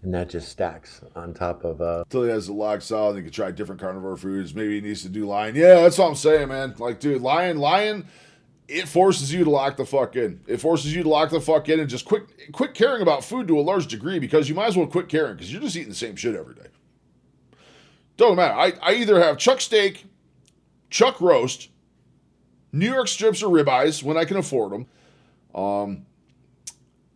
and that just stacks on top of. Until he has a lock solid, he can try different carnivore foods. Maybe he needs to do lion. Yeah, that's what I'm saying, man. Like, dude, lion. It forces you to lock the fuck in. It forces you to lock the fuck in and just quit caring about food to a large degree, because you might as well quit caring because you're just eating the same shit every day. Doesn't matter. I either have chuck steak, chuck roast, New York strips or ribeyes when I can afford them,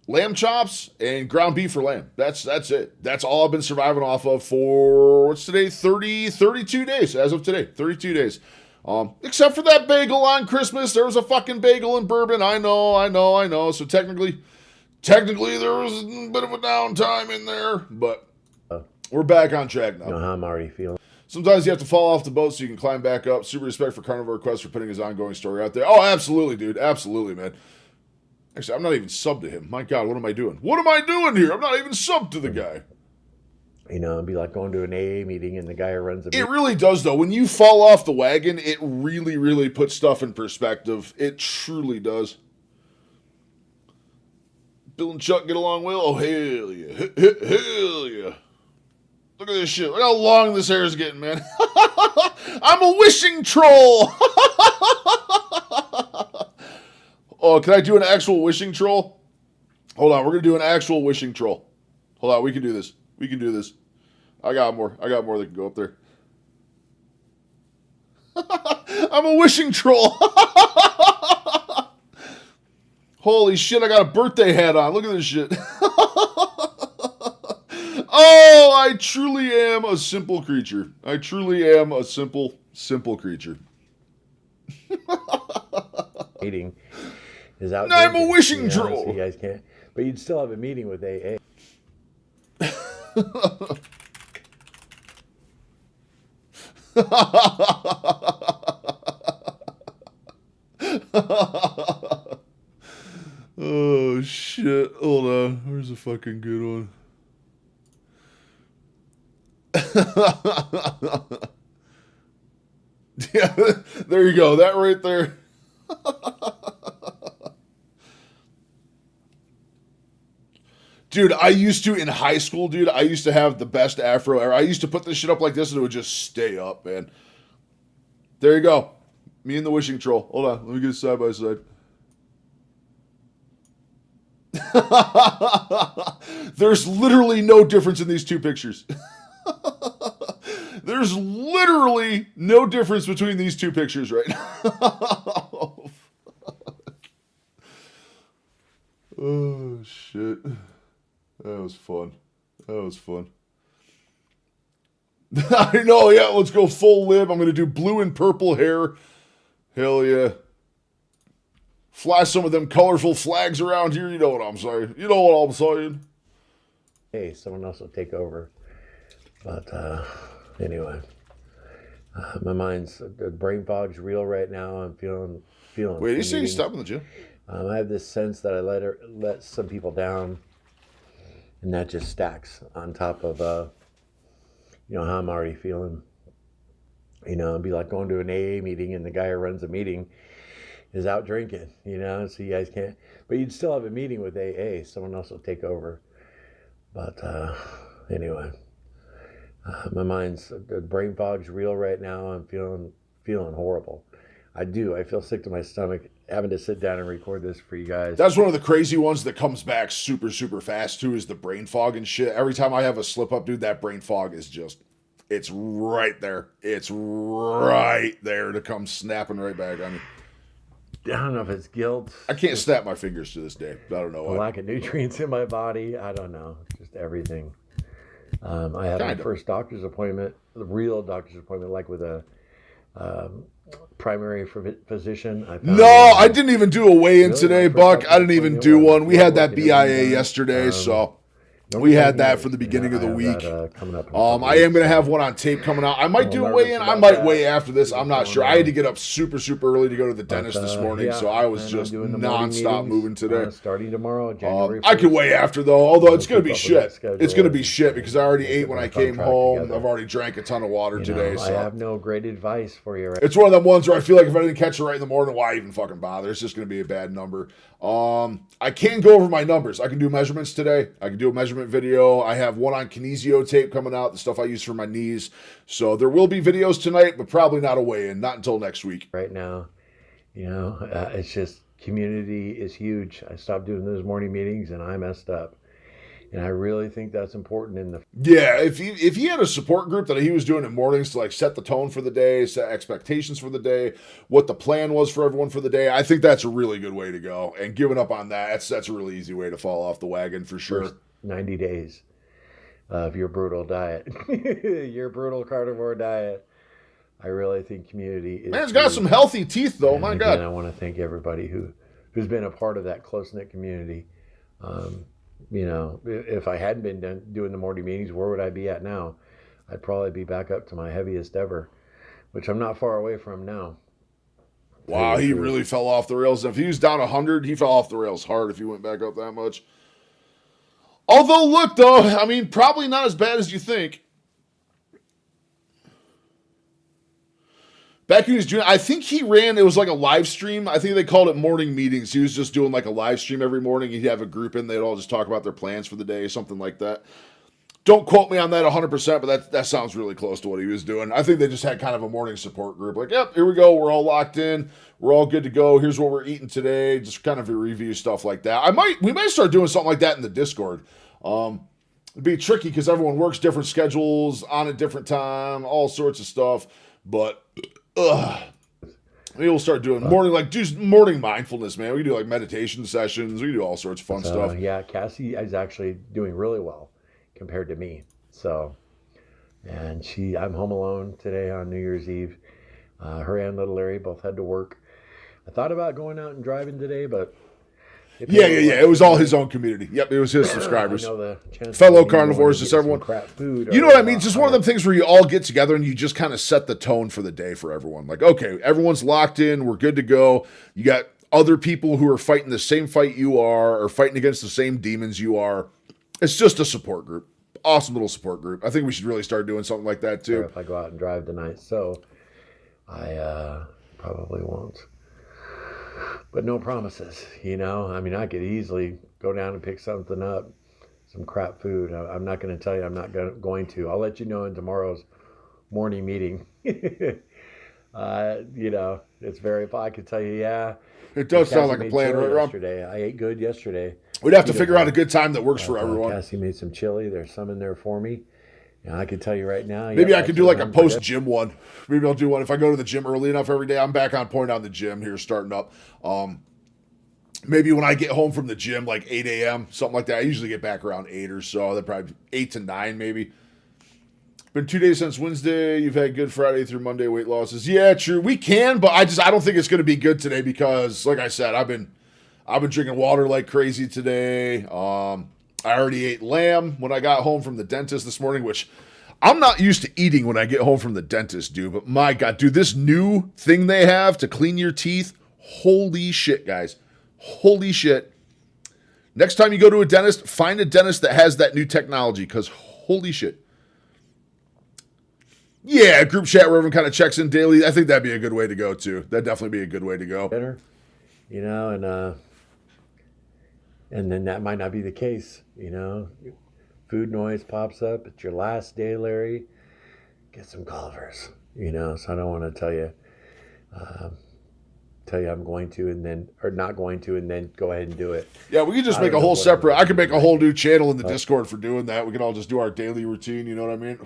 lamb chops, and ground beef or lamb. That's it. That's all I've been surviving off of for, what's today? 32 days as of today. 32 days. Except for that bagel on Christmas. There was a fucking bagel and bourbon. I know. So technically there was a bit of a downtime in there, but we're back on track now. You know how I'm already feeling. Sometimes you have to fall off the boat so you can climb back up. Super respect for Carnivore Quest for putting his ongoing story out there. Oh, absolutely, dude. Absolutely, man. Actually, I'm not even subbed to him. My God, what am I doing? What am I doing here? I'm not even subbed to the guy. It'd be like going to an AA meeting and the guy who runs It really does, though. When you fall off the wagon, it really, really puts stuff in perspective. It truly does. Bill and Chuck get along well? Oh, hell yeah. Hell yeah. Look at this shit. Look how long this hair is getting, man. I'm a wishing troll. Oh, can I do an actual wishing troll? Hold on. We're going to do an actual wishing troll. Hold on. We can do this. We can do this. I got more that can go up there. I'm a wishing troll. Holy shit, I got a birthday hat on. Look at this shit. Oh, I truly am a simple creature. I truly am a simple creature. meeting is out. I'm a wishing troll. So you guys can't. But you'd still have a meeting with AA. Oh shit. Hold on. Where's a fucking good one? Yeah, there you go. That right there. Dude, I used to, in high school, dude, I used to have the best afro ever. I used to put this shit up like this and it would just stay up, man. There you go. Me and the wishing troll. Hold on. Let me get it side by side. There's literally no difference in these two pictures. There's literally no difference between these two pictures right now. Oh, shit. That was fun. I know, yeah, let's go full lib. I'm going to do blue and purple hair. Hell yeah. Flash some of them colorful flags around here. You know what I'm saying. Hey, someone else will take over. But anyway, my mind's, the brain fog's real right now. I'm feeling. Wait, you say you stopped in the gym? I have this sense that I let some people down, and that just stacks on top of how I'm already feeling. It'd be like going to an AA meeting and the guy who runs the meeting is out drinking. So you guys can't. But you'd still have a meeting with AA. Someone else will take over. But anyway, my mind's, the brain fog's real right now. I'm feeling horrible. I feel sick to my stomach having to sit down and record this for you guys. That's one of the crazy ones that comes back super, super fast too, is the brain fog and shit. Every time I have a slip up, dude, that brain fog is just, it's right there. It's right there to come snapping right back on me. I don't know if it's guilt. I can't snap my fingers to this day. I don't know why. Lack of nutrients in my body. I don't know. Just everything. I had my first doctor's appointment, the real doctor's appointment, like with a primary physician. I didn't even do a weigh-in today, Buck. I didn't even do one. We had that BIA yesterday, so we had that for the beginning of the week. Coming up I am going to have one on tape coming out. I might do a weigh-in. I might weigh after this. I'm not sure. I had to get up super, super early to go to the dentist this morning, so I was just nonstop moving today. Starting tomorrow, January 1st. I could weigh after, though, although it's going to be shit. It's going to be shit because I already ate when I came home. I've already drank a ton of water today. I have no great advice for you. It's one of them ones where I feel like if I didn't catch it right in the morning, why even fucking bother? It's just going to be a bad number. I can go over my numbers. I can do measurements today. I can do a measurement video. I have one on kinesio tape coming out, the stuff I use for my knees. So there will be videos tonight, but probably not a weigh-in, not until next week. Right now, it's just, community is huge. I stopped doing those morning meetings and I messed up. And I really think that's important in the... Yeah, if he had a support group that he was doing in mornings to like set the tone for the day, set expectations for the day, what the plan was for everyone for the day, I think that's a really good way to go. And giving up on that, that's a really easy way to fall off the wagon for sure. First 90 days of your brutal diet, your brutal carnivore diet. I really think community is... Man's got some healthy teeth though, my God. I want to thank everybody who's been a part of that close-knit community. If I hadn't been doing the morning meetings, where would I be at now? I'd probably be back up to my heaviest ever, which I'm not far away from now. Wow, he really fell off the rails. If he was down 100, he fell off the rails hard if he went back up that much. Although, look, though, I mean, probably not as bad as you think. Back when he was doing, I think he ran, it was like a live stream. I think they called it morning meetings. He was just doing like a live stream every morning. He'd have a group in, they'd all just talk about their plans for the day, something like that. Don't quote me on that 100%, but that sounds really close to what he was doing. I think they just had kind of a morning support group. Like, yep, here we go. We're all locked in. We're all good to go. Here's what we're eating today. Just kind of a review, stuff like that. We might start doing something like that in the Discord. It'd be tricky because everyone works different schedules on a different time, all sorts of stuff. But maybe we'll start doing morning mindfulness, man. We can do like meditation sessions. We can do all sorts of fun stuff. Yeah, Cassie is actually doing really well compared to me. So, and I'm home alone today on New Year's Eve. Her and little Larry both had to work. I thought about going out and driving today, but yeah. It was all his own community. Yep, it was his subscribers. Fellow carnivores, just everyone. Crap food. You know what I mean? It's just one of them things where you all get together and you just kind of set the tone for the day for everyone. Like, okay, everyone's locked in. We're good to go. You got other people who are fighting the same fight you are or fighting against the same demons you are. It's just a support group. Awesome little support group. I think we should really start doing something like that too. If I go out and drive tonight, so I probably won't. But no promises, I mean, I could easily go down and pick something up, some crap food. I'm not going to tell you I'm not going to. I'll let you know in tomorrow's morning meeting. It's very, I could tell you, yeah. It does sound like a plan, right, Rob? Yesterday. I ate good yesterday. We'd have to figure out a good time that works for everyone. Cassie made some chili. There's some in there for me. Yeah, I can tell you right now. Maybe yeah, I could do like a that's post gym one. Maybe I'll do one if I go to the gym early enough every day. I'm back on point on the gym here, starting up. Maybe when I get home from the gym, like 8 a.m., something like that. I usually get back around 8 or so. That probably 8 to 9 maybe. Been 2 days since Wednesday. You've had good Friday through Monday weight losses. Yeah, true. We can, but I don't think it's going to be good today because, like I said, I've been drinking water like crazy today. I already ate lamb when I got home from the dentist this morning, which I'm not used to eating when I get home from the dentist, dude. But my God, dude, this new thing they have to clean your teeth, holy shit, guys. Holy shit. Next time you go to a dentist, find a dentist that has that new technology because holy shit. Yeah, group chat where everyone kind of checks in daily. I think that'd be a good way to go, too. That'd definitely be a good way to go. Better, you know, and then that might not be the case, you know. Food noise pops up. It's your last day, Larry. Get some Culvers, you know. So I don't want to tell you I'm going to and then, or not going to, and then go ahead and do it. Yeah, we could just make a whole separate, I could make a whole new channel in the Discord for doing that. We could all just do our daily routine, you know what I mean?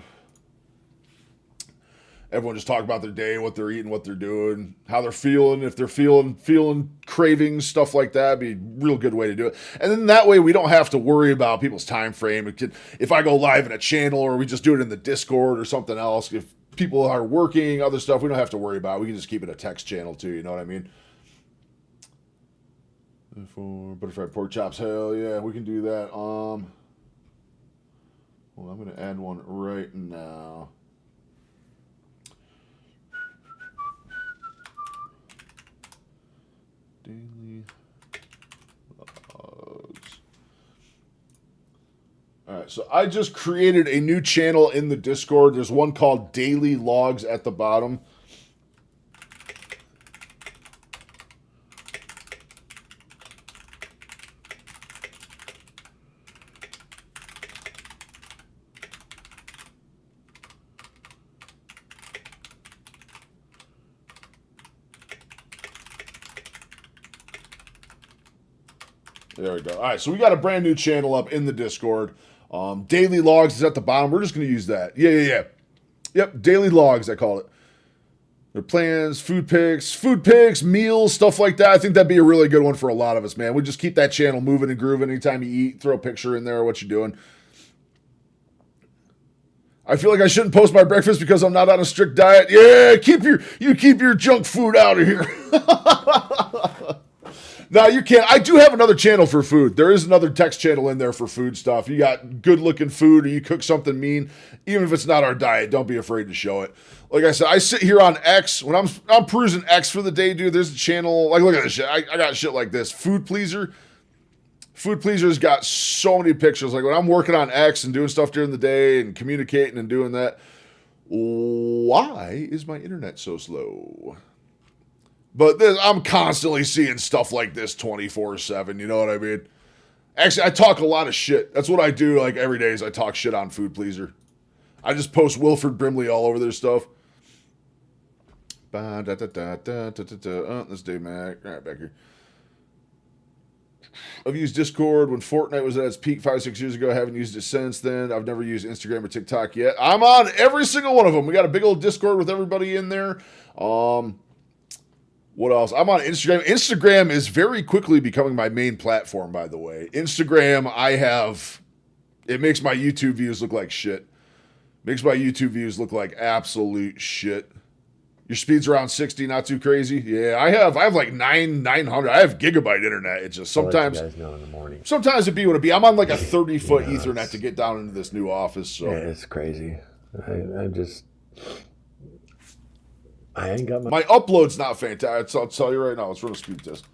Everyone just talk about their day, what they're eating, what they're doing, how they're feeling, if they're feeling cravings, stuff like that. It'd be a real good way to do it. And then that way we don't have to worry about people's time frame. If I go live in a channel or we just do it in the Discord or something else, if people are working, other stuff, we don't have to worry about it. We can just keep it a text channel too, you know what I mean? For butterfried pork chops, hell yeah, we can do that. Well, I'm going to add one right now. Daily logs. All right, so I just created a new channel in the Discord. There's one called Daily Logs at the bottom. There we go. All right, so we got a brand new channel up in the Discord. Daily Logs is at the bottom. We're just going to use that. Yeah. Yep, Daily Logs, I call it. Their plans, food pics, meals, stuff like that. I think that'd be a really good one for a lot of us, man. We just keep that channel moving and grooving. Anytime you eat, throw a picture in there of what you're doing. I feel like I shouldn't post my breakfast because I'm not on a strict diet. Yeah, keep your junk food out of here. No, you can't. I do have another channel for food. There is another text channel in there for food stuff. You got good-looking food or you cook something mean, even if it's not our diet, don't be afraid to show it. Like I said, I sit here on X. When I'm perusing X for the day, dude, there's a channel. Like, look at this shit. I got shit like this. Food Pleaser. Food Pleaser's got so many pictures. Like, when I'm working on X and doing stuff during the day and communicating and doing that, why is my internet so slow? But I'm constantly seeing stuff like this 24/7, you know what I mean? Actually, I talk a lot of shit. That's what I do, like, every day is I talk shit on Food Pleaser. I just post Wilford Brimley all over their stuff. Oh, that's Dave Mac. All right, back here. I've used Discord when Fortnite was at its peak 5-6 years ago. I haven't used it since then. I've never used Instagram or TikTok yet. I'm on every single one of them. We got a big old Discord with everybody in there. What else? I'm on Instagram. Instagram is very quickly becoming my main platform, by the way. Instagram, it makes my YouTube views look like shit. Makes my YouTube views look like absolute shit. Your speed's around 60, not too crazy. Yeah, I have like 900. I have gigabyte internet. It's just sometimes. I'll let you guys know in the morning. Sometimes it'd be what it be. I'm on like a 30-foot Ethernet to get down into this new office. So yeah, it's crazy. I ain't got my upload's not fantastic. I'll tell you right now. Let's run a speed test.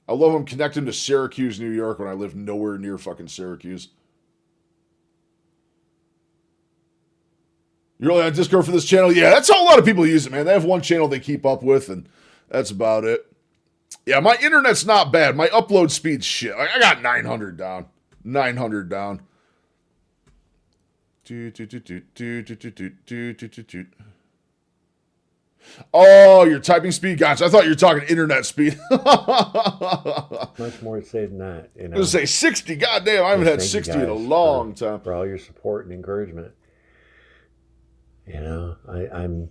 I love them connecting to Syracuse, New York, when I live nowhere near fucking Syracuse. You're really on Discord for this channel? Yeah, that's how a lot of people use it, man. They have one channel they keep up with, and that's about it. Yeah, my internet's not bad. My upload speed's shit. I got 900 down. 900 down. Oh, your typing speed? Gotcha. I thought you were talking internet speed. Much more to say than that. You know, I was going to say 60. Goddamn, I haven't had Thank you 60 in a guys long time. for all your support and encouragement. You know, I'm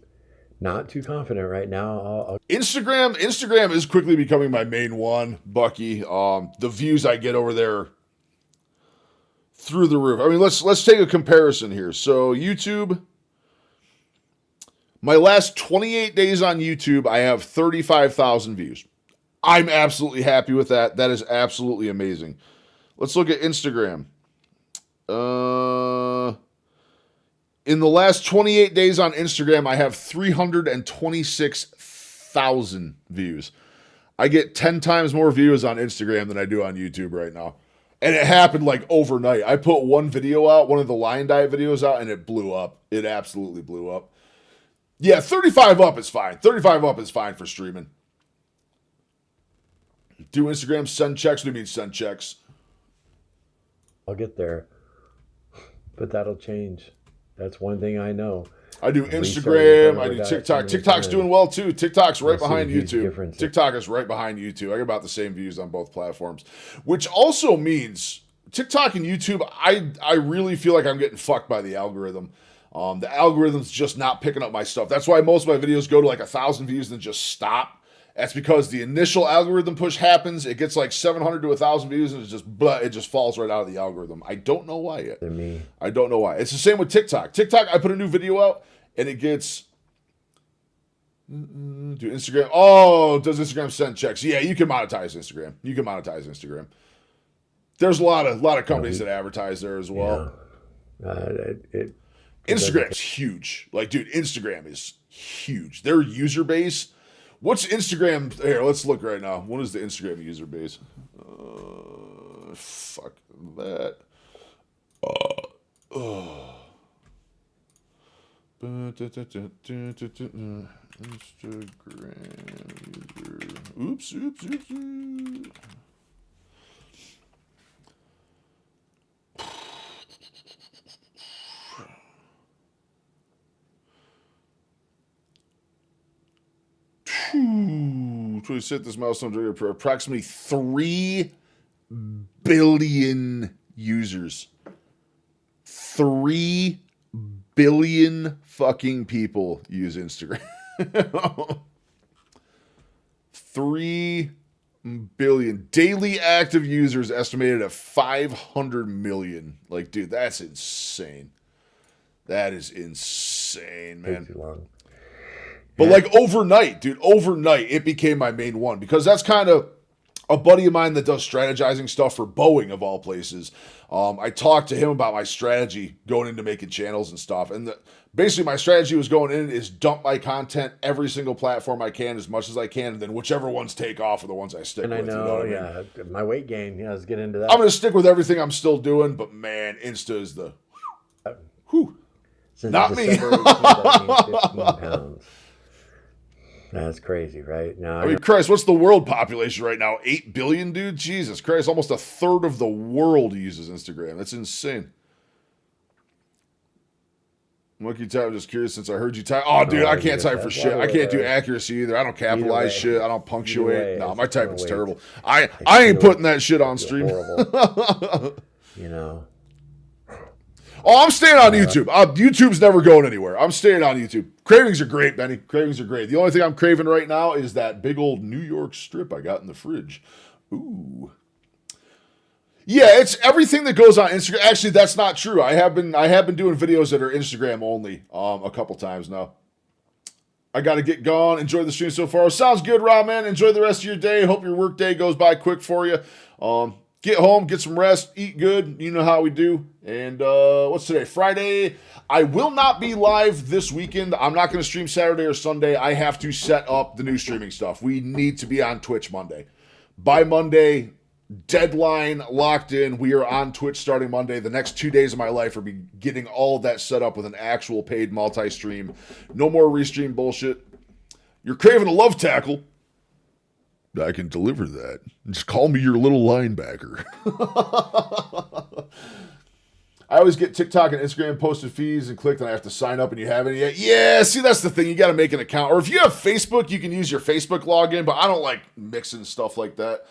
not too confident right now. Instagram is quickly becoming my main one, Bucky. The views I get over there through the roof. I mean, let's take a comparison here. So YouTube, my last 28 days on YouTube, I have 35,000 views. I'm absolutely happy with that. That is absolutely amazing. Let's look at Instagram. In the last 28 days on Instagram, I have 326,000 views. I get 10 times more views on Instagram than I do on YouTube right now. And it happened like overnight. I put one video out, one of the Lion Diet videos out, and it blew up. It absolutely blew up. Yeah, 35 up is fine. 35 up is fine for streaming. Do Instagram send checks? What do you mean send checks? I'll get there. But that'll change. That's one thing I know. I do Instagram, I do TikTok. TikTok's doing well too. TikTok's right behind YouTube. TikTok is right behind YouTube. I get about the same views on both platforms, which also means TikTok and YouTube, I really feel like I'm getting fucked by the algorithm. The algorithm's just not picking up my stuff. That's why most of my videos go to like 1,000 views and then just stop. That's because the initial algorithm push happens. It gets like 700 to 1,000 views and it just falls right out of the algorithm. I don't know why yet. I don't know why. It's the same with TikTok. TikTok, I put a new video out and it gets... Do Instagram... Oh, does Instagram send checks? Yeah, you can monetize Instagram. You can monetize Instagram. There's a lot of companies that advertise there as well. Instagram's huge. Like, dude, Instagram is huge. Their user base... What's Instagram? Here, let's look right now. What is the Instagram user base? Fuck that. Instagram user. Oops. 27 this milestone for approximately 3 billion users. 3 billion fucking people use Instagram. 3 billion daily active users estimated at 500 million. Like, dude, that's insane. That is insane, man. Too long. But like overnight, it became my main one because that's kind of a buddy of mine that does strategizing stuff for Boeing of all places. I talked to him about my strategy going into making channels and stuff. And basically my strategy was going in is dump my content every single platform I can as much as I can. And then whichever ones take off are the ones I stick with. And I know, you know what I mean? my weight gain, let's get into that. I'm going to stick with everything I'm still doing, but man, Insta is the... Whew. Since Not me. December 18th, I've gained 15 pounds. That's crazy, right? Now, I mean, Christ, what's the world population right now? 8 billion, dude? Jesus Christ, almost a third of the world uses Instagram. That's insane. Monkey type, I'm just curious since I heard you type. Oh, dude, I can't type for shit. I can't do accuracy either. I don't capitalize shit. I don't punctuate. No, my typing's terrible. I ain't putting that shit on stream. You know. Oh, I'm staying on YouTube. YouTube's never going anywhere. I'm staying on YouTube. Cravings are great, Benny. Cravings are great. The only thing I'm craving right now is that big old New York strip I got in the fridge. Ooh. Yeah, it's everything that goes on Instagram. Actually, that's not true. I have been doing videos that are Instagram only a couple times now. I got to get going. Enjoy the stream so far. Sounds good, Rob, man. Enjoy the rest of your day. Hope your work day goes by quick for you. Get home, get some rest, eat good. You know how we do. And what's today? Friday. I will not be live this weekend. I'm not going to stream Saturday or Sunday. I have to set up the new streaming stuff. We need to be on Twitch Monday. By Monday, deadline locked in. We are on Twitch starting Monday. The next 2 days of my life are be getting all of that set up with an actual paid multi-stream. No more restream bullshit. You're craving a love tackle. I can deliver that. Just call me your little linebacker. I always get TikTok and Instagram posted feeds and clicked, and I have to sign up, and you haven't yet. Yeah, see, that's the thing. You got to make an account. Or if you have Facebook, you can use your Facebook login, but I don't like mixing stuff like that.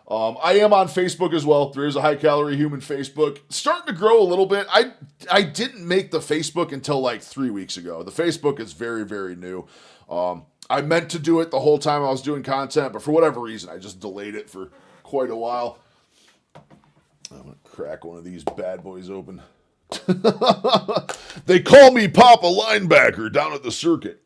I am on Facebook as well. There is a High Calorie Human Facebook. Starting to grow a little bit. I didn't make the Facebook until like 3 weeks ago. The Facebook is very, very new. I meant to do it the whole time I was doing content, but for whatever reason, I just delayed it for quite a while. I'm going to crack one of these bad boys open. They call me Papa Linebacker down at the circuit.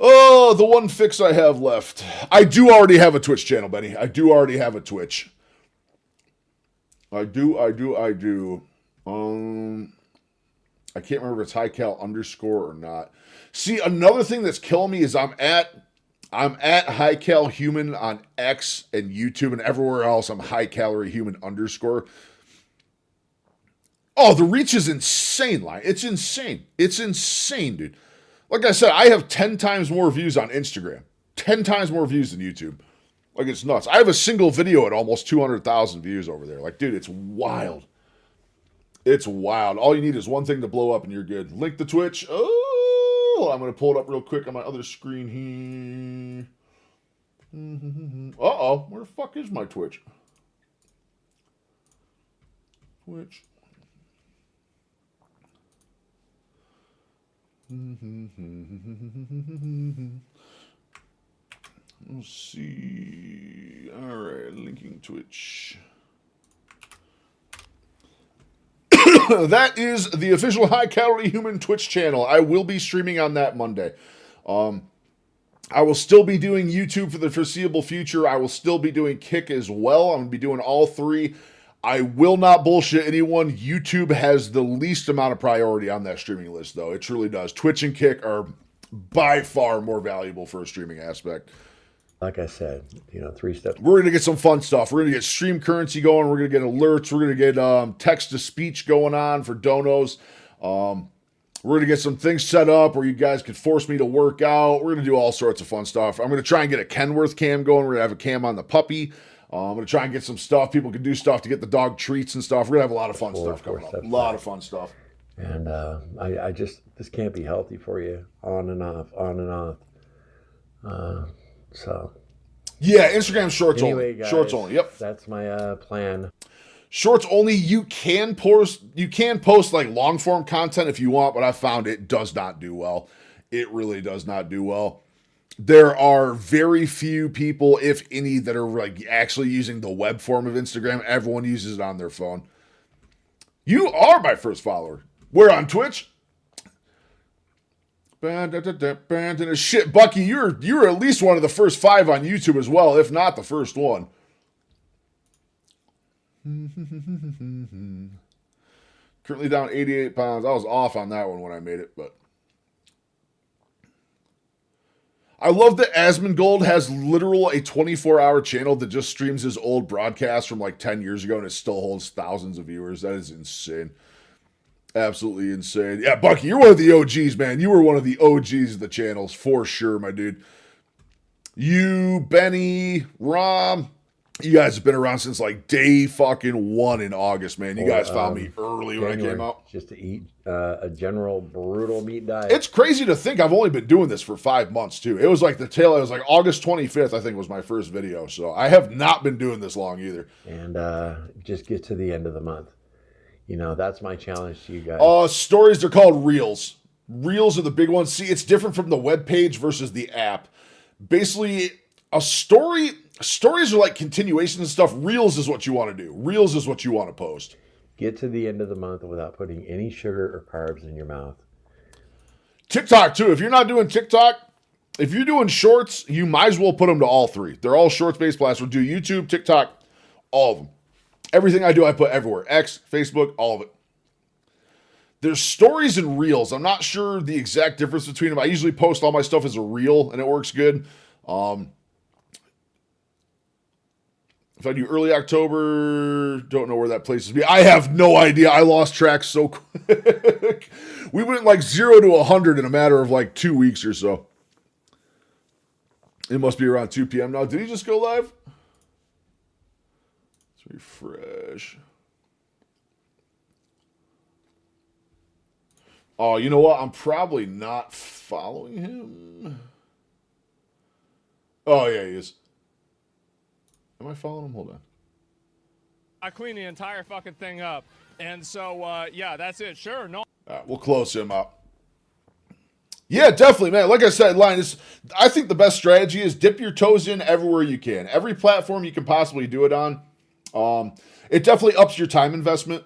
Oh, the one fix I have left. I do already have a Twitch channel, Benny. I do already have a Twitch. I do. I can't remember if it's HighCal_ or not. See, another thing that's killing me is I'm at HighCal Human on X and YouTube, and everywhere else I'm High Calorie Human _. Oh, the reach is insane, line. It's insane. It's insane, dude. Like I said, I have 10 times more views on Instagram. 10 times more views than YouTube. Like, it's nuts. I have a single video at almost 200,000 views over there. Like, dude, it's wild. It's wild. All you need is one thing to blow up and you're good. Link to Twitch. Oh, I'm going to pull it up real quick on my other screen here. Uh-oh. Where the fuck is my Twitch? Twitch. Let's see. All right, linking Twitch. That is the official High Calorie Human Twitch channel. I will be streaming on that Monday. I will still be doing YouTube for the foreseeable future. I will still be doing Kick as well. I'm going to be doing all three. I will not bullshit anyone. YouTube has the least amount of priority on that streaming list, though. It truly does. Twitch and Kick are by far more valuable for a streaming aspect. Like I said, 3 steps. We're going to get some fun stuff. We're going to get stream currency going. We're going to get alerts. We're going to get text-to-speech going on for donos. We're going to get some things set up where you guys could force me to work out. We're going to do all sorts of fun stuff. I'm going to try and get a Kenworth cam going. We're going to have a cam on the puppy. I'm going to try and get some stuff. People can do stuff to get the dog treats and stuff. We're going to have a lot of fun stuff coming up. A lot of fun stuff. And I just, this can't be healthy for you. On and off. So. Yeah, Instagram shorts anyway, only. Guys, shorts only. Yep. That's my plan. Shorts only. You can post like long form content if you want, but I found it does not do well. It really does not do well. There are very few people, if any, that are like actually using the web form of Instagram. Everyone uses it on their phone. You are my first follower. We're on Twitch. Shit, Bucky, you're at least one of the first 5 on YouTube as well, if not the first one. Currently down 88 pounds. I was off on that one when I made it, but I love that Asmongold has literal a 24-hour channel that just streams his old broadcasts from like 10 years ago, and it still holds thousands of viewers. That is insane. Absolutely insane. Yeah, Bucky, you're one of the OGs, man. You were one of the OGs of the channels, for sure, my dude. You, Benny, Rom, you guys have been around since like day fucking 1 in August, man. You guys found me early when I came out. Just to eat a general brutal meat diet. It's crazy to think I've only been doing this for 5 months, too. It was like it was like August 25th, I think, was my first video. So I have not been doing this long either. And just get to the end of the month. That's my challenge to you guys. Stories, they're called Reels. Reels are the big ones. See, it's different from the web page versus the app. Basically, stories are like continuations and stuff. Reels is what you want to do. Reels is what you want to post. Get to the end of the month without putting any sugar or carbs in your mouth. TikTok, too. If you're not doing TikTok, if you're doing shorts, you might as well put them to all 3. They're all shorts-based platforms. Do YouTube, TikTok, all of them. Everything I do, I put everywhere. X, Facebook, all of it. There's stories and reels. I'm not sure the exact difference between them. I usually post all my stuff as a reel, and it works good. If I do early October, don't know where that place is. I have no idea. I lost track so quick. We went like 0 to 100 in a matter of like 2 weeks or so. It must be around 2 p.m. now. Did he just go live? Let's refresh. Oh, you know what? I'm probably not following him. Oh, yeah, he is. Am I following him? Hold on. I clean the entire fucking thing up. And so, yeah, that's it. Sure, no. All right, we'll close him up. Yeah, definitely, man. Like I said, Linus, I think the best strategy is dip your toes in everywhere you can. Every platform you can possibly do it on. It definitely ups your time investment.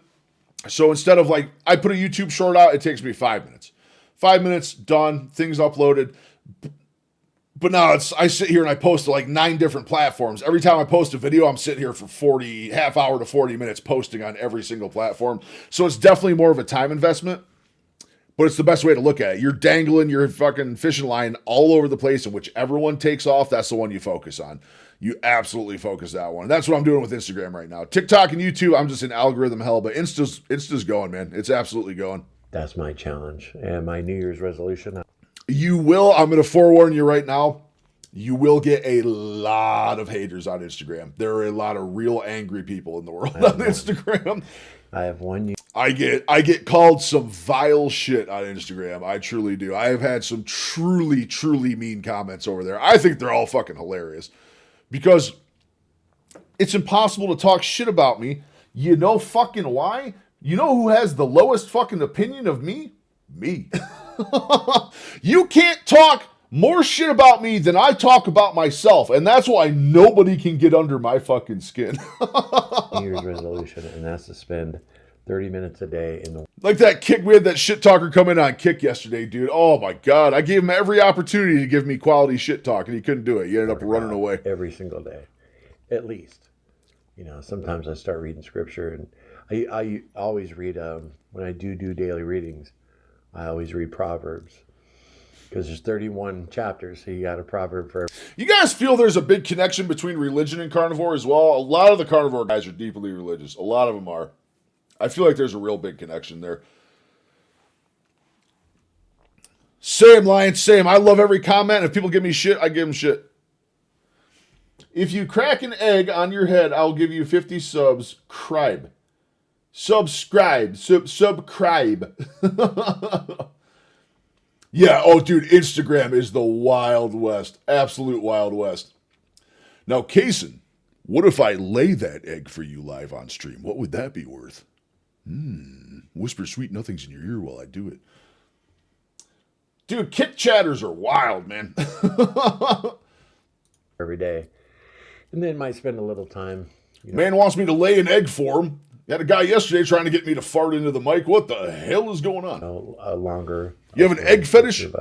So instead of like, I put a YouTube short out, it takes me 5 minutes. 5 minutes, done, things uploaded. But now I sit here and I post to like 9 different platforms. Every time I post a video, I'm sitting here for half hour to 40 minutes posting on every single platform. So it's definitely more of a time investment, but it's the best way to look at it. You're dangling your fucking fishing line all over the place, and whichever one takes off, that's the one you focus on. You absolutely focus that one. And that's what I'm doing with Instagram right now. TikTok and YouTube, I'm just in algorithm hell, but Insta's going, man. It's absolutely going. That's my challenge and my New Year's resolution. You will, I'm going to forewarn you right now, you will get a lot of haters on Instagram. There are a lot of real angry people in the world on Instagram. I have one. I get called some vile shit on Instagram. I truly do. I have had some truly, truly mean comments over there. I think they're all fucking hilarious because it's impossible to talk shit about me. You know fucking why? You know who has the lowest fucking opinion of me? Me. You can't talk more shit about me than I talk about myself, and that's why nobody can get under my fucking skin. New Year's resolution, and that's to spend 30 minutes a day in the... Like that Kick, we had that shit talker come in on Kick yesterday, dude. Oh my God. I gave him every opportunity to give me quality shit talk, and he couldn't do it. He ended up running away. Every single day. At least. You know, sometimes I start reading scripture, and I always read, when I do daily readings, I always read Proverbs. Because there's 31 chapters, so you got a proverb for... You guys feel there's a big connection between religion and carnivore as well? A lot of the carnivore guys are deeply religious. A lot of them are. I feel like there's a real big connection there. Same, Lion, same. I love every comment. If people give me shit, I give them shit. If you crack an egg on your head, I'll give you 50 subs. Cribe. Subscribe. Subscribe. Yeah, oh, dude, Instagram is the Wild West. Absolute Wild West. Now, Kaysen, what if I lay that egg for you live on stream? What would that be worth? Whisper sweet nothings in your ear while I do it. Dude, Kick chatters are wild, man. Every day. And then might spend a little time. Man wants me to lay an egg for him. Had a guy yesterday trying to get me to fart into the mic. What the hell is going on? A longer. You have an egg fetish? You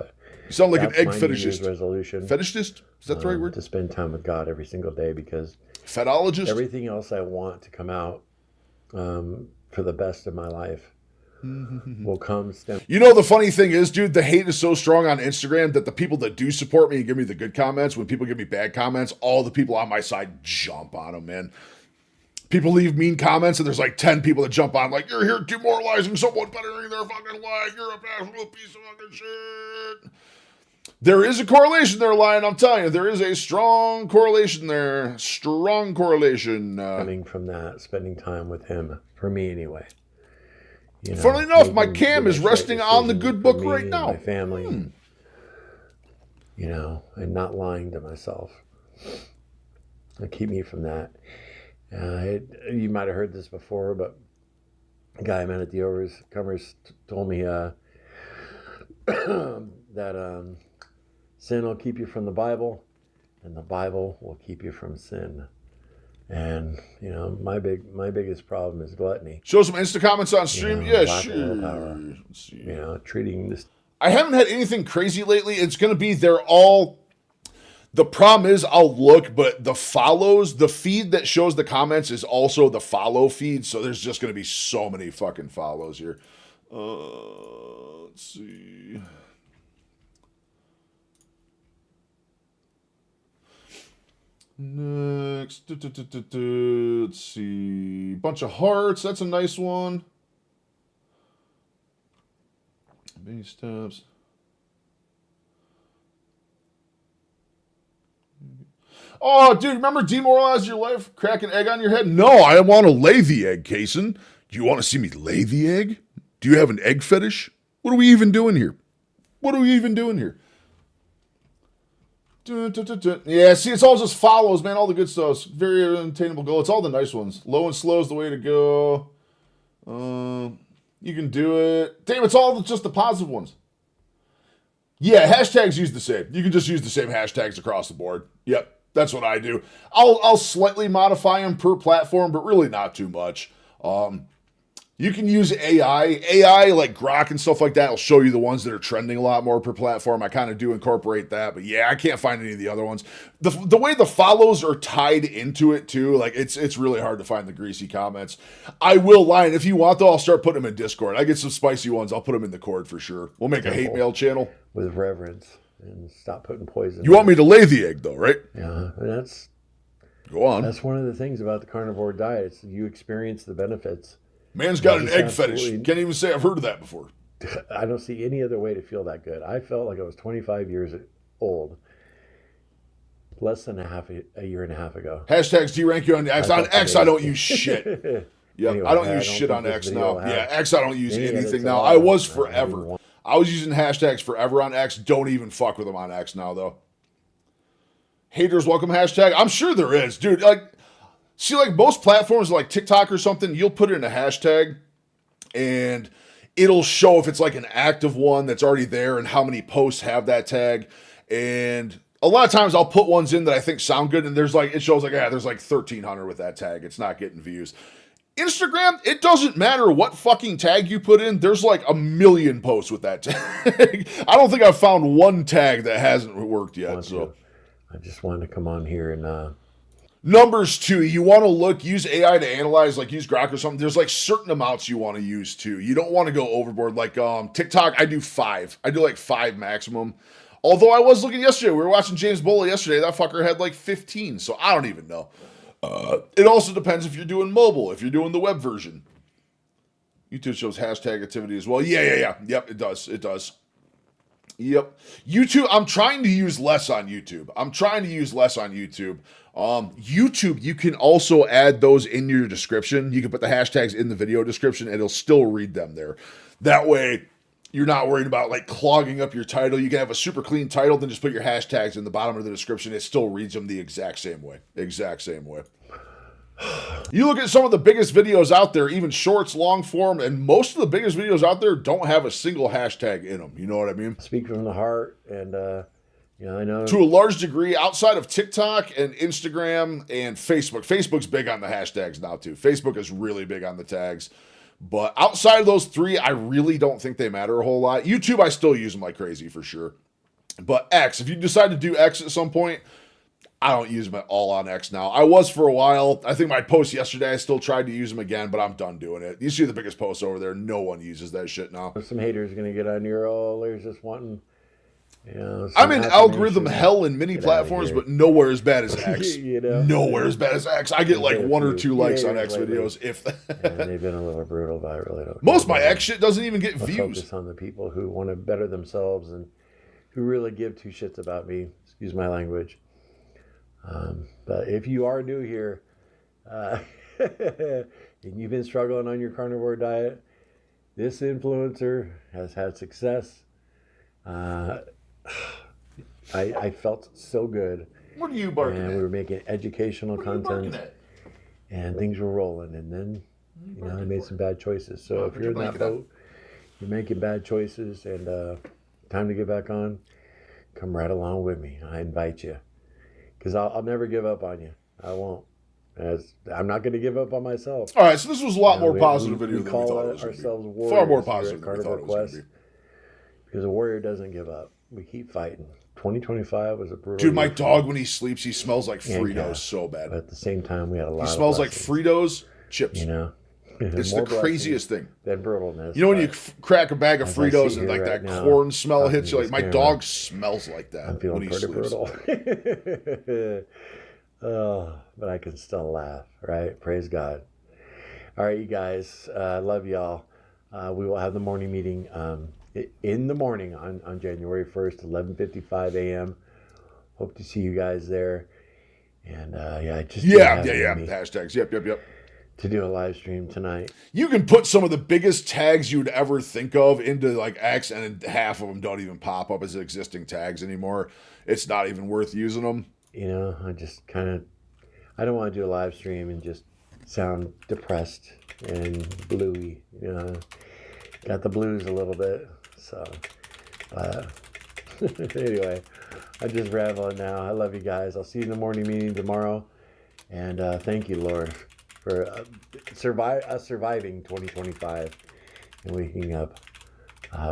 sound like an egg fetishist. fetishist. New Year's resolution. Fetishist? Is that the right word? To spend time with God every single day, because fetologist. Everything else I want to come out for the best of my life will come. You know, the funny thing is, dude, the hate is so strong on Instagram that the people that do support me and give me the good comments, when people give me bad comments, all the people on my side jump on them, man. People leave mean comments, and there's like 10 people that jump on, like, you're here demoralizing someone, bettering their fucking life. You're a absolute piece of fucking shit. There is a correlation there, Lion. I'm telling you, there is a strong correlation there. Strong correlation. Coming from that, spending time with him, for me anyway. You know, funnily enough, my cam is resting on the good book right now. My family, you know, and not lying to myself. And keep me from that. You might have heard this before, but a guy I met at the Overcomers told me that sin will keep you from the Bible, and the Bible will keep you from sin. And you know, my biggest problem is gluttony. Show some Insta comments on stream. You know, Yeah, sure. Let's see. You know, treating this. I haven't had anything crazy lately. It's going to be they're all. The problem is I'll look, but the follows, the feed that shows the comments is also the follow feed. So there's just going to be so many fucking follows here. Let's see. Next. Let's see. Bunch of hearts. That's a nice one. Baby steps. Oh, dude, remember Demoralize Your Life? Crack an egg on your head? No, I want to lay the egg, Kaysen. Do you want to see me lay the egg? Do you have an egg fetish? What are we even doing here? What are we even doing here? Yeah, see, it's all just follows, man. All the good stuff. It's very unattainable goal. It's all the nice ones. Low and slow is the way to go. You can do it. Damn, it's all just the positive ones. Yeah, hashtags use the same. You can just use the same hashtags across the board. Yep, that's what I do. I'll slightly modify them per platform, but really not too much. You can use AI like Grok and stuff like that will show you the ones that are trending a lot more per platform. I kind of do incorporate that, but yeah, I can't find any of the other ones. The way the follows are tied into it too, like it's really hard to find the greasy comments. I will lie, and if you want though, I'll start putting them in Discord. I get some spicy ones. I'll put them in the Cord for sure. We'll make a hate mail channel with reverence and stop putting poison. You want me to lay the egg though, right? Yeah, that's go on. That's one of the things about the carnivore diet. It's you experience the benefits. Man's got an egg fetish. Can't even say I've heard of that before. I don't see any other way to feel that good. I felt like I was 25 years old, less than a year and a half ago. Hashtags D-rank you on X. On X, I don't use shit. Yeah, anyway, I don't use shit on X now. Yeah, X, I don't use anything now. I was forever. I was using hashtags forever on X. Don't even fuck with them on X now, though. Haters welcome hashtag. I'm sure there is, dude. See, like most platforms like TikTok or something, you'll put in a hashtag and it'll show if it's like an active one that's already there and how many posts have that tag. And a lot of times I'll put ones in that I think sound good and there's like, it shows like, there's like 1,300 with that tag. It's not getting views. Instagram, it doesn't matter what fucking tag you put in. There's like 1 million posts with that tag. I don't think I've found one tag that hasn't worked yet. So I just wanted to come on here and, numbers too. You want to use AI to analyze, like use Grok or something. There's like certain amounts you want to use too. You don't want to go overboard. Like TikTok, I do 5. I do like 5 maximum. Although I was looking yesterday, we were watching James Bully yesterday. That fucker had like 15. So I don't even know. It also depends if you're doing mobile, if you're doing the web version. YouTube shows hashtag activity as well. Yeah. Yep, it does. Yep. YouTube, I'm trying to use less on YouTube. YouTube, you can also add those in your description. You can put the hashtags in the video description and it'll still read them there. That way, you're not worried about like clogging up your title. You can have a super clean title, then just put your hashtags in the bottom of the description. It still reads them the exact same way. You look at some of the biggest videos out there, even shorts, long form, and most of the biggest videos out there don't have a single hashtag in them. You know what I mean? Speak from the heart, and I know to a large degree, outside of TikTok and Instagram and Facebook. Facebook's big on the hashtags now too. Facebook is really big on the tags. But outside of those 3, I really don't think they matter a whole lot. YouTube, I still use them like crazy for sure. But X, if you decide to do X at some point, I don't use them at all on X now. I was for a while. I think my post yesterday, I still tried to use them again, but I'm done doing it. You see the biggest posts over there. No one uses that shit now. Some haters going to get on your, there's just wanting, I'm in algorithm hell in many platforms, but nowhere as bad as X. Nowhere as bad as X. I get like 1 or 2 likes on X videos, if that. And they've been a little brutal, but I really don't. Most of my X shit doesn't even get views. Focus on the people who want to better themselves and who really give 2 shits about me. Excuse my language. But if you are new here and you've been struggling on your carnivore diet, this influencer has had success. I felt so good. What are you barking at? We were making educational content, and things were rolling. And then, I made some bad choices. So if you're in that boat, you're making bad choices, and time to get back on, come right along with me. I invite you, because I'll never give up on you. I won't. I'm not going to give up on myself. All right, so this was a lot more positive video than we thought it was going to be. Far more positive than we thought it was going to be. Because a warrior doesn't give up. We keep fighting. 2025 was a brutal Dude, my dog, when he sleeps, he smells like Fritos so bad. But at the same time, we had a lot of He smells like Fritos chips. It's the craziest thing. That brittleness. You know when you crack a bag of Fritos and like that corn smell hits you? Like my dog smells like that I'm feeling when he pretty sleeps. Brutal. But I can still laugh, right? Praise God. All right, you guys. Love y'all. We will have the morning meeting in the morning on January 1st, 11:55 a.m. Hope to see you guys there. And I just Yeah. Hashtags. Yep. to do a live stream tonight. You can put some of the biggest tags you'd ever think of into like X, and half of them don't even pop up as existing tags anymore. It's not even worth using them. You know, I just I don't want to do a live stream and just sound depressed and bluey. You know, got the blues a little bit. So, anyway, I'm just rambling now. I love you guys. I'll see you in the morning meeting tomorrow. And thank you, Lord, for surviving 2025 and waking up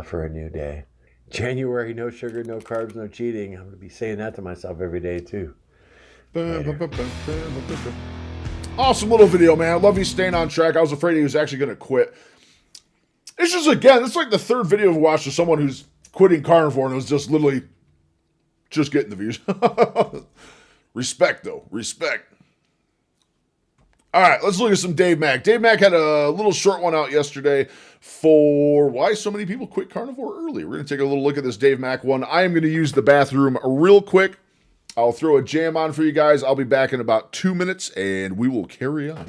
for a new day. January, no sugar, no carbs, no cheating. I'm going to be saying that to myself every day, too. Awesome little video, man. I love you staying on track. I was afraid he was actually going to quit. It's just, again, it's like the third video I've watched of someone who's quitting carnivore and was just literally just getting the views. Respect, though. Respect. All right, let's look at some Dave Mack. Dave Mack had a little short one out yesterday for why so many people quit carnivore early. We're going to take a little look at this Dave Mack one. I am going to use the bathroom real quick. I'll throw a jam on for you guys. I'll be back in about 2 minutes, and we will carry on.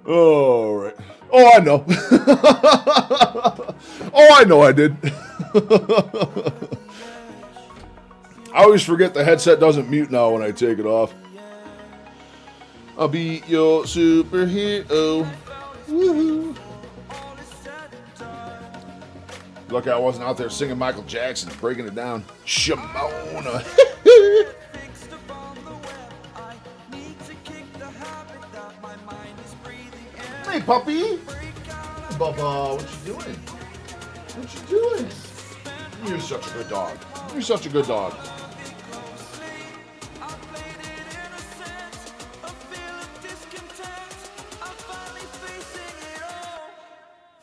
All right. Oh, I know. Oh, I know I did. I always forget the headset doesn't mute now when I take it off. I'll be your superhero. Woohoo. Lucky I wasn't out there singing Michael Jackson, breaking it down. Shimona. Hey, puppy. Bubba, what you doing? What you doing? You're such a good dog. You're such a good dog.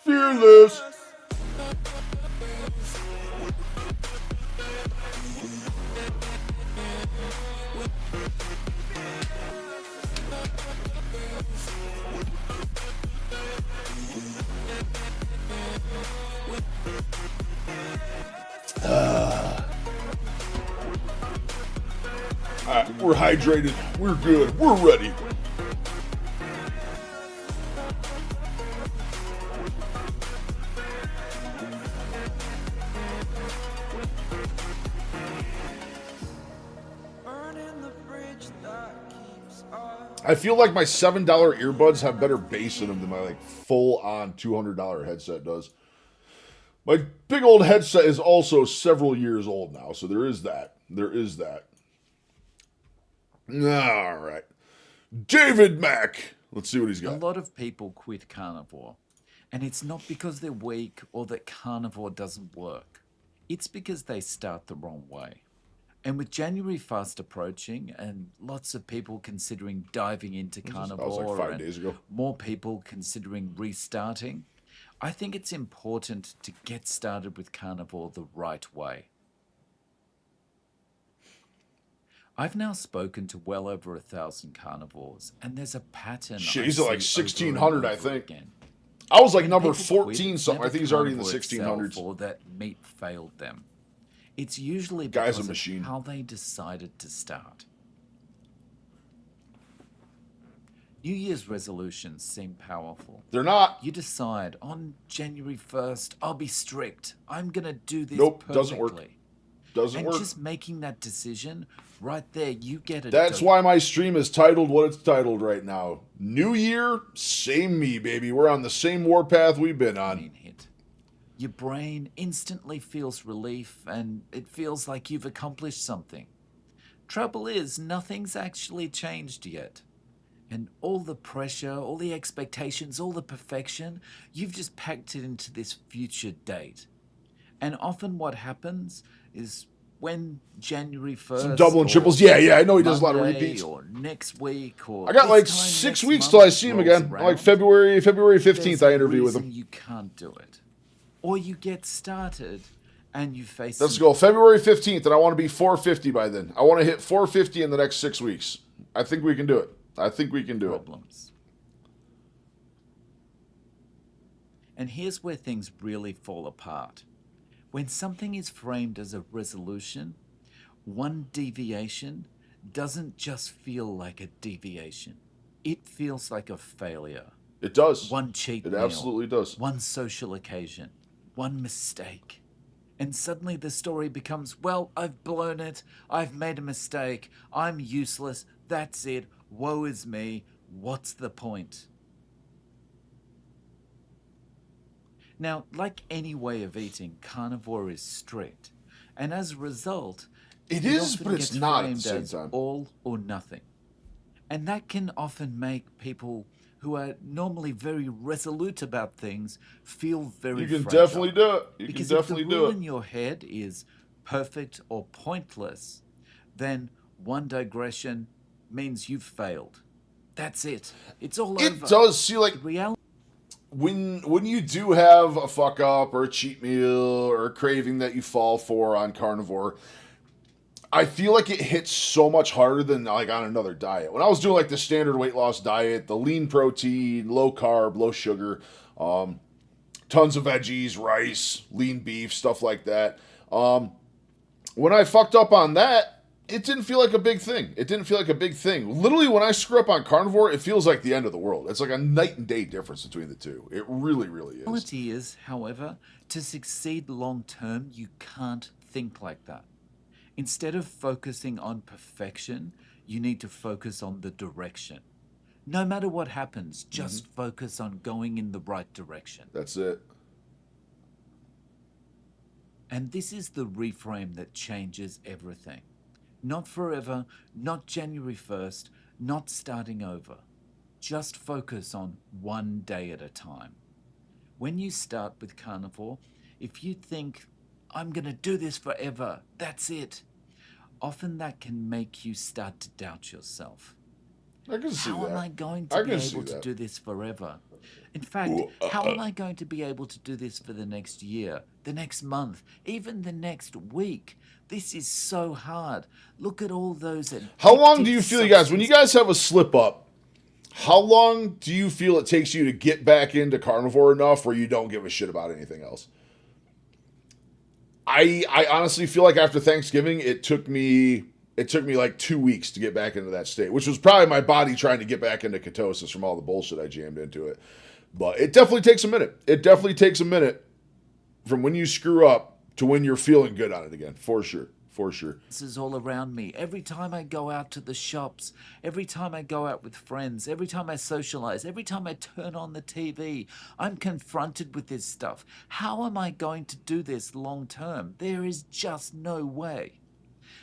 Fearless. Alright, we're hydrated. We're good. We're ready. I feel like my $7 earbuds have better bass in them than my like full-on $200 headset does. My big old headset is also several years old now, so there is that. There is that. All right. David Mack. Let's see what he's got. A lot of people quit carnivore, and it's not because they're weak or that carnivore doesn't work. It's because they start the wrong way. And with January fast approaching and lots of people considering diving into That was carnivore like 5 days ago. more people considering restarting, I think it's important to get started with carnivore the right way. I've now spoken to well over 1,000 carnivores, and there's a pattern. Shit, I he's at like see over and 1,600, I over think. again. I was like When number people quit, 14 it's something. I never think he's already in the carnivore itself 1600s. or that meat failed them. It's usually Guy's a because machine. of how they decided to start. New Year's resolutions seem powerful. They're not. You decide on January 1st, I'll be strict. I'm going to do this Nope, perfectly. doesn't work. Doesn't and work. just making that decision right there, you get a That's why my stream is titled what it's titled right now. New Year, same me, baby. We're on the same warpath we've been on. Your brain instantly feels relief and it feels like you've accomplished something. Trouble is, nothing's actually changed yet. And all the pressure, all the expectations, all the perfection, you've just packed it into this future date. And often what happens is when January 1st... Some double and or triples. Yeah, I know he does a lot of Monday repeats. Or next week or... I got this like time 6 next weeks month till I see him rolls again. around, Like February 15th, there's I a interview with him. reason you can't do it. Or you get started and you face... Let's some go. February 15th, and I want to be 450 by then. I want to hit 450 in the next 6 weeks. I think we can do it. I think we can do problems. And here's where things really fall apart. When something is framed as a resolution, one deviation doesn't just feel like a deviation. It feels like a failure. It does. One cheat It meal, absolutely does. one social occasion, one mistake. And suddenly the story becomes, well, I've blown it, I've made a mistake, I'm useless, that's it, woe is me, what's the point? Now, like any way of eating, carnivore is strict, and as a result, It is, often but it's gets not at the framed same as time. all or nothing. And that can often make people who are normally very resolute about things feel very You can fragile. definitely do it. You can Because definitely if the do rule it. in your head is perfect or pointless, then one digression means you've failed. That's it. It's all over. It does. See, like, reality. When you do have a fuck up or a cheat meal or a craving that you fall for on carnivore, I feel like it hits so much harder than like on another diet. When I was doing like the standard weight loss diet, the lean protein, low carb, low sugar, tons of veggies, rice, lean beef, stuff like that. When I fucked up on that, it didn't feel like a big thing. It didn't feel like a big thing. Literally, when I screw up on carnivore, it feels like the end of the world. It's like a night and day difference between the two. It really, really is. Reality is, however, to succeed long term, you can't think like that. Instead of focusing on perfection, you need to focus on the direction. No matter what happens, just focus on going in the right direction. That's it. And this is the reframe that changes everything. Not forever, not January 1st, not starting over. Just focus on one day at a time. When you start with carnivore, if you think, I'm going to do this forever, that's it, often that can make you start to doubt yourself. I can see How that. am I going I to be can see able to that. do this forever? In fact, how am I going to be able to do this for the next year, the next month, even the next week? This is so hard. Look at all those. How long do addictive you feel, you guys, when you guys have a slip up, how long do you feel it takes you to get back into carnivore enough where you don't give a shit about anything else? I honestly feel like after Thanksgiving, it took me like 2 weeks to get back into that state, which was probably my body trying to get back into ketosis from all the bullshit I jammed into it. But it definitely takes a minute. It definitely takes a minute from when you screw up to when you're feeling good on it again, for sure. For sure. This is all around me. Every time I go out to the shops, every time I go out with friends, every time I socialize, every time I turn on the TV, I'm confronted with this stuff. How am I going to do this long term? There is just no way.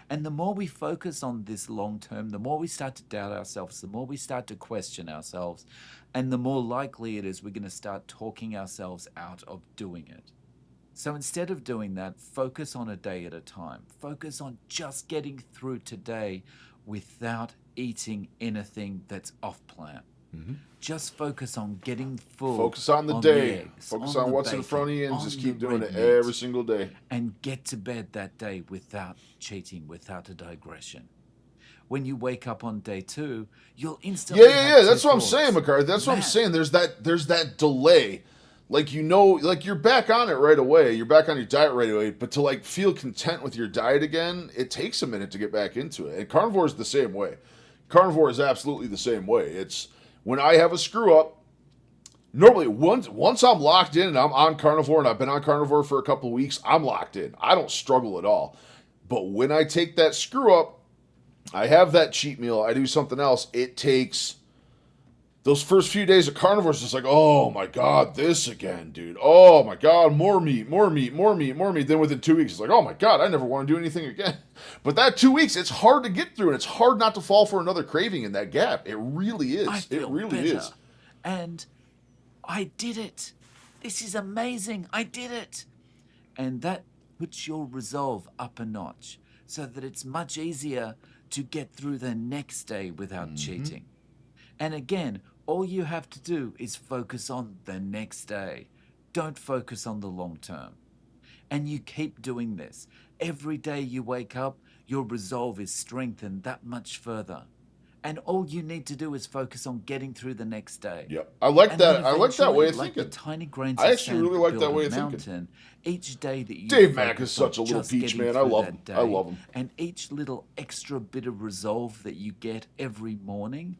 And the more we focus on this long term, the more we start to doubt ourselves, the more we start to question ourselves, and the more likely it is we're going to start talking ourselves out of doing it. So instead of doing that, focus on a day at a time. Focus on just getting through today without eating anything that's off plan. Just focus on getting full. Focus on the the day. eggs, Focus on on the what's in bacon, front of you and on just the keep doing red it meat, every single day. and get to bed that day without cheating, without a digression. When you wake up on day 2, you'll instantly have two That's what I'm thoughts. saying, McCarthy. That's what I'm saying. There's that delay. Like, like you're back on it right away. You're back on your diet right away. But to like feel content with your diet again, it takes a minute to get back into it. And carnivore is the same way. Carnivore is absolutely the same way. It's when I have a screw up. Normally, once I'm locked in and I'm on carnivore and I've been on carnivore for a couple of weeks, I'm locked in. I don't struggle at all. But when I take that screw up, I have that cheat meal, I do something else, it takes those first few days of carnivore, it's just like, oh my God, this again, dude. Oh my God, more meat, more meat, more meat, more meat. Then within 2 weeks, it's like, oh my God, I never want to do anything again. But that 2 weeks, it's hard to get through, and it's hard not to fall for another craving in that gap. It really is. I feel It really better. is. And I did it. This is amazing. I did it. And that puts your resolve up a notch so that it's much easier to get through the next day without cheating. And again, all you have to do is focus on the next day. Don't focus on the long term. And you keep doing this. Every day you wake up, your resolve is strengthened that much further. And all you need to do is focus on getting through the next day. Yep. I like And that. then I like that way of eventually, like thinking. the tiny grains I of actually sand really like that build way a of thinking. mountain. Each day that you Dave Mack focus is such on a little just peach, getting man. I through love that him. day, I love him. And each little extra bit of resolve that you get every morning,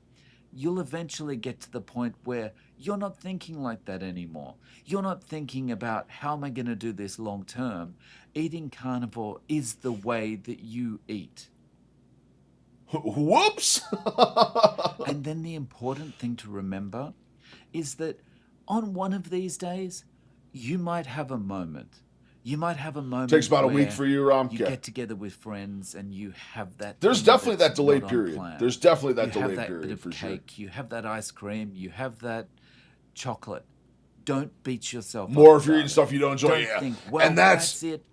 you'll eventually get to the point where you're not thinking like that anymore. You're not thinking about how am I going to do this long term. Eating carnivore is the way that you eat. Whoops! And then the important thing to remember is that on one of these days, you might have a moment. You might have a moment. Takes about a week where for you, Rom. You Okay. get together with friends and you have that. There's thing definitely that's that delayed not on period. plan. There's definitely that You have delayed that period bit of for sure. cake, you have that ice cream, you have that chocolate. Don't beat yourself up. More if you're about eating it. stuff you don't enjoy. Don't Yeah. think, well, And that's it.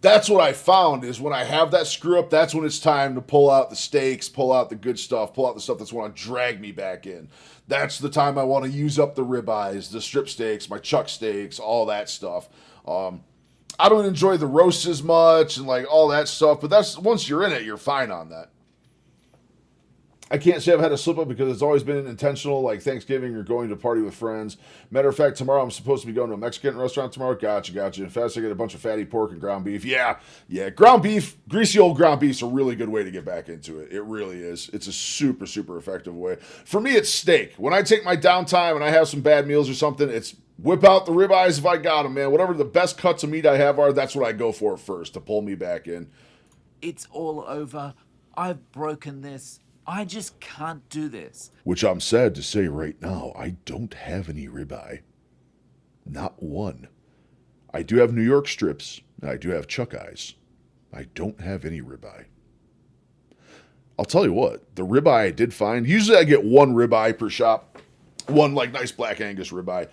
That's what I found is when I have that screw up, that's when it's time to pull out the steaks, pull out the good stuff, pull out the stuff that's going to drag me back in. That's the time I want to use up the ribeyes, the strip steaks, my chuck steaks, all that stuff. I don't enjoy the roasts as much and like all that stuff, but that's once you're in it, you're fine on that. I can't say I've had a slip up because it's always been intentional, like Thanksgiving or going to party with friends. Matter of fact, tomorrow I'm supposed to be going to a Mexican restaurant tomorrow. Gotcha. In fact, I get a bunch of fatty pork and ground beef. Yeah. Ground beef, greasy old ground beef's a really good way to get back into it. It really is. It's a super, super effective way. For me, it's steak. When I take my downtime and I have some bad meals or something, it's whip out the ribeyes if I got them, man. Whatever the best cuts of meat I have are, that's what I go for first to pull me back in. It's all over. I've broken this. I just can't do this. Which I'm sad to say right now, I don't have any ribeye. Not one. I do have New York strips, and I do have chuck eyes. I don't have any ribeye. I'll tell you what, the ribeye I did find, usually I get one ribeye per shop, one like nice black Angus ribeye.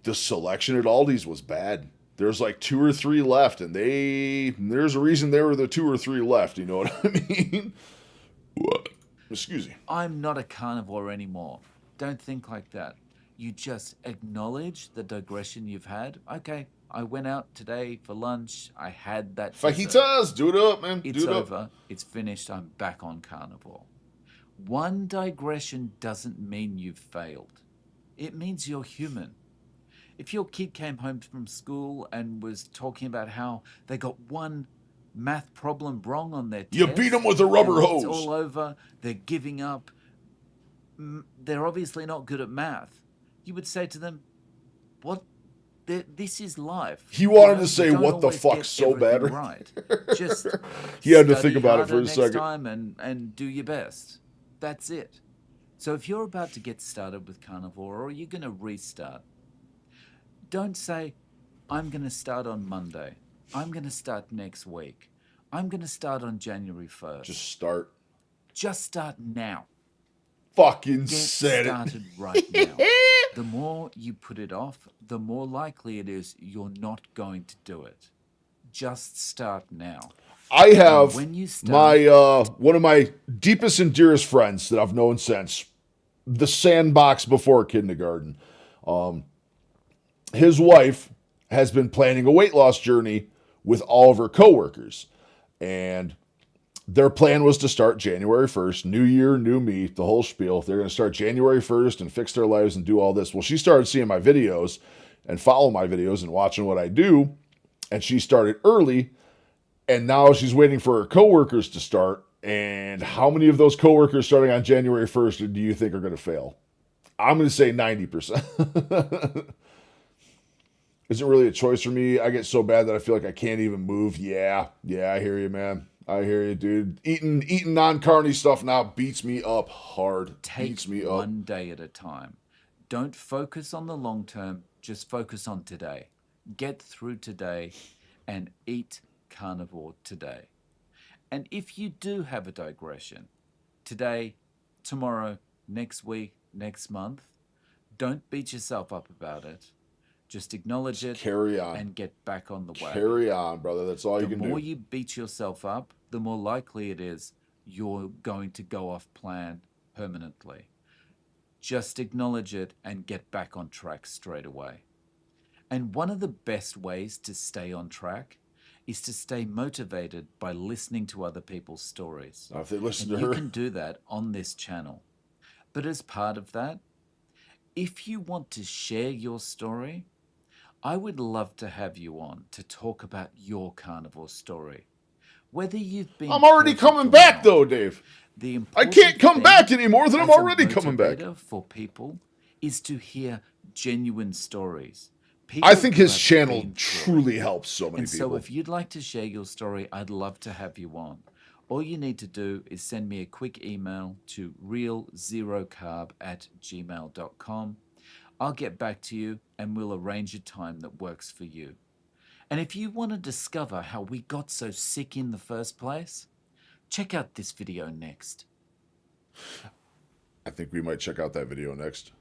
The selection at Aldi's was bad. There's like 2 or 3 left, and there's a reason there were the 2 or 3 left, you know what I mean? Excuse me. I'm not a carnivore anymore. Don't think like that. You just acknowledge the digression you've had. Okay, I went out today for lunch. I had that. Fajitas, do it up, man. It's do it over. up. It's finished. I'm back on carnivore. One digression doesn't mean you've failed. It means you're human. If your kid came home from school and was talking about how they got one math problem wrong on their test, You beat 'em with a rubber and hose. It's all over. They're giving up. They're obviously not good at math. You would say to them, "What? This is life." He wanted You know, to say, you don't "What the always fuck?" get so bad. everything right. Just He had to study think about it for harder a next second. time and do your best. That's it. So if you're about to get started with carnivore or you're going to restart, don't say, "I'm going to start on Monday. I'm going to start next week. I'm going to start on January 1st." Just start. Just start now. fucking Get said started right now. The more you put it off, the more likely it is you're not going to do it. Just start now. I have when you my one of my deepest and dearest friends that I've known since the sandbox before kindergarten. His wife has been planning a weight loss journey with all of her coworkers, and their plan was to start January 1st, new year, new me, the whole spiel. They're going to start January 1st and fix their lives and do all this. Well, she started seeing my videos and follow my videos and watching what I do, and she started early, and now she's waiting for her coworkers to start. And how many of those coworkers starting on January 1st do you think are going to fail? I'm going to say 90%. Isn't really a choice for me. I get so bad that I feel like I can't even move. Yeah, I hear you, man. I hear you, dude. Eating non-carny stuff now beats me up hard. Beats me up. One day at a time. Don't focus on the long term. Just focus on today. Get through today and eat carnivore today. And if you do have a digression, today, tomorrow, next week, next month, don't beat yourself up about it. Just acknowledge it. Carry on. And get back on the wagon. Carry on, brother. That's all you can do. The more you beat yourself up, the more likely it is you're going to go off plan permanently. Just acknowledge it and get back on track straight away. And one of the best ways to stay on track is to stay motivated by listening to other people's stories. If they listen and to her. You can do that on this channel. But as part of that, if you want to share your story, I would love to have you on to talk about your carnivore story. Whether you've been... I'm already coming back, though, Dave. I can't come back any more than I'm already coming back. For people is to hear genuine stories. I think his channel truly helps so many people. So if you'd like to share your story, I'd love to have you on. All you need to do is send me a quick email to realzerocarb@gmail.com. I'll get back to you and we'll arrange a time that works for you. And if you want to discover how we got so sick in the first place, check out this video next. I think we might check out that video next.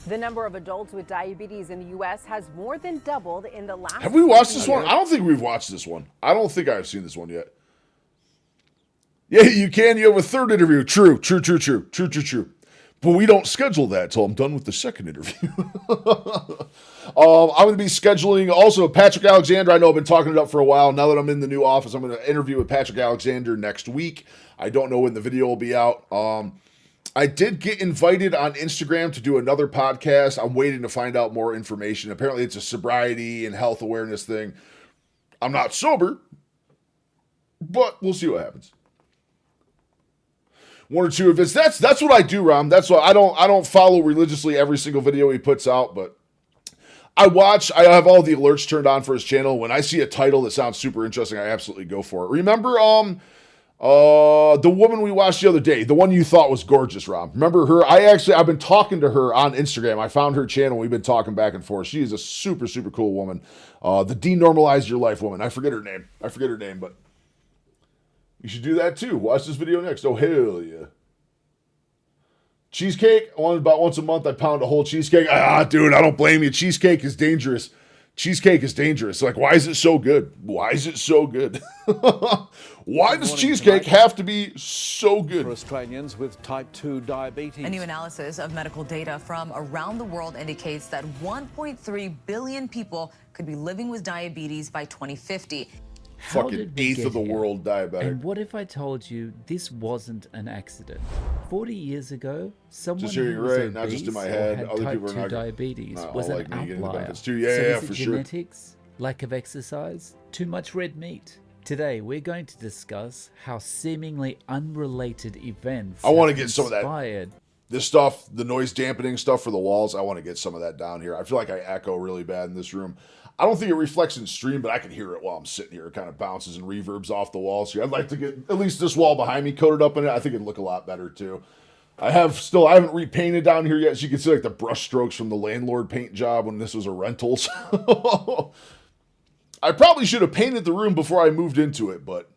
The number of adults with diabetes in the U.S. has more than doubled in the last... Have we watched this one? I don't think we've watched this one. I don't think I've seen this one yet. Yeah, you can. You have a third interview. True. But we don't schedule that until I'm done with the second interview. I'm going to be scheduling also Patrick Alexander. I know I've been talking it up for a while. Now that I'm in the new office, I'm going to interview with Patrick Alexander next week. I don't know when the video will be out. I did get invited on Instagram to do another podcast. I'm waiting to find out more information. Apparently it's a sobriety and health awareness thing. I'm not sober, but we'll see what happens. One or two of his. That's what I do, Ram. That's why I don't follow religiously every single video he puts out, but I watch. I have all the alerts turned on for his channel. When I see a title that sounds super interesting, I absolutely go for it. Remember the woman we watched the other day, the one you thought was gorgeous, Ram. Remember her? I've been talking to her on Instagram. I found her channel. We've been talking back and forth. She is a super, super cool woman. The Denormalize Your Life woman. I forget her name, but you should do that too. Watch this video next. Oh, hell yeah. Cheesecake. About once a month, I pound a whole cheesecake. Dude, I don't blame you. Cheesecake is dangerous. Like, why is it so good? Why does cheesecake have to be so good? For Australians with type 2 diabetes. A new analysis of medical data from around the world indicates that 1.3 billion people could be living with diabetes by 2050. Fucking eighth of the world diabetic. And what if I told you this wasn't an accident? 40 years ago, someone just who hearing was right, obese not just in my or head. had Other type people are 2 not diabetes not was all an like me getting the outlier. benefits too. So Yeah, was it for sure. genetics, lack of exercise, too much red meat? Today, we're going to discuss how seemingly unrelated events I want to have get some of that. inspired This stuff, the noise dampening stuff for the walls, I want to get some of that down here. I feel like I echo really bad in this room. I don't think it reflects in stream, but I can hear it while I'm sitting here. It kind of bounces and reverbs off the walls here. I'd like to get at least this wall behind me coated up in it. I think it'd look a lot better too. I haven't repainted down here yet, so you can see like the brush strokes from the landlord paint job when this was a rental. I probably should have painted the room before I moved into it, but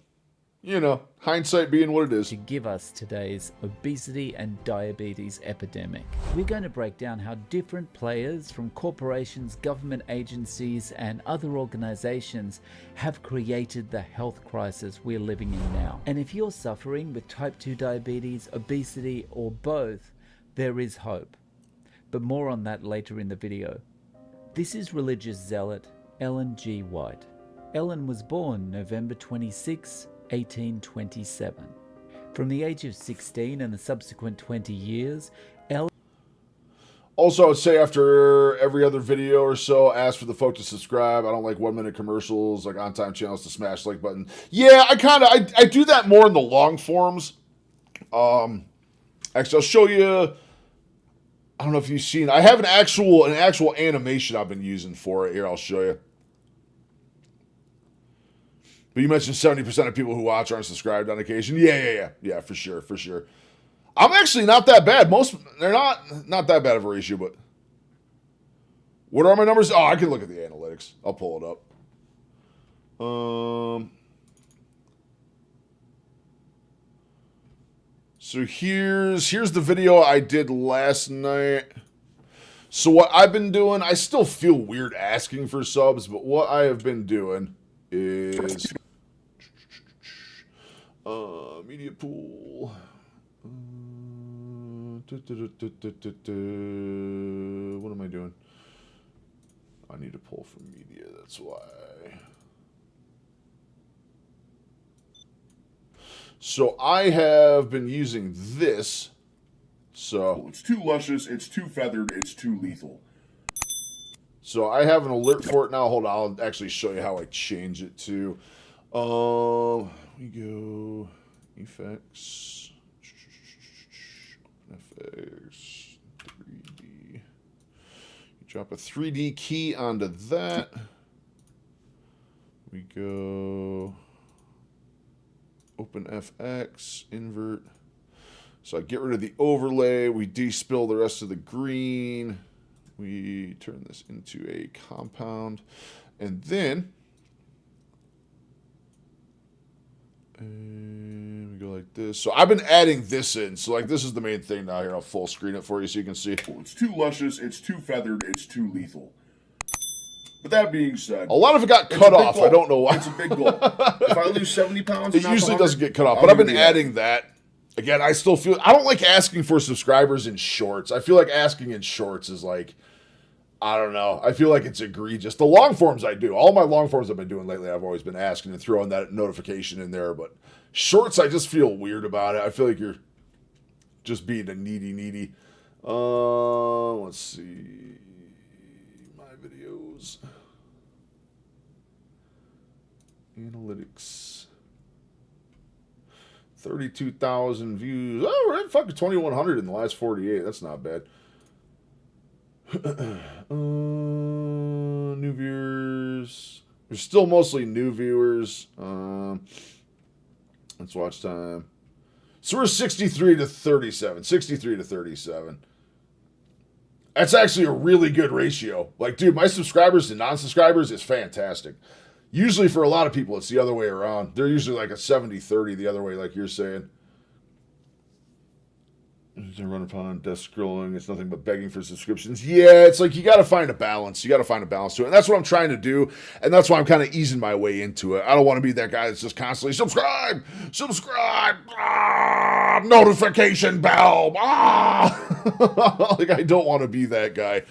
you know, hindsight being what it is. To give us today's obesity and diabetes epidemic. We're going to break down how different players from corporations, government agencies, and other organizations have created the health crisis we're living in now. And if you're suffering with type 2 diabetes, obesity, or both, there is hope. But more on that later in the video. This is religious zealot Ellen G. White. Ellen was born November 26, 1827. From the age of 16 and the subsequent 20 years, Ellen... Also, I would say after every other video or so, ask for the folk to subscribe. I don't like 1-minute commercials, like on-time channels to smash the like button. Yeah, I do that more in the long forms. Actually, I'll show you... I don't know if you've seen... I have an actual animation I've been using for it. Here, I'll show you. But you mentioned 70% of people who watch aren't subscribed on occasion. Yeah, for sure. I'm actually not that bad. They're not that bad of a ratio, but what are my numbers? Oh, I can look at the analytics. I'll pull it up. So here's the video I did last night. So what I've been doing, I still feel weird asking for subs, but what I have been doing is media pool. What am I doing? I need to pull from media, that's why. So I have been using this. So it's too luscious, it's too feathered, it's too lethal. So I have an alert for it now. Hold on, I'll actually show you how I change it to. We go effects, FX, 3D. You drop a 3D key onto that. We go open FX, invert. So I get rid of the overlay. We despill the rest of the green. We turn this into a compound. And then we go like this. So I've been adding this in. So like this is the main thing now. Here, I'll full screen it for you so you can see. It's too luscious, it's too feathered, it's too lethal. But that being said, a lot of it got cut off. I don't know why. It's a big goal. If I lose 70 pounds, it usually doesn't get cut off. But I've been adding that. Again, I still feel... I don't like asking for subscribers in shorts. I feel like asking in shorts is like... I don't know. I feel like it's egregious. The long forms I do. All my long forms I've been doing lately, I've always been asking and throwing that notification in there. But shorts, I just feel weird about it. I feel like you're just being a needy. Let's see. My videos. Analytics. 32,000 views. Oh, we're at fucking 2,100 in the last 48. That's not bad. New viewers. There's still mostly new viewers. Let's watch time. So we're 63 to 37. 63 to 37. That's actually a really good ratio. Like, dude, my subscribers to non-subscribers is fantastic. Usually for a lot of people, it's the other way around. They're usually like a 70-30 the other way, like you're saying. They run upon desk scrolling. It's nothing but begging for subscriptions. Yeah, it's like you got to find a balance. You got to find a balance to it. And that's what I'm trying to do. And that's why I'm kind of easing my way into it. I don't want to be that guy that's just constantly, subscribe, notification bell. Like, I don't want to be that guy.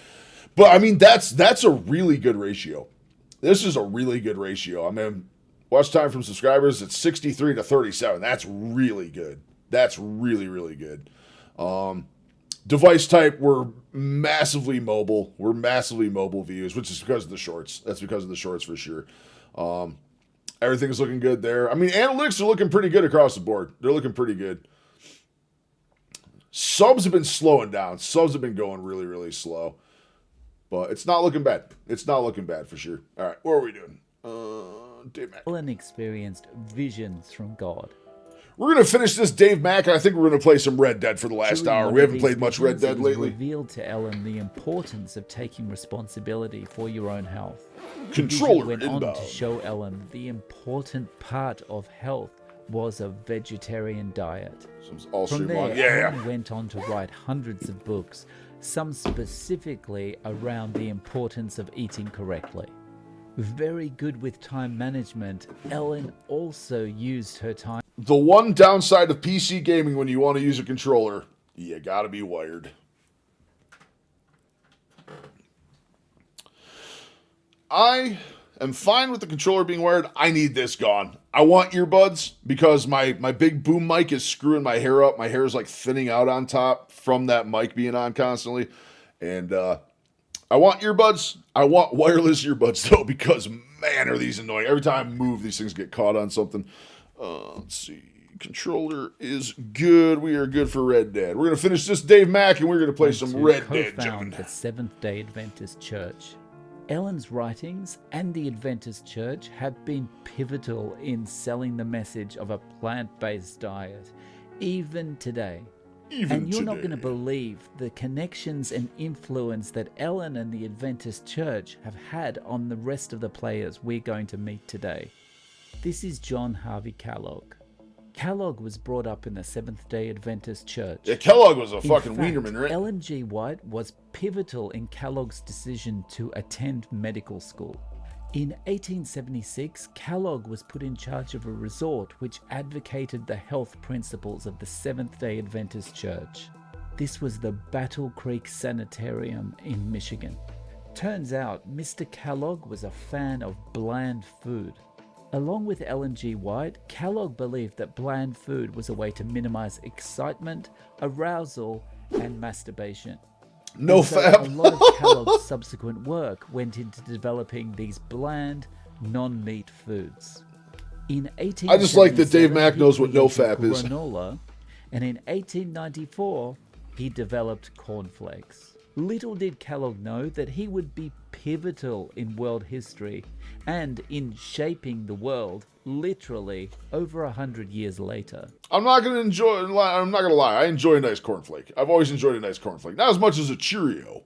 But, I mean, that's a really good ratio. This is a really good ratio. I mean, watch time from subscribers, it's 63 to 37. That's really good. That's really, really good. Device type, we're massively mobile. We're massively mobile views, which is because of the shorts. That's because of the shorts for sure. Everything's looking good there. I mean, analytics are looking pretty good across the board. They're looking pretty good. Subs have been slowing down. Subs have been going really, really slow. But it's not looking bad. It's not looking bad for sure. All right, what are we doing? Dave Mack. Ellen experienced visions from God. We're going to finish this Dave Mack, and I think we're going to play some Red Dead for the last hour. We haven't played much Red Dead lately. Revealed to Ellen the importance of taking responsibility for your own health. Controller went inbound. on to show Ellen the important part of health was a vegetarian diet. All-stream From there, lawn. Yeah. Ellen went on to write hundreds of books, some specifically around the importance of eating correctly. Very good with time management, Ellen also used her time. The one downside of PC gaming when you want to use a controller, you gotta be wired. I am fine with the controller being wired. I need this gone. I want earbuds because my big boom mic is screwing my hair up. My hair is like thinning out on top from that mic being on constantly. And I want earbuds. I want wireless earbuds though, because man, are these annoying. Every time I move, these things get caught on something. Let's see. Controller is good. We are good for Red Dead. We're going to finish this Dave Mack and we're going to play some Red Dead, gentlemen. The Seventh-day Adventist Church. Ellen's writings and the Adventist Church have been pivotal in selling the message of a plant-based diet, even today. And you're not going to believe the connections and influence that Ellen and the Adventist Church have had on the rest of the players we're going to meet today. This is John Harvey Kellogg. Kellogg was brought up in the Seventh-day Adventist Church. Yeah, Kellogg was a In fucking fact, Wienerman, right? Ellen G. White was pivotal in Kellogg's decision to attend medical school. In 1876, Kellogg was put in charge of a resort which advocated the health principles of the Seventh-day Adventist Church. This was the Battle Creek Sanitarium in Michigan. Turns out, Mr. Kellogg was a fan of bland food. Along with Ellen G. White, Kellogg believed that bland food was a way to minimize excitement, arousal, and masturbation. No And so fap. A lot of Kellogg's subsequent work went into developing these bland, non-meat foods. In 1877, I just like that Dave Mack he knows what no created fap is. granola, and in 1894, he developed cornflakes. Little did Kellogg know that he would be pivotal in world history and in shaping the world literally over 100 years later. I'm not gonna lie. I enjoy a nice cornflake. I've always enjoyed a nice cornflake. Not as much as a Cheerio.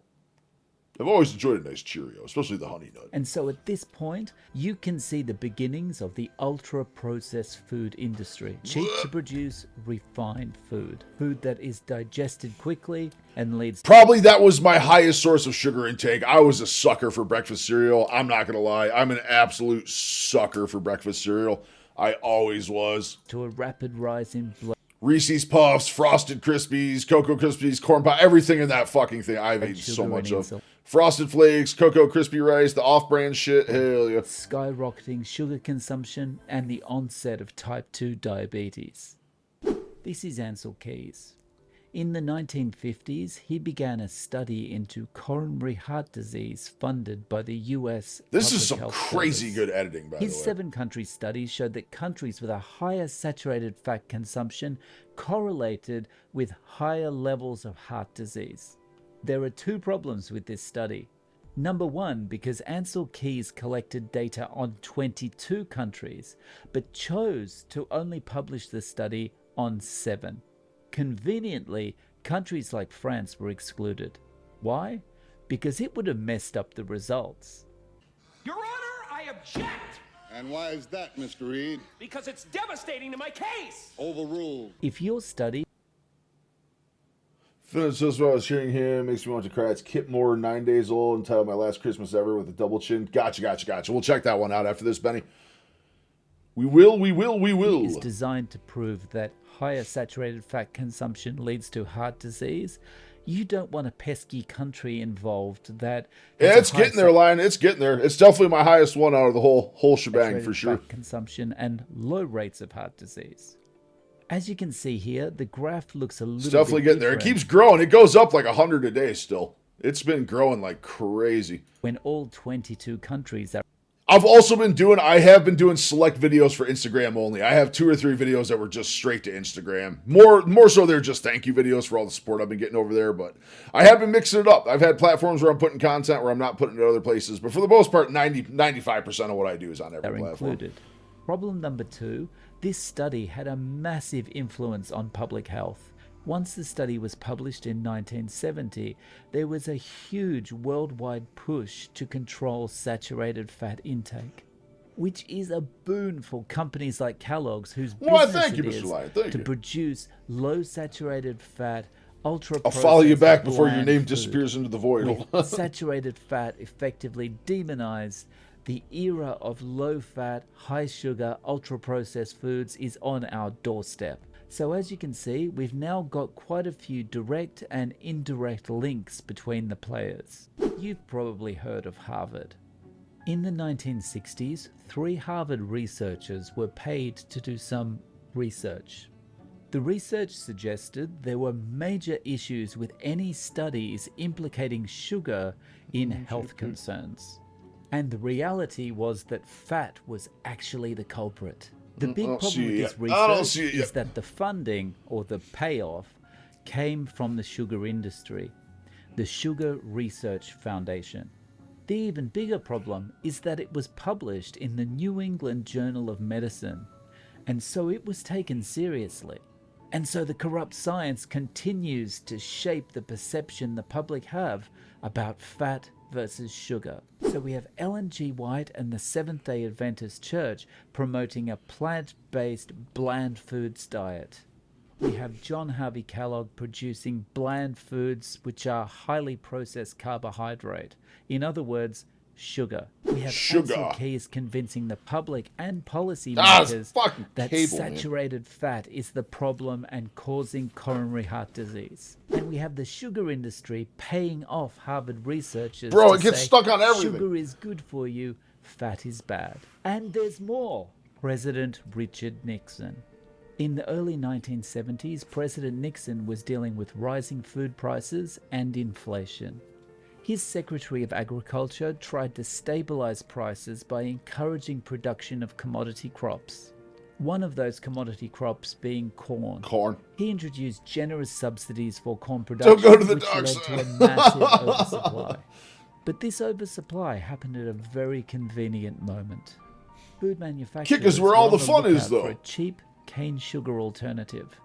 I've always enjoyed a nice Cheerio, especially the honey nut. And so at this point, you can see the beginnings of the ultra-processed food industry. Cheap to produce, refined food. Food that is digested quickly and leads... Probably that was my highest source of sugar intake. I was a sucker for breakfast cereal. I'm not gonna lie. I'm an absolute sucker for breakfast cereal. I always was. ...to a rapid rise in blood. Reese's Puffs, Frosted Krispies, Cocoa Krispies, Corn Pop, everything in that fucking thing I've eaten so much of. Frosted Flakes, Cocoa Crispy Rice, the off-brand shit, hell yeah. Skyrocketing sugar consumption and the onset of type 2 diabetes. This is Ancel Keys. In the 1950s, he began a study into coronary heart disease funded by the US This is Public some Health crazy Service. good editing, by the way. His 7-country study showed that countries with a higher saturated fat consumption correlated with higher levels of heart disease. There are 2 problems with this study. Number 1, because Ancel Keys collected data on 22 countries, but chose to only publish the study on 7. Conveniently, countries like France were excluded. Why? Because it would have messed up the results. Your Honor, I object! And why is that, Mr. Reed? Because it's devastating to my case! Overruled. If your study... Finished just what I was hearing him. Makes me want to cry. It's Kip Moore, 9 days old, entitled My Last Christmas Ever with a double chin. Gotcha. We'll check that one out after this, Benny. We will. Is designed to prove that higher saturated fat consumption leads to heart disease. You don't want a pesky country involved that... Yeah, it's getting there, Lion. It's getting there. It's definitely my highest one out of the whole shebang, for sure. Fat consumption and low rates of heart disease. As you can see here, the graph looks a little It's definitely bit getting there. It different keeps growing. It goes up like 100 a day still. It's been growing like crazy. when all 22 countries are... I have been doing select videos for Instagram only. I have 2 or 3 videos that were just straight to Instagram. More so they're just thank you videos for all the support I've been getting over there, but I have been mixing it up. I've had platforms where I'm putting content where I'm not putting it other places, but for the most part, 95% of what I do is on every platform. included. Problem number 2, this study had a massive influence on public health. Once the study was published in 1970, there was a huge worldwide push to control saturated fat intake. which is a boon for companies like Kellogg's, whose Why, business thank you, it Mr. is Lyon. Thank to you. produce low saturated fat, ultra. I'll follow you back before your name disappears into the void. Saturated fat effectively demonized. The era of low-fat, high-sugar, ultra-processed foods is on our doorstep. So as you can see, we've now got quite a few direct and indirect links between the players. You've probably heard of Harvard. In the 1960s, 3 Harvard researchers were paid to do some research. The research suggested there were major issues with any studies implicating sugar in health concerns. And the reality was that fat was actually the culprit. The big problem with this research is that the funding, or the payoff, came from the sugar industry, the Sugar Research Foundation. The even bigger problem is that it was published in the New England Journal of Medicine, and so it was taken seriously. And so the corrupt science continues to shape the perception the public have about fat versus sugar. So we have Ellen G. White and the Seventh-day Adventist Church promoting a plant-based bland foods diet. We have John Harvey Kellogg producing bland foods which are highly processed carbohydrate. In other words, sugar. We have Ancel Keys convincing the public and policymakers that saturated fat is the problem and causing coronary heart disease. And we have the sugar industry paying off Harvard researchers Bro, to it gets say, stuck on everything. Sugar is good for you, fat is bad. And there's more. President Richard Nixon. In the early 1970s, President Nixon was dealing with rising food prices and inflation. His Secretary of Agriculture tried to stabilize prices by encouraging production of commodity crops. One of those commodity crops being corn. He introduced generous subsidies for corn production, which led to a massive oversupply. But this oversupply happened at a very convenient moment. Food manufacturers Kick is where all were the on fun is, lookout though. for a cheap cane sugar alternative.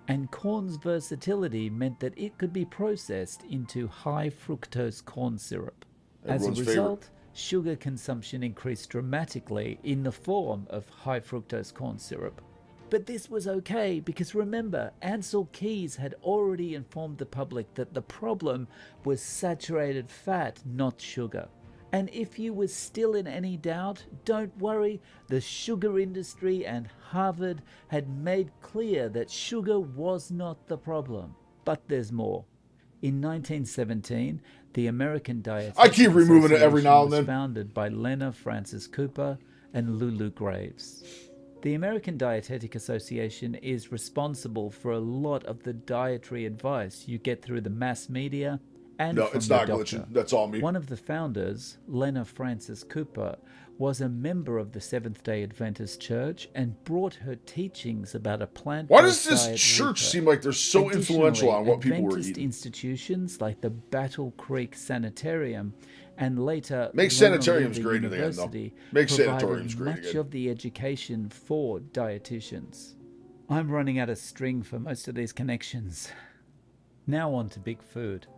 And corn's versatility meant that it could be processed into high fructose corn syrup. Everyone's As a result, sugar consumption increased dramatically in the form of high fructose corn syrup. But this was okay because remember, Ancel Keys had already informed the public that the problem was saturated fat, not sugar. And if you were still in any doubt, don't worry, the sugar industry and Harvard had made clear that sugar was not the problem. But there's more. In 1917, the American Dietetics I keep removing it every now and then. was founded by Lena Francis Cooper and Lulu Graves. The American Dietetic Association is responsible for a lot of the dietary advice you get through the mass media and No, from it's the not doctor. glitching. That's all me. One of the founders, Lena Francis Cooper, was a member of the Seventh-day Adventist Church and brought her teachings about a plant-based Why does this diet church with her. seem like they're so influential on what people were Adventist eating? institutions like the Battle Creek Sanitarium and later Make Loma sanitariums Linda great again, though. University Make provided sanatoriums great much again. of the education for dietitians. I'm running out of string for most of these connections. Now on to big food.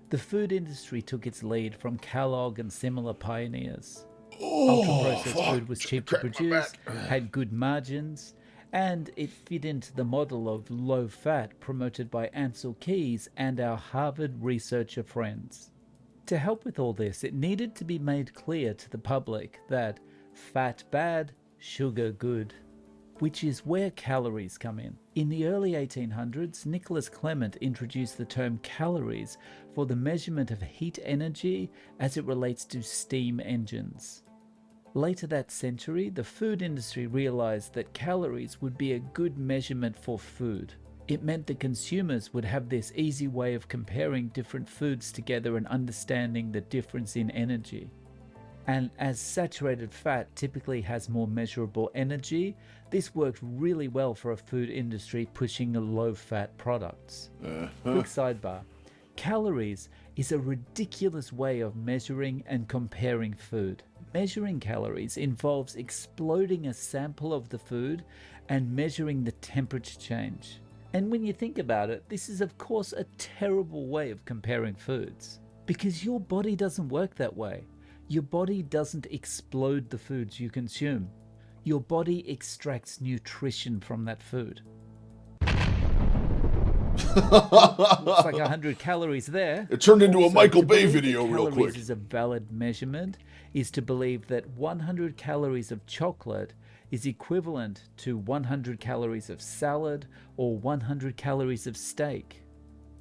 The food industry took its lead from Kellogg and similar pioneers. Ultra-processed food was cheap to produce, had good margins, and it fit into the model of low fat promoted by Ancel Keys and our Harvard researcher friends. To help with all this, it needed to be made clear to the public that fat bad, sugar good, which is where calories come in. In the early 1800s, Nicholas Clement introduced the term calories for the measurement of heat energy as it relates to steam engines. Later that century, the food industry realized that calories would be a good measurement for food. It meant that consumers would have this easy way of comparing different foods together and understanding the difference in energy. And as saturated fat typically has more measurable energy, this worked really well for a food industry pushing low-fat products. Quick sidebar. Calories is a ridiculous way of measuring and comparing food. Measuring calories involves exploding a sample of the food and measuring the temperature change. And when you think about it, this is of course a terrible way of comparing foods, because your body doesn't work that way. Your body doesn't explode the foods you consume. Your body extracts nutrition from that food. Looks like 100 calories there. It turned into a Also, Michael to Bay believe video that real calories quick. is a valid measurement is to believe that 100 calories of chocolate is equivalent to 100 calories of salad or 100 calories of steak.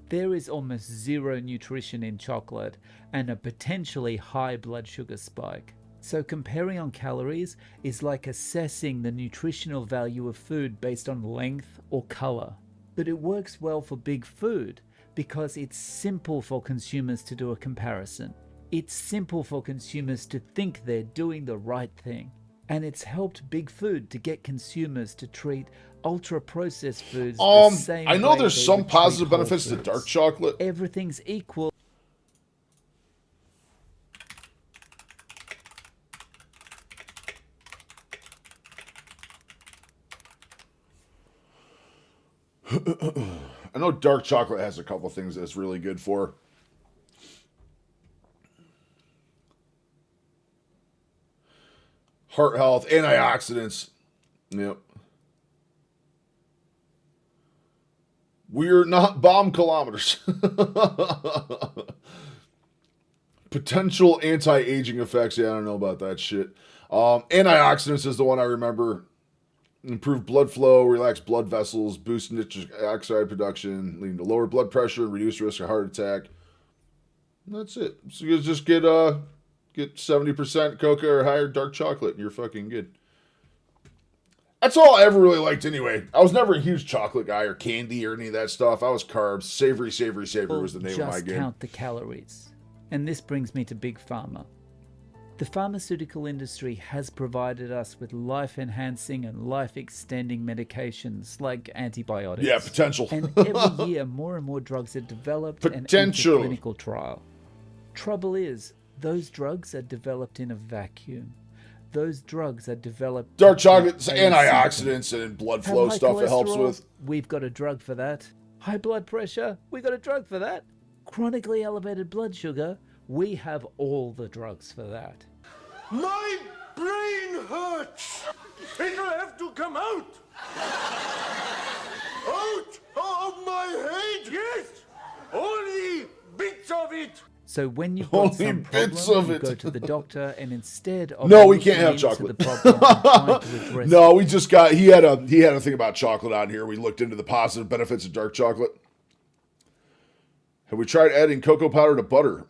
There is almost zero nutrition in chocolate and a potentially high blood sugar spike. So comparing on calories is like assessing the nutritional value of food based on length or color. But it works well for big food because it's simple for consumers to do a comparison. It's simple for consumers to think they're doing the right thing. And it's helped big food to get consumers to treat ultra-processed foods the same I know way there's they some would treat positive whole benefits to foods. dark chocolate. Everything's equal. I know dark chocolate has a couple things that it's really good for. Heart health, antioxidants. Yep. We're not bomb kilometers. Potential anti-aging effects. Yeah, I don't know about that shit. Antioxidants is the one I remember. Improve blood flow, relax blood vessels, boost nitric oxide production, leading to lower blood pressure, reduce risk of heart attack. And that's it. So you just get 70% cocoa or higher dark chocolate, and you're fucking good. That's all I ever really liked anyway. I was never a huge chocolate guy or candy or any of that stuff. I was carbs. Savory was the name of my Just game. count the calories. And this brings me to Big Pharma. The pharmaceutical industry has provided us with life-enhancing and life-extending medications like antibiotics. Yeah, potential. And every year, more and more drugs are developed and Potential. enter clinical trial. Trouble is, those drugs are developed in a vacuum. Those drugs are developed... Dark to chocolate's treat a antioxidants symptom. and blood Have flow high stuff it helps cholesterol? with. We've got a drug for that. High blood pressure? We got a drug for that. Chronically elevated blood sugar? We have all the drugs for that. My brain hurts. It'll have to come out. Out of my head. Yes. Only bits of it. So when you've got Only some bits problem, of you it. go to the doctor, and instead of No, we can't looking have into chocolate. the problem and trying to address No, we just got he had a thing about chocolate on here. We looked into the positive benefits of dark chocolate. Have we tried adding cocoa powder to butter?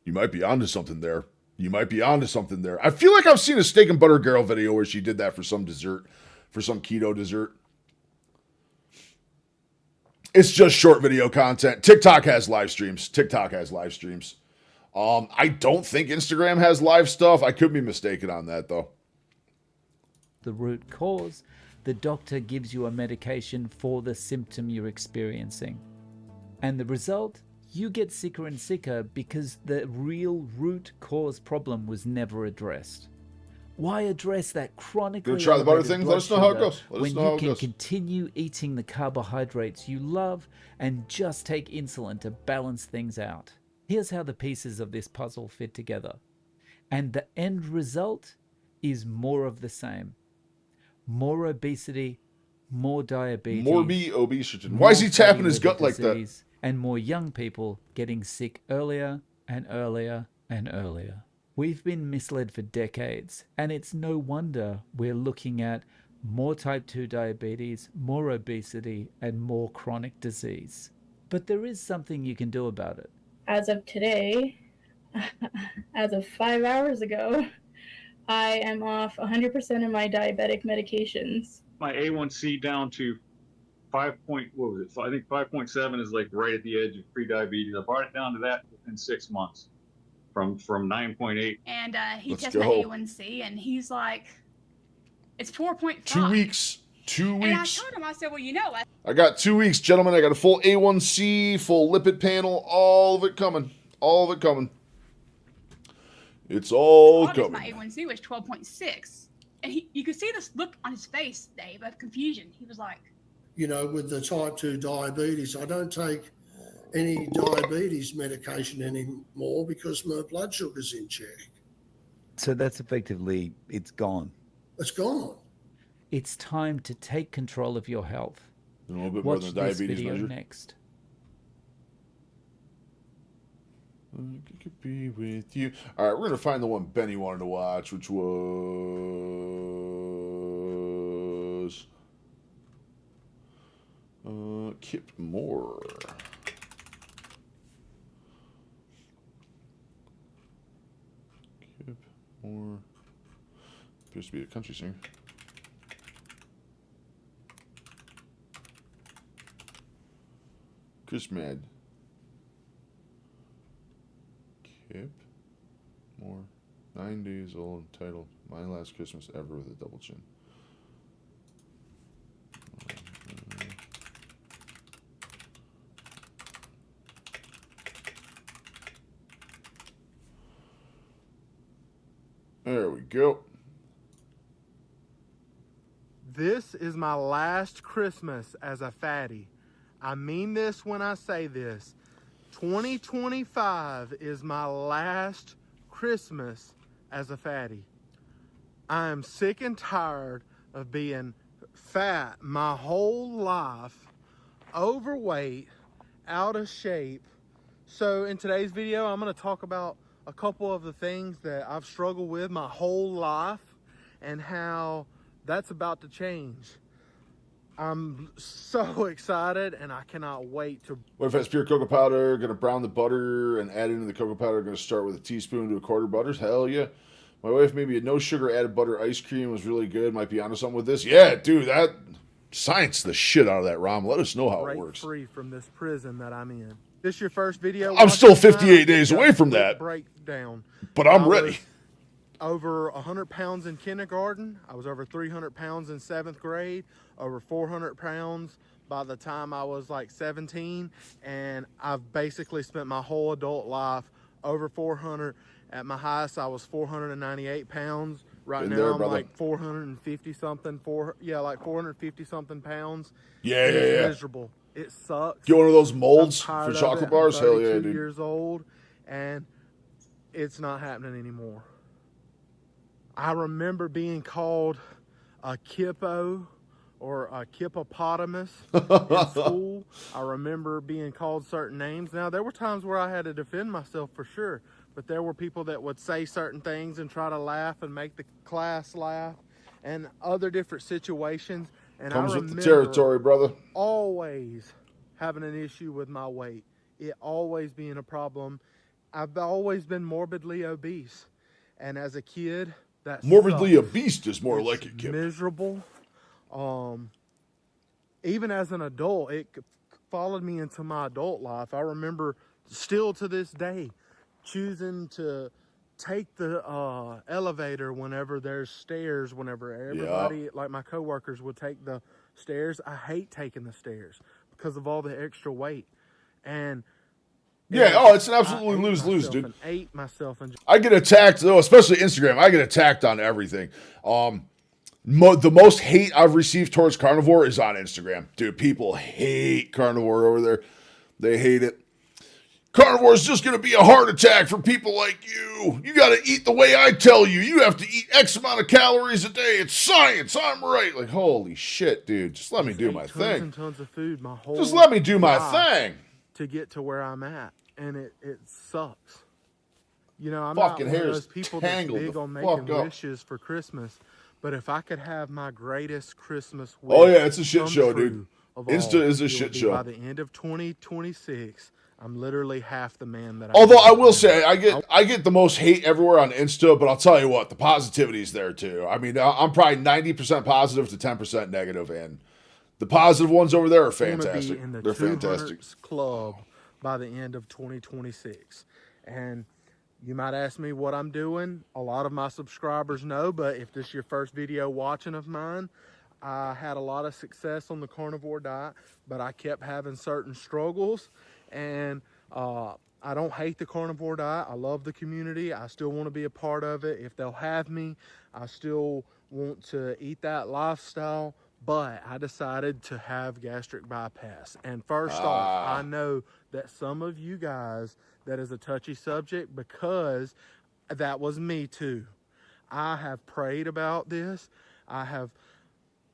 You might be onto something there. I feel like I've seen a steak and butter girl video where she did that for some dessert, for some keto dessert. It's just short video content. TikTok has live streams. I don't think Instagram has live stuff. I could be mistaken on that, though. the root cause, the doctor gives you a medication for the symptom you're experiencing. And the result? You get sicker and sicker because the real root cause problem was never addressed. Why address that chronically Gonna try the butter elevated thing? blood Let us know how it sugar goes. Let us when know how you it can goes. continue eating the carbohydrates you love and just take insulin to balance things out? Here's how the pieces of this puzzle fit together. And the end result is more of the same. More obesity, more diabetes. Obesity. more Why is he tapping fatty his gut liver like that? disease, and more young people getting sick earlier and earlier and earlier. We've been misled for decades, and it's no wonder we're looking at more type 2 diabetes, more obesity, and more chronic disease. But there is something you can do about it. As of today, as of 5 hours ago, I am off 100% of my diabetic medications. My A1C down to 5 point, what was it? I think 5.7 is like right at the edge of pre-diabetes. I brought it down to that within 6 months, from 9.8. And he Let's tested my go. A1C, and he's like, it's 4.5. 2 weeks. 2 And I weeks. told him, I said, well, you know, I got 2 weeks, gentlemen. I got a full A1C, full lipid panel, all of it coming. All of it coming. It's all August, my coming. A1C was 12.6. And you could see this look on his face, Dave, of confusion. He was like, You know, with the type 2 diabetes, I don't take any diabetes medication anymore because my blood sugar's in check. So that's effectively, it's gone. It's gone. It's time to take control of your health. A little bit more Watch than this diabetes video measure. next. I could be with you. All right, we're gonna find the one Benny wanted to watch, which was Kip Moore. Kip Moore appears to be a country singer. Chris Mad. Kip Moore, 9 days old, titled "My Last Christmas Ever with a Double Chin." There we go. This is my last Christmas as a fatty. I mean this when I say this. 2025 is my last Christmas as a fatty. I am sick and tired of being fat my whole life, overweight, out of shape. So in today's video, I'm going to talk about a couple of the things that I've struggled with my whole life and how that's about to change. I'm so excited and I cannot wait to... What if it's pure cocoa powder? Gonna brown the butter and add into the cocoa powder. Gonna start with a teaspoon to a quarter butters. Hell yeah. My wife made me a no sugar added butter ice cream. Was really good. Might be onto something with this. Yeah, dude, that science the shit out of that ROM. Let us know how it works. Free from this prison that I'm in. This your first video? I'm still 58 days away from that. Breakdown. But I'm ready. Over 100 pounds in kindergarten. I was over 300 pounds in 7th grade. Over 400 pounds by the time I was like 17. And I've basically spent my whole adult life over 400. At my highest, I was 498 pounds. Right now, I'm like 450 something. Like 450 something pounds. Yeah, it's miserable. It sucks. Get one of those molds for chocolate bars? Hell yeah, dude. 32 years old, and it's not happening anymore. I remember being called a kippo or a kippopotamus in school. I remember being called certain names. Now, there were times where I had to defend myself for sure, but there were people that would say certain things and try to laugh and make the class laugh and other different situations. And Comes I with the territory, brother. Always having an issue with my weight. It always being a problem. I've always been morbidly obese. And as a kid, that morbidly sucks. obese is more like it, Kip. Miserable. Even as an adult, it followed me into my adult life. I remember still to this day choosing to take the elevator whenever there's stairs, whenever everybody, like my coworkers, would take the stairs. I hate taking the stairs because of all the extra weight. And it's an absolutely lose-lose, dude. And ate myself. And I get attacked, though, especially Instagram. I get attacked on everything. The most hate I've received towards carnivore is on Instagram. Dude, people hate carnivore over there. They hate it. Carnivore is just going to be a heart attack for people like you. You got to eat the way I tell you. You have to eat X amount of calories a day. It's science. I'm right. Like, holy shit, dude. Just let me do my thing. Tons and tons of food my whole Just let me do my life thing. To get to where I'm at. And it sucks. You know, I'm Fucking not one of hair's those people that's tangled big the on fuck making up. wishes for Christmas. But if I could have my greatest Christmas wish, Oh, yeah, it's a shit come show, true dude. of Insta all, is a it shit would be show. By the end of 2026, I'm literally half the man that I Although am. I will say, I get the most hate everywhere on Insta, but I'll tell you what, the positivity is there too. I mean, I'm probably 90% positive to 10% negative, and the positive ones over there are I wanna be fantastic. in the They're fantastic. 200s club by the end of 2026. And you might ask me what I'm doing. A lot of my subscribers know, but if this is your first video watching of mine, I had a lot of success on the carnivore diet, but I kept having certain struggles. And I don't hate the carnivore diet. I love the community. I still want to be a part of it. If they'll have me, I still want to eat that lifestyle. but I decided to have gastric bypass. And first off, I know that some of you guys, that is a touchy subject, because that was me too. I have prayed about this. I have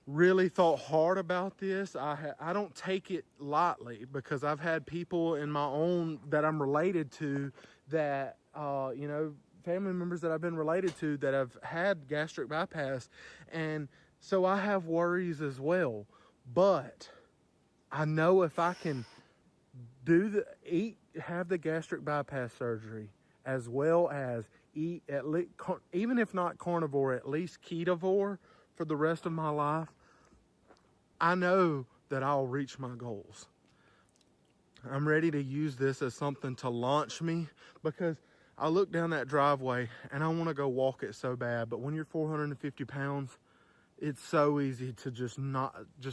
really thought hard about this. I don't take it lightly, because I've had people in my own that I'm related to that, you know, family members that I've been related to that have had gastric bypass. And so I have worries as well. But I know if I can have the gastric bypass surgery, as well as eat at least, even if not carnivore, at least ketovore for the rest of my life, I know that I'll reach my goals. I'm ready to use this as something to launch me, because I look down that driveway and I want to go walk it so bad. But when you're 450 pounds, it's so easy to just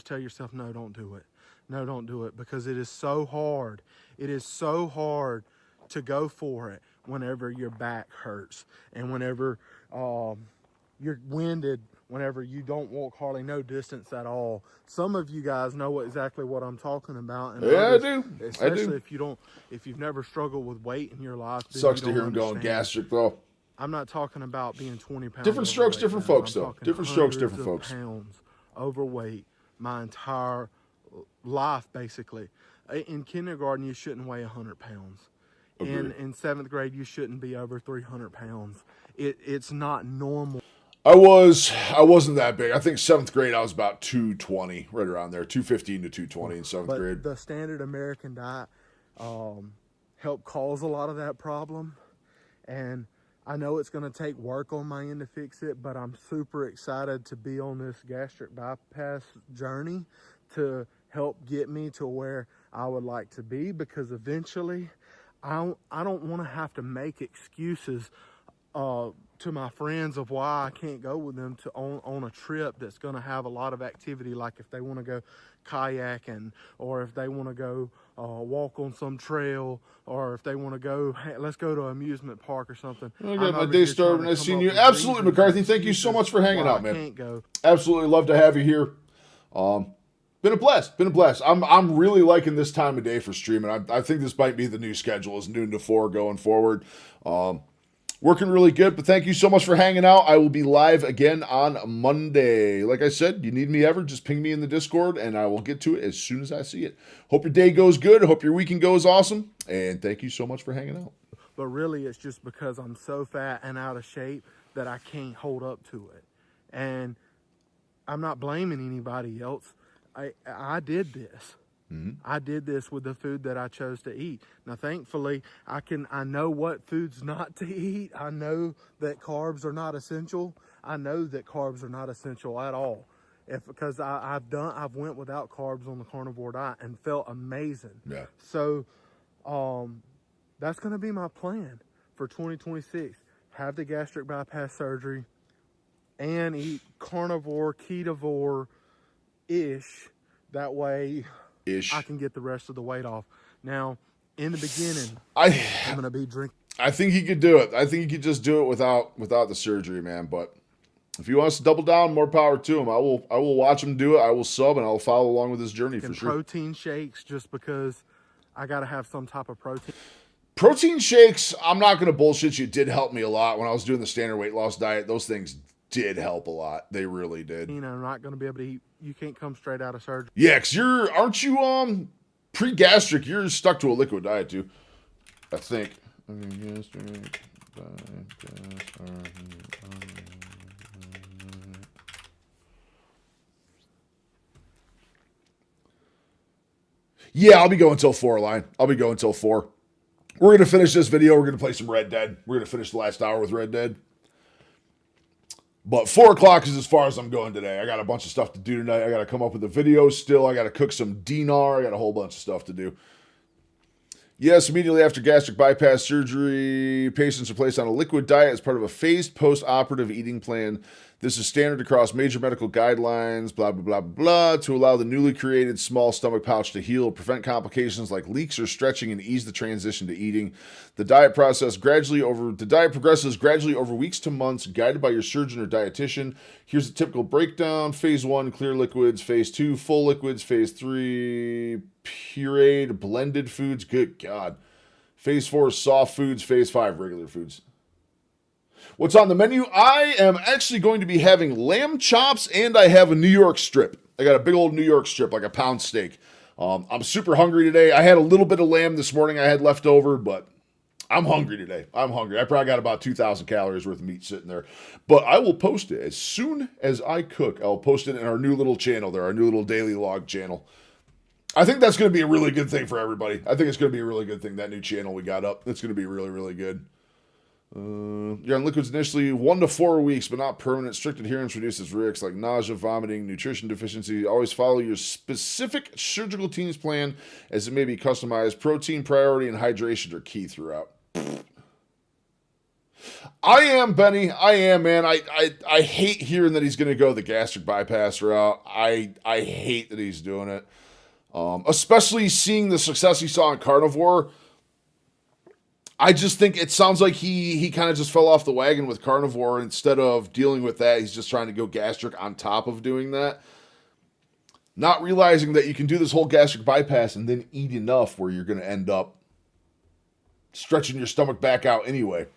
tell yourself, no, don't do it. No, don't do it, because it is so hard. It is so hard to go for it whenever your back hurts and whenever you're winded, whenever you don't walk hardly no distance at all. Some of you guys know exactly what I'm talking about. And yeah, others, I do. Especially if you've never struggled with weight in your life. Sucks to hear him going gastric, though. I'm not talking about being 20 pounds. Different strokes, different folks, though. Different strokes, different hundreds folks. of pounds overweight my entire life, basically. In kindergarten, you shouldn't weigh 100 pounds. In 7th grade, you shouldn't be over 300 pounds. It's not normal. I wasn't that big. I think 7th grade, I was about 220, right around there, 215 to 220 in 7th grade. The standard American diet helped cause a lot of that problem. And I know it's going to take work on my end to fix it, but I'm super excited to be on this gastric bypass journey to help get me to where I would like to be, because eventually I don't want to have to make excuses to my friends of why I can't go with them on a trip that's going to have a lot of activity, like if they want to go kayaking, or if they want to go walk on some trail, or if they want to go, hey, let's go to an amusement park or something. I got my day started when I seen you. Absolutely, McCarthy. Thank you so much for hanging out, man. Can't go. Absolutely love to have you here. Been a blast. Been a blast. I'm really liking this time of day for streaming. I think this might be the new schedule, is noon to 4 going forward. Working really good, but thank you so much for hanging out. I will be live again on Monday. Like I said, you need me ever, just ping me in the Discord, and I will get to it as soon as I see it. Hope your day goes good. Hope your weekend goes awesome, and thank you so much for hanging out. But really, it's just because I'm so fat and out of shape that I can't hold up to it. And I'm not blaming anybody else. I did this. Mm-hmm. I did this with the food that I chose to eat. Now, thankfully, I know what foods not to eat. I know that carbs are not essential. I know that carbs are not essential at all. Because I've went without carbs on the carnivore diet and felt amazing. Yeah. So, that's going to be my plan for 2026. Have the gastric bypass surgery and eat carnivore, ketovore-ish. That way I can get the rest of the weight off. Now, in the beginning, I'm going to be drinking. I think he could do it. I think he could just do it without the surgery, man. But if he wants to double down, more power to him. I will watch him do it. I will sub, and I'll follow along with his journey for sure. Protein shakes, just because I got to have some type of protein. Protein shakes, I'm not going to bullshit you, did help me a lot when I was doing the standard weight loss diet. Those things did help a lot. They really did. You know, I'm not going to be able to eat. You can't come straight out of surgery. Yeah, because aren't you pre-gastric? You're stuck to a liquid diet too, I think. Yeah, I'll be going till 4, Line. I'll be going till 4. We're going to finish this video. We're going to play some Red Dead. We're going to finish the last hour with Red Dead. But 4 o'clock is as far as I'm going today. I got a bunch of stuff to do tonight. I got to come up with a video still. I got to cook some dinar. I got a whole bunch of stuff to do. Yes, immediately after gastric bypass surgery, patients are placed on a liquid diet as part of a phased post-operative eating plan. This is standard across major medical guidelines, blah, blah, blah, blah, to allow the newly created small stomach pouch to heal, prevent complications like leaks or stretching, and ease the transition to eating. The diet progresses gradually over weeks to months, guided by your surgeon or dietitian. Here's a typical breakdown. Phase 1, clear liquids. Phase 2, full liquids. Phase 3, pureed, blended foods. Good God. Phase 4, soft foods. Phase 5, regular foods. What's on the menu? I am actually going to be having lamb chops, and I have a New York strip. I got a big old New York strip, like a pound steak. I'm super hungry today. I had a little bit of lamb this morning I had left over, but I'm hungry today. I'm hungry. I probably got about 2,000 calories worth of meat sitting there. But I will post it as soon as I cook. I'll post it in our new little channel there, our new little daily log channel. I think that's going to be a really good thing for everybody. I think it's going to be a really good thing, that new channel we got up. It's going to be really, really good. You're on liquids initially 1 to 4 weeks, but not permanent. Strict adherence reduces risks like nausea, vomiting, nutrition deficiency. Always follow your specific surgical team's plan as it may be customized. Protein, priority, and hydration are key throughout. I am, Benny. I am, man. I hate hearing that he's going to go the gastric bypass route. I hate that he's doing it. Especially seeing the success he saw in Carnivore. I just think it sounds like he kind of just fell off the wagon with Carnivore. Instead of dealing with that, he's just trying to go gastric on top of doing that. Not realizing that you can do this whole gastric bypass and then eat enough where you're going to end up stretching your stomach back out anyway.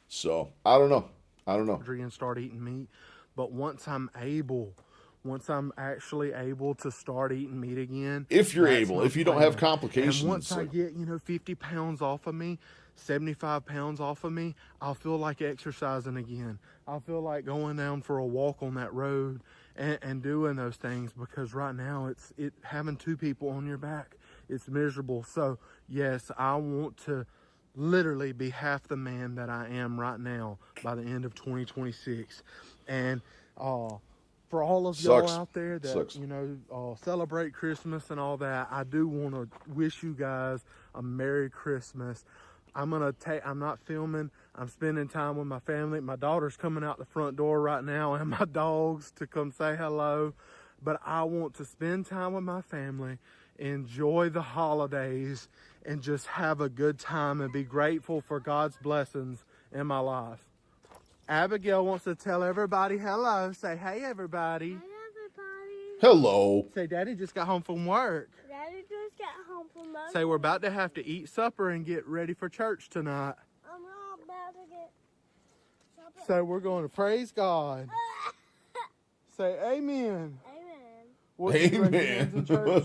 So, I don't know. And start eating meat. But once I'm actually able to start eating meat again. If you're able, if you don't have complications. And once I get, 50 pounds off of me, 75 pounds off of me, I'll feel like exercising again. I'll feel like going down for a walk on that road and doing those things, because right now it's having 2 people on your back. It's miserable. So yes, I want to literally be half the man that I am right now by the end of 2026. And, for all of y'all out there that, celebrate Christmas and all that, I do want to wish you guys a Merry Christmas. I'm not filming. I'm spending time with my family. My daughter's coming out the front door right now and my dogs to come say hello. But I want to spend time with my family, enjoy the holidays, and just have a good time and be grateful for God's blessings in my life. Abigail wants to tell everybody hello. Say, hey, everybody. Hi, everybody. Hello. Say, Daddy just got home from work. Daddy just got home from work. Say, we're about to have to eat supper and get ready for church tonight. I'm not about to get supper. So we're going to praise God. Say, amen. Amen.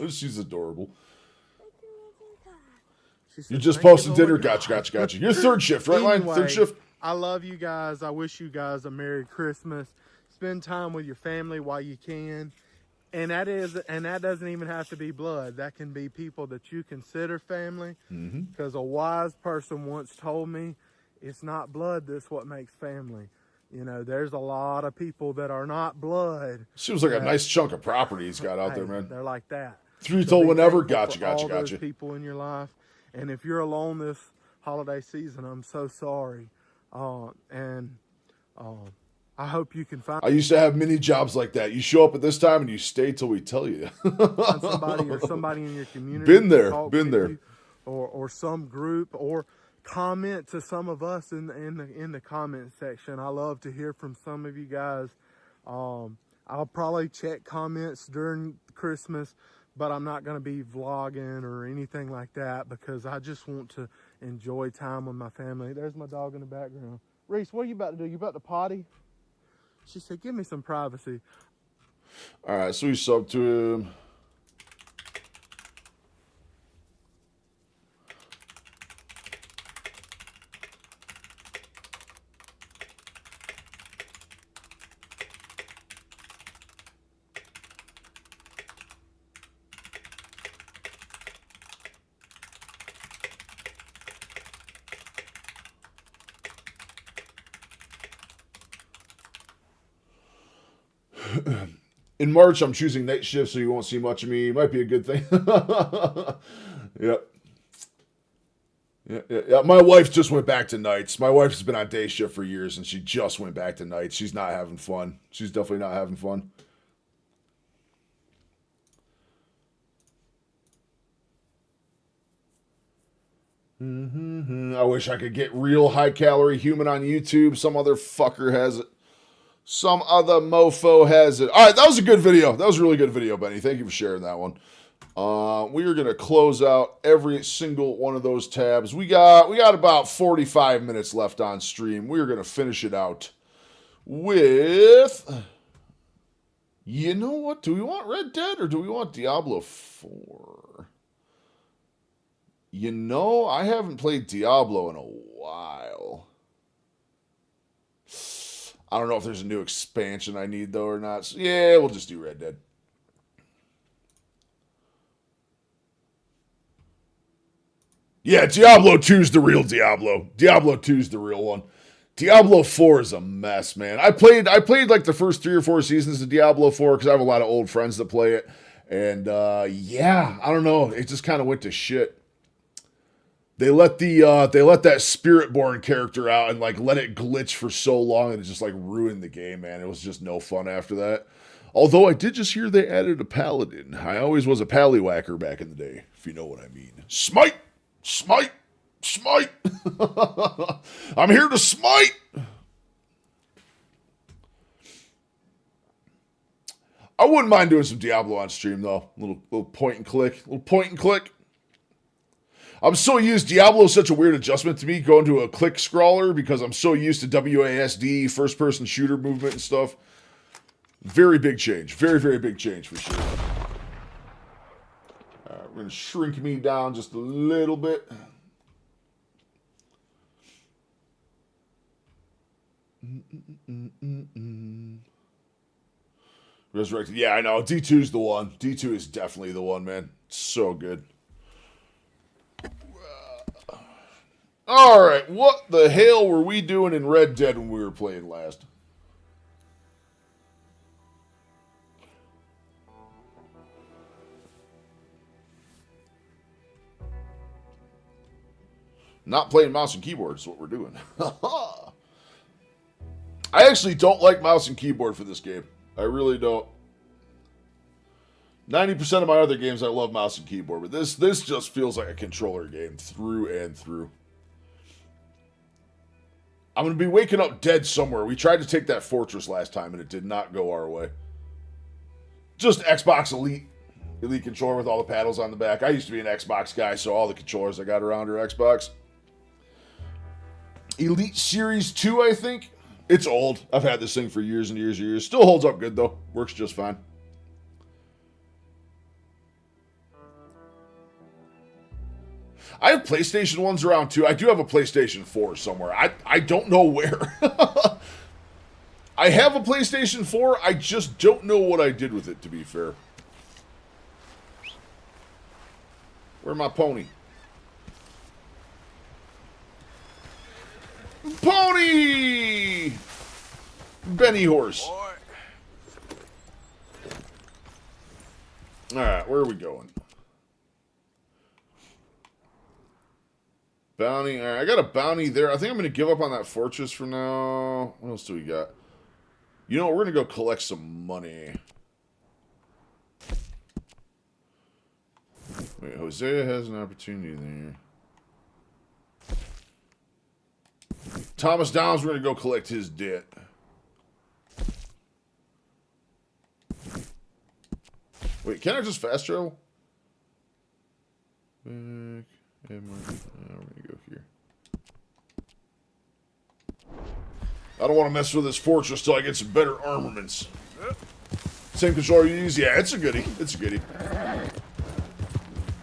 She's adorable. Said, you just posted dinner. Gotcha. You're third shift, right, anyway, Line? Third shift? I love you guys. I wish you guys a Merry Christmas. Spend time with your family while you can. And that doesn't even have to be blood. That can be people that you consider family. Because a wise person once told me, it's not blood that's what makes family. There's a lot of people that are not blood. Seems like a nice chunk of property he's got out there, man. They're like that. 3 till whenever. Gotcha. All those people in your life. And if you're alone this holiday season, I'm so sorry. I hope you can find. I used to have many jobs like that. You show up at this time and you stay till we tell you. Find somebody in your community. Been there. Or some group, or comment to some of us in the comment section. I love to hear from some of you guys. I'll probably check comments during Christmas, but I'm not going to be vlogging or anything like that, because I just want to enjoy time with my family. There's my dog in the background. Reese, what are you about to do? You about to potty? She said, give me some privacy. All right, so we sub to him. In March, I'm choosing night shift, so you won't see much of me. Might be a good thing. Yep. Yeah. My wife just went back to nights. My wife's been on day shift for years, and she just went back to nights. She's not having fun. She's definitely not having fun. I wish I could get real high-calorie human on YouTube. Some other fucker has it. Some other mofo has it. All right, that was a good video. That was a really good video, Benny. Thank you for sharing that one. We are going to close out every single one of those tabs. We got about 45 minutes left on stream. We are going to finish it out with... You know what? Do we want Red Dead or do we want Diablo 4? You know, I haven't played Diablo in a while. I don't know if there's a new expansion I need, though, or not. So, yeah, we'll just do Red Dead. Yeah, Diablo 2's the real Diablo. Diablo 2's the real one. Diablo 4 is a mess, man. I played like the first 3 or 4 seasons of Diablo 4 because I have a lot of old friends that play it. And, yeah, I don't know. It just kind of went to shit. They let that Spiritborn character out and like let it glitch for so long and it just like ruined the game, man. It was just no fun after that. Although I did just hear they added a paladin. I always was a pallywhacker back in the day, if you know what I mean. Smite! Smite! Smite! I'm here to smite! I wouldn't mind doing some Diablo on stream though. Little point and click. Little point and click. I'm so used, Diablo is such a weird adjustment to me, going to a click scroller, because I'm so used to WASD, first-person shooter movement and stuff. Very big change. Very, very big change for sure. All right, we're going to shrink me down just a little bit. Resurrected. Yeah, I know. D2's the one. D2 is definitely the one, man. So good. All right, what the hell were we doing in Red Dead when we were playing last? Not playing mouse and keyboard is what we're doing. I actually don't like mouse and keyboard for this game. I really don't. 90% of my other games I love mouse and keyboard, but this just feels like a controller game through and through. I'm going to be waking up dead somewhere. We tried to take that fortress last time, and it did not go our way. Just Xbox Elite controller with all the paddles on the back. I used to be an Xbox guy, so all the controllers I got around are Xbox. Elite Series 2, I think. It's old. I've had this thing for years and years and years. Still holds up good, though. Works just fine. I have PlayStation 1s around too. I do have a PlayStation 4 somewhere. I don't know where. I have a PlayStation 4. I just don't know what I did with it, to be fair. Where's my pony? Pony! Benny horse. Alright, where are we going? Bounty. All right, I got a bounty there. I think I'm going to give up on that fortress for now. What else do we got? You know what? We're going to go collect some money. Wait, Hosea has an opportunity there. Thomas Downs, we're going to go collect his debt. Wait, can I just fast travel? Back. We're gonna go here. I don't want to mess with this fortress till I get some better armaments. Same controller you use? Yeah, it's a goodie. It's a goodie.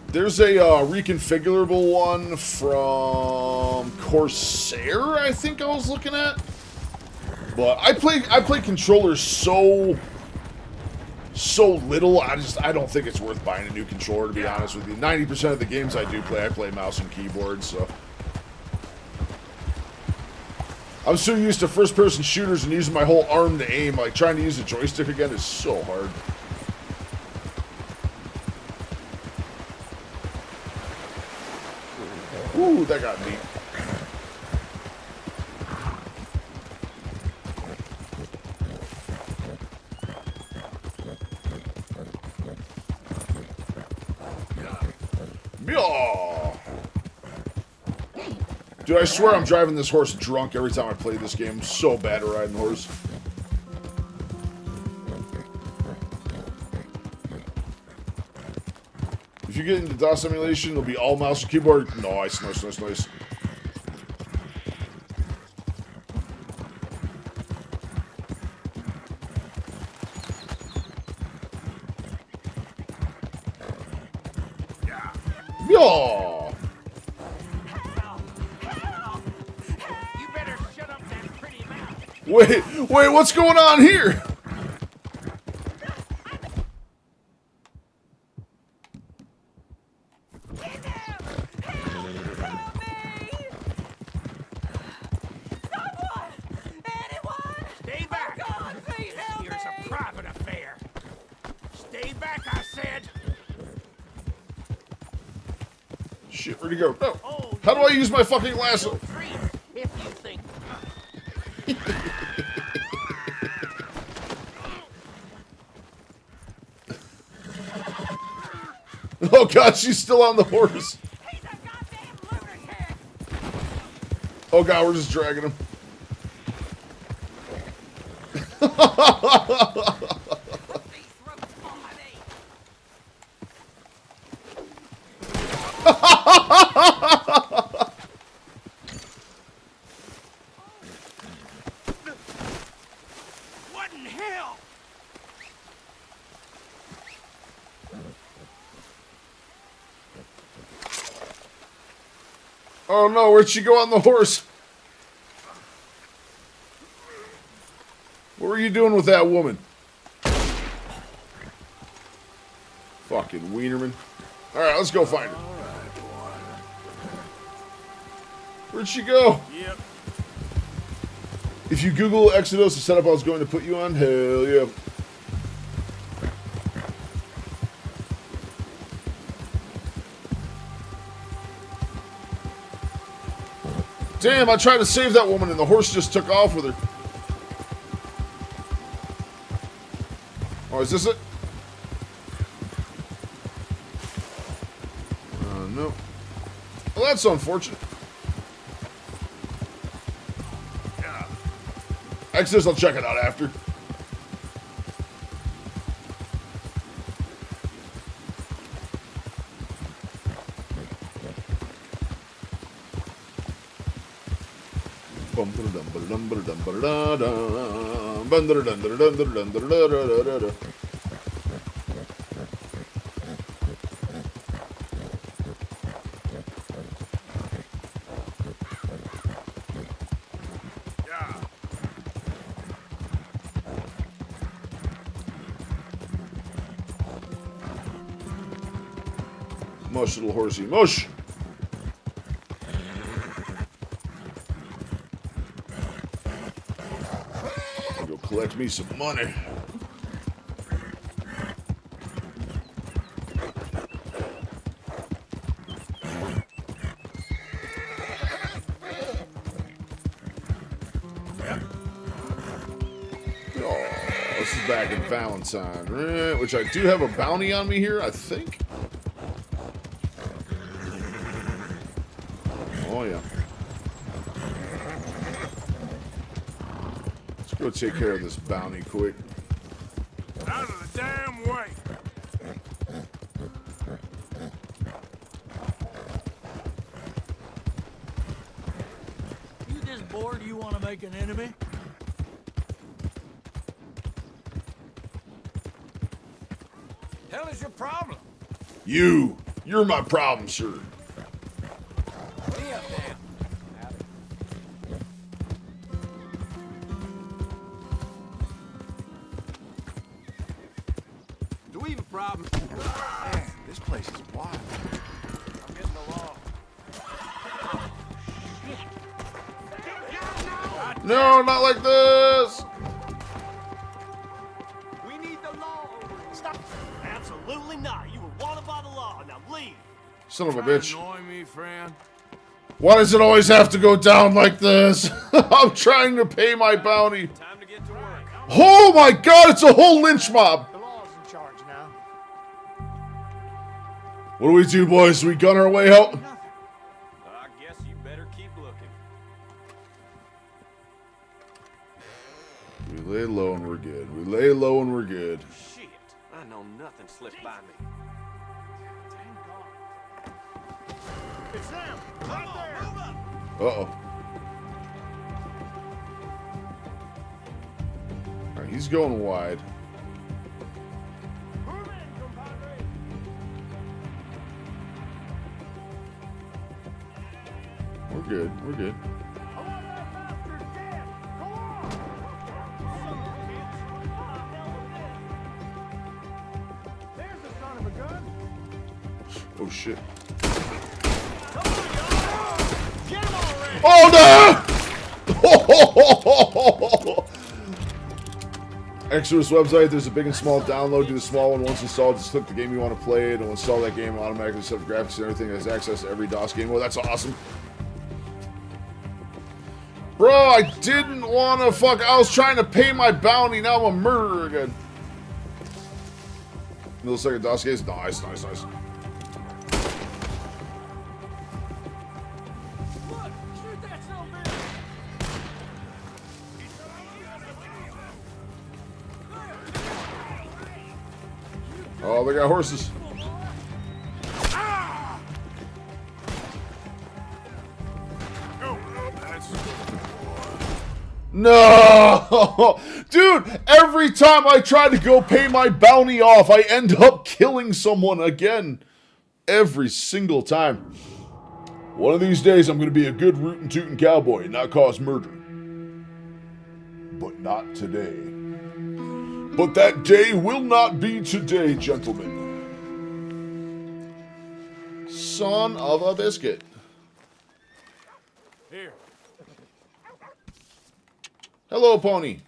There's a reconfigurable one from Corsair, I think I was looking at. But I play controllers so little, I don't think it's worth buying a new controller, to be honest with you. 90% of the games I do play, I play mouse and keyboard, so. I'm so used to first-person shooters and using my whole arm to aim, like trying to use a joystick again is so hard. Ooh, that got me. Yeah. Dude, I swear I'm driving this horse drunk every time I play this game. I'm so bad at riding a horse. If you get into DOS simulation, it'll be all mouse and keyboard. Nice, nice, nice, nice. Yeah. Wait, what's going on here? Stay back! Here's a private affair. Stay back, I said. Shit, where'd he go? No. How do I use my fucking lasso? If you think. Oh god, she's still on the horse. Oh god, we're just dragging him. What in hell? Oh no, where'd she go on the horse? What were you doing with that woman? Fucking Wienerman. Alright, let's go find her. Where'd she go? Yep. If you Google Exodus, the setup I was going to put you on, hell yeah. Damn, I tried to save that woman and the horse just took off with her. Oh, is this it? No. Well, that's unfortunate. Exodus, I'll check it out after. Mush, little horsey, mush! Go collect me some money. Oh, this is back in Valentine, right? Which I do have a bounty on me here, I think. Oh, yeah. Let's go take care of this bounty quick. Out of the damn way. You this bored you want to make an enemy? Hell is your problem? You're my problem, sir. Me up there. Do we have a problem? Man, this place is wild. I'm getting along. No, not like this! We need the law. Stop. Absolutely not. You were wanted by the law. Now leave. Son of a bitch. Annoy me, friend. Why does it always have to go down like this? I'm trying to pay my bounty. Time to get to work. Oh my god, it's a whole lynch mob. The law's in charge now. What do we do, boys? We gun our way out? I guess you better keep looking. We lay low and we're good. We lay low and we're good. Shit, I know nothing slipped by me. It's them. Right there. Move up. Uh-oh. Alright, he's going wide. We're good. We're good. Oh shit. Oh no! Exodus website, there's a big and small download. Do the small one. Once installed, just click the game you want to play. It'll install that game, automatically set up graphics and everything. It has access to every DOS game. Well, that's awesome. Bro, I didn't want to fuck. I was trying to pay my bounty. Now I'm a murderer again. Millisecond DOS games. Nice, nice, nice. Oh, they got horses. No! Dude, every time I try to go pay my bounty off, I end up killing someone again. Every single time. One of these days, I'm going to be a good rootin' tootin' cowboy and not cause murder. But not today. But that day will not be today, gentlemen. Son of a biscuit. Here. Hello, pony.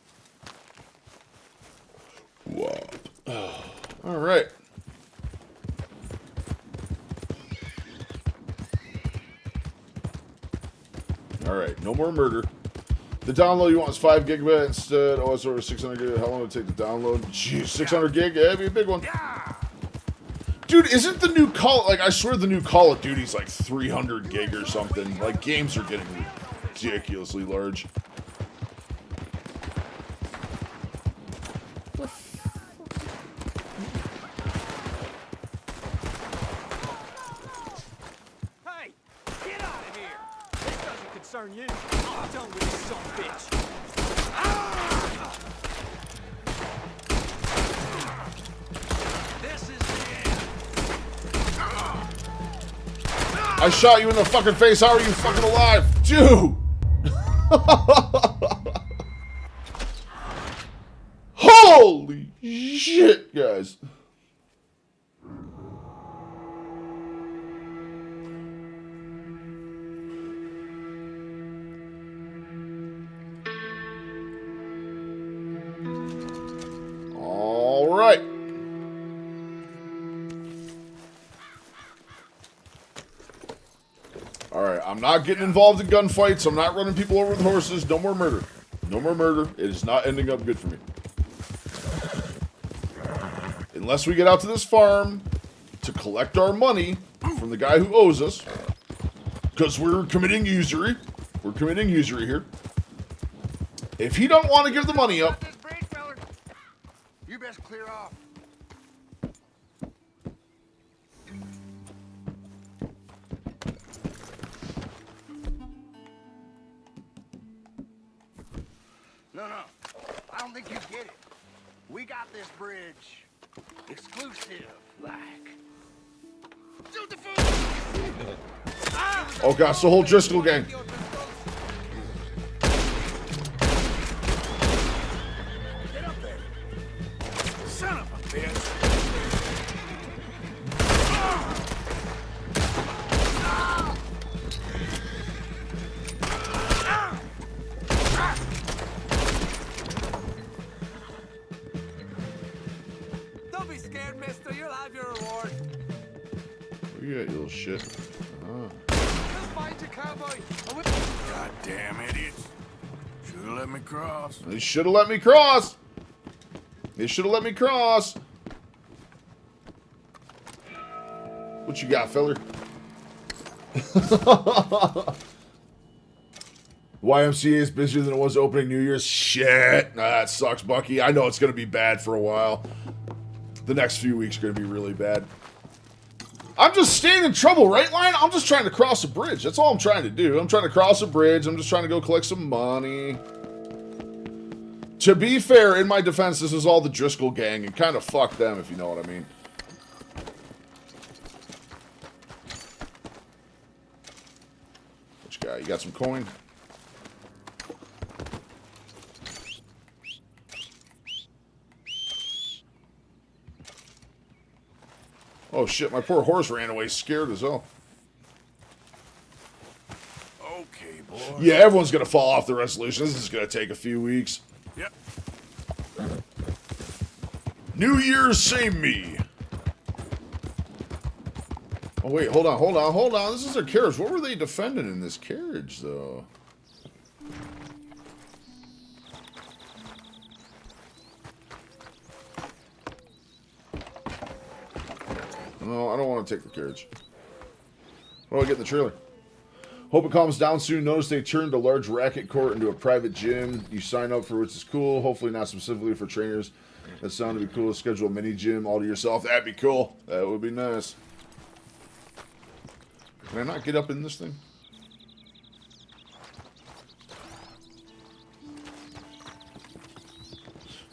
Wow. All right. All right. No more murder. The download you want is 5 gigabit instead. Oh, it's over 600 gig. How long would it take to download? Jeez, 600 gig? Yeah, it'd be a big one. Dude, isn't the new Call... Like, I swear the new Call of Duty's like 300 gig or something. Like, games are getting ridiculously large. Hey, get out of here. This doesn't concern you. I'm done with this son of a bitch. This is the end. I shot you in the fucking face. How are you fucking alive? Dude! Holy shit, guys. All right. All right, I'm not getting involved in gunfights. I'm not running people over with horses. No more murder. No more murder. It is not ending up good for me. Unless we get out to this farm to collect our money from the guy who owes us. Because we're committing usury. We're committing usury here. If he don't want to give the money up... You best clear off. No, I don't think you get it. We got this bridge. Exclusive, like. Shoot the fool! Oh gosh, the whole Driscoll gang. Get up there. Son of a bitch. Don't be scared, mister. You'll have your reward. Where you at, you little shit? Ah. Just fight your cowboy Goddamn idiots. Should have let me cross. They should have let me cross. They should have let me cross. What you got, feller? YMCA is busier than it was opening New Year's. Shit. Nah, that sucks, Bucky. I know it's going to be bad for a while. The next few weeks are going to be really bad. I'm just staying in trouble, right, Lion? I'm just trying to cross a bridge. That's all I'm trying to do. I'm trying to cross a bridge. I'm just trying to go collect some money. To be fair, in my defense, this is all the Driscoll gang, and kind of fuck them, if you know what I mean. What you got? You got some coin? Oh shit, my poor horse ran away scared as hell. Okay, boy. Yeah, everyone's gonna fall off the resolution. This is gonna take a few weeks. Yep. New Year's, same me. Oh wait, hold on. This is their carriage. What were they defending in this carriage, though? No, I don't want to take the carriage. What do I get in the trailer? Hope it calms down soon. Notice they turned a large racket court into a private gym. You sign up for, which is cool. Hopefully not specifically for trainers. That sounded be cool to schedule a mini gym all to yourself. That'd be cool. That would be nice. Can I not get up in this thing?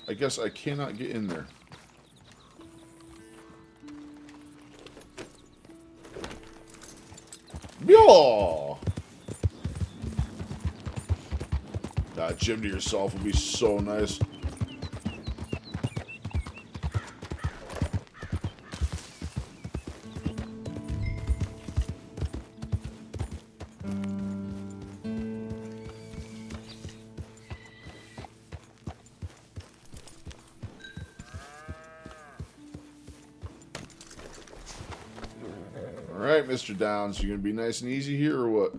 I guess I cannot get in there. Yo! That gym to yourself would be so nice. Alright, Mr. Downs, you gonna be nice and easy here or what?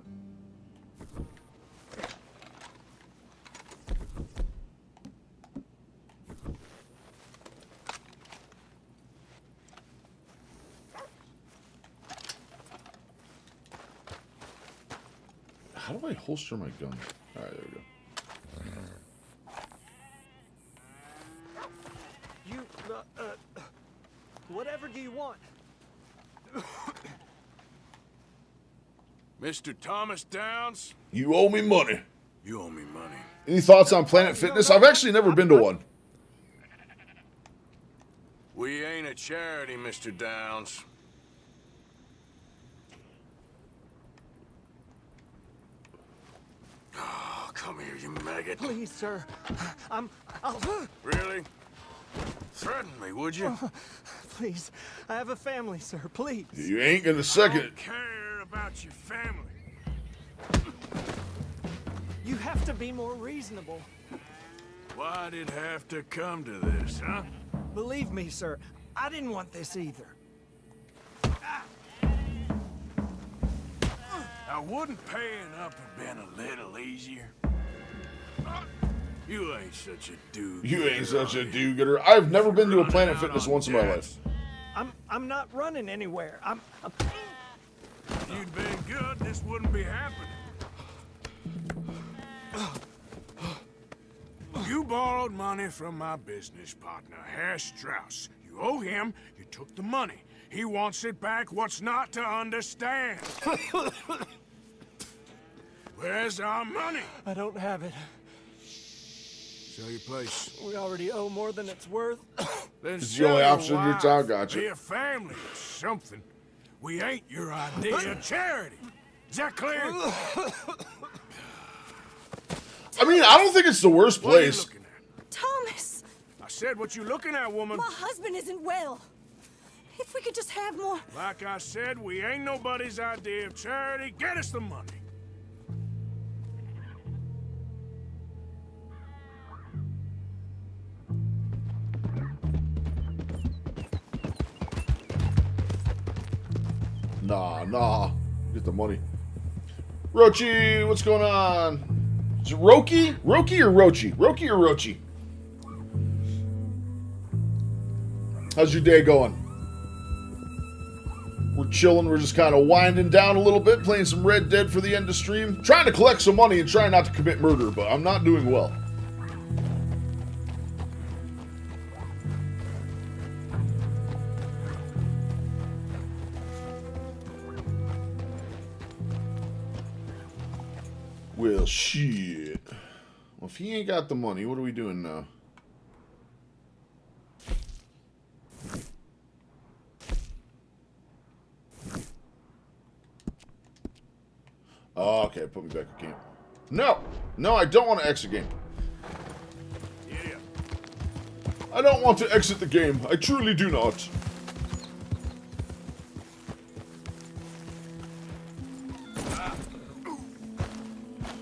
How do I holster my gun? Alright, there we go. Whatever do you want? Mr. Thomas Downs? You owe me money. You owe me money. Any thoughts on Planet Fitness? I've actually never been to one. We ain't a charity, Mr. Downs. Oh, come here, you maggot. Please, sir. I'll... Really? Threaten me, would you? Please. I have a family, sir. Please. You ain't gonna second I it. don't care about your family. You have to be more reasonable. Why'd it have to come to this, huh? Believe me, sir. I didn't want this either. Now, wouldn't paying up have been a little easier? You ain't such a dude. You ain't such a do-gooder. I've never been to a Planet Fitness once in my life. I'm not running anywhere. If you'd been good, this wouldn't be happening. You borrowed money from my business partner, Herr Strauss. You owe him, you took the money. He wants it back. What's not to understand? Where's our money? I don't have it. Sell your place. We already owe more than it's worth. Then It's the sell only your option in your wife, town, gotcha. Be a family or something. We ain't your idea of charity. Is that clear? I mean, I don't think it's the worst What are you place. looking at? Thomas! I said what you looking at, woman. My husband isn't well. If we could just have more... Like I said, we ain't nobody's idea of charity. Get us the money. Nah. Get the money. Rochi, what's going on? Is it Roki? Roki or Rochi? Roki or Rochi? How's your day going? We're chilling. We're just kind of winding down a little bit, playing some Red Dead for the end of stream. Trying to collect some money and trying not to commit murder, but I'm not doing well. Well, shit. Well, if he ain't got the money, what are we doing now? Oh, okay, put me back in camp. No! No, I don't want to exit game. Yeah. I don't want to exit the game. I truly do not.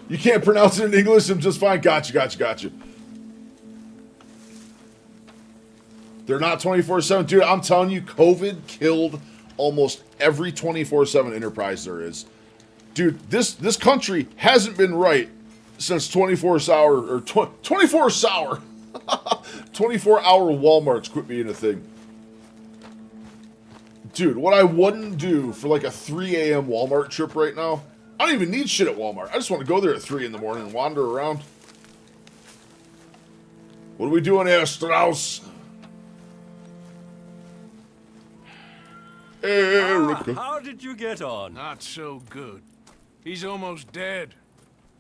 You can't pronounce it in English, I'm just fine. Gotcha. They're not 24/7. Dude, I'm telling you, COVID killed almost every 24/7 enterprise there is. Dude, this country hasn't been right since 24-hour or 24-hour Walmarts quit being a thing. Dude, what I wouldn't do for like a 3 a.m. Walmart trip right now, I don't even need shit at Walmart. I just want to go there at 3 in the morning and wander around. What are we doing here, Strauss? Erica. How did you get on? Not so good. He's almost dead.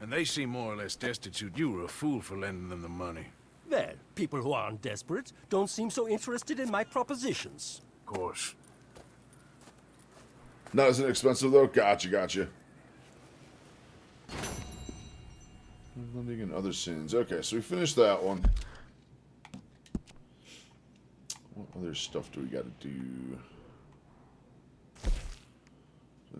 And they seem more or less destitute. You were a fool for lending them the money. Well, people who aren't desperate don't seem so interested in my propositions. Of course. Not as inexpensive, though? Gotcha. Lending and other sins. Okay, so we finished that one. What other stuff do we got to do?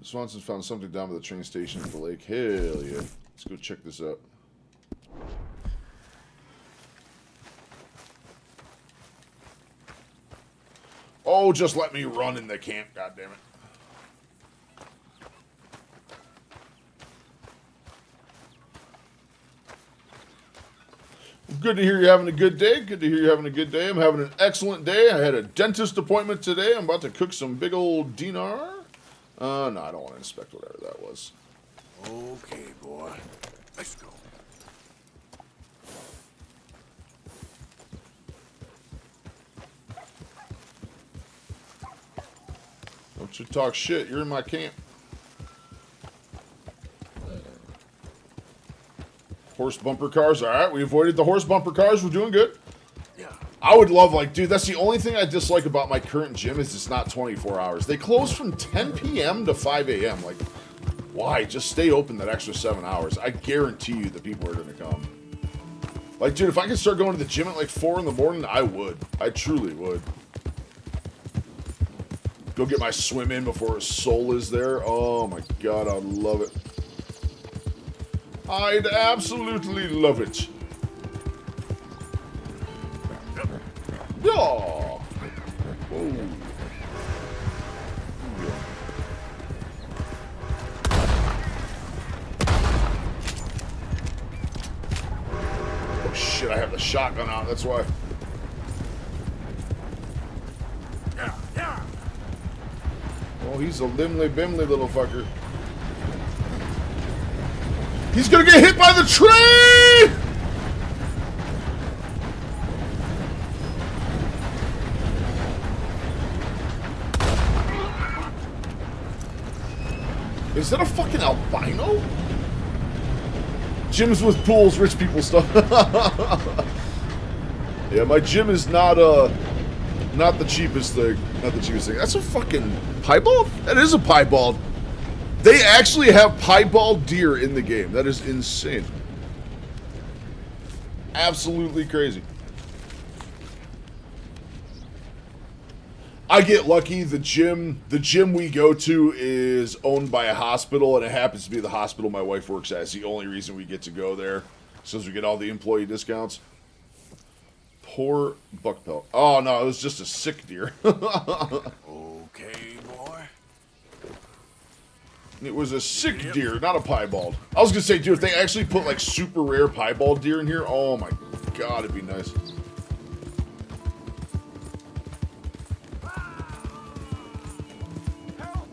Swanson found something down by the train station at the lake. Hell yeah. Let's go check this out. Oh, just let me run in the camp, goddammit. Good to hear you're having a good day. Good to hear you're having a good day. I'm having an excellent day. I had a dentist appointment today. I'm about to cook some big old dinar. No, I don't want to inspect whatever that was. Okay, boy. Let's go. Don't you talk shit. You're in my camp. Horse bumper cars. All right, we avoided the horse bumper cars. We're doing good. Yeah. I would love, like, dude, that's the only thing I dislike about my current gym is it's not 24 hours. They close from 10 p.m. to 5 a.m. Like, why? Just stay open that extra 7 hours. I guarantee you the people are going to come. Like, dude, if I could start going to the gym at like 4 in the morning, I would. I truly would. Go get my swim in before Soul is there. Oh my god, I'd love it. I'd absolutely love it. Yeah. Whoa. Oh shit, I have the shotgun out, that's why. Oh, he's a limly-bimly little fucker. He's gonna get hit by the tree! Is that a fucking albino? Gyms with pools, rich people stuff. Yeah, my gym is not the cheapest thing. Not the cheapest thing. That's a fucking piebald? That is a piebald. They actually have piebald deer in the game. That is insane. Absolutely crazy. I get lucky. The gym we go to is owned by a hospital, and it happens to be the hospital my wife works at. It's the only reason we get to go there, since we get all the employee discounts. Poor buck pelt. Oh no, it was just a sick deer. Okay, boy. It was a sick deer, not a piebald. I was gonna say, dude, if they actually put like super rare piebald deer in here, oh my god, it'd be nice. Help!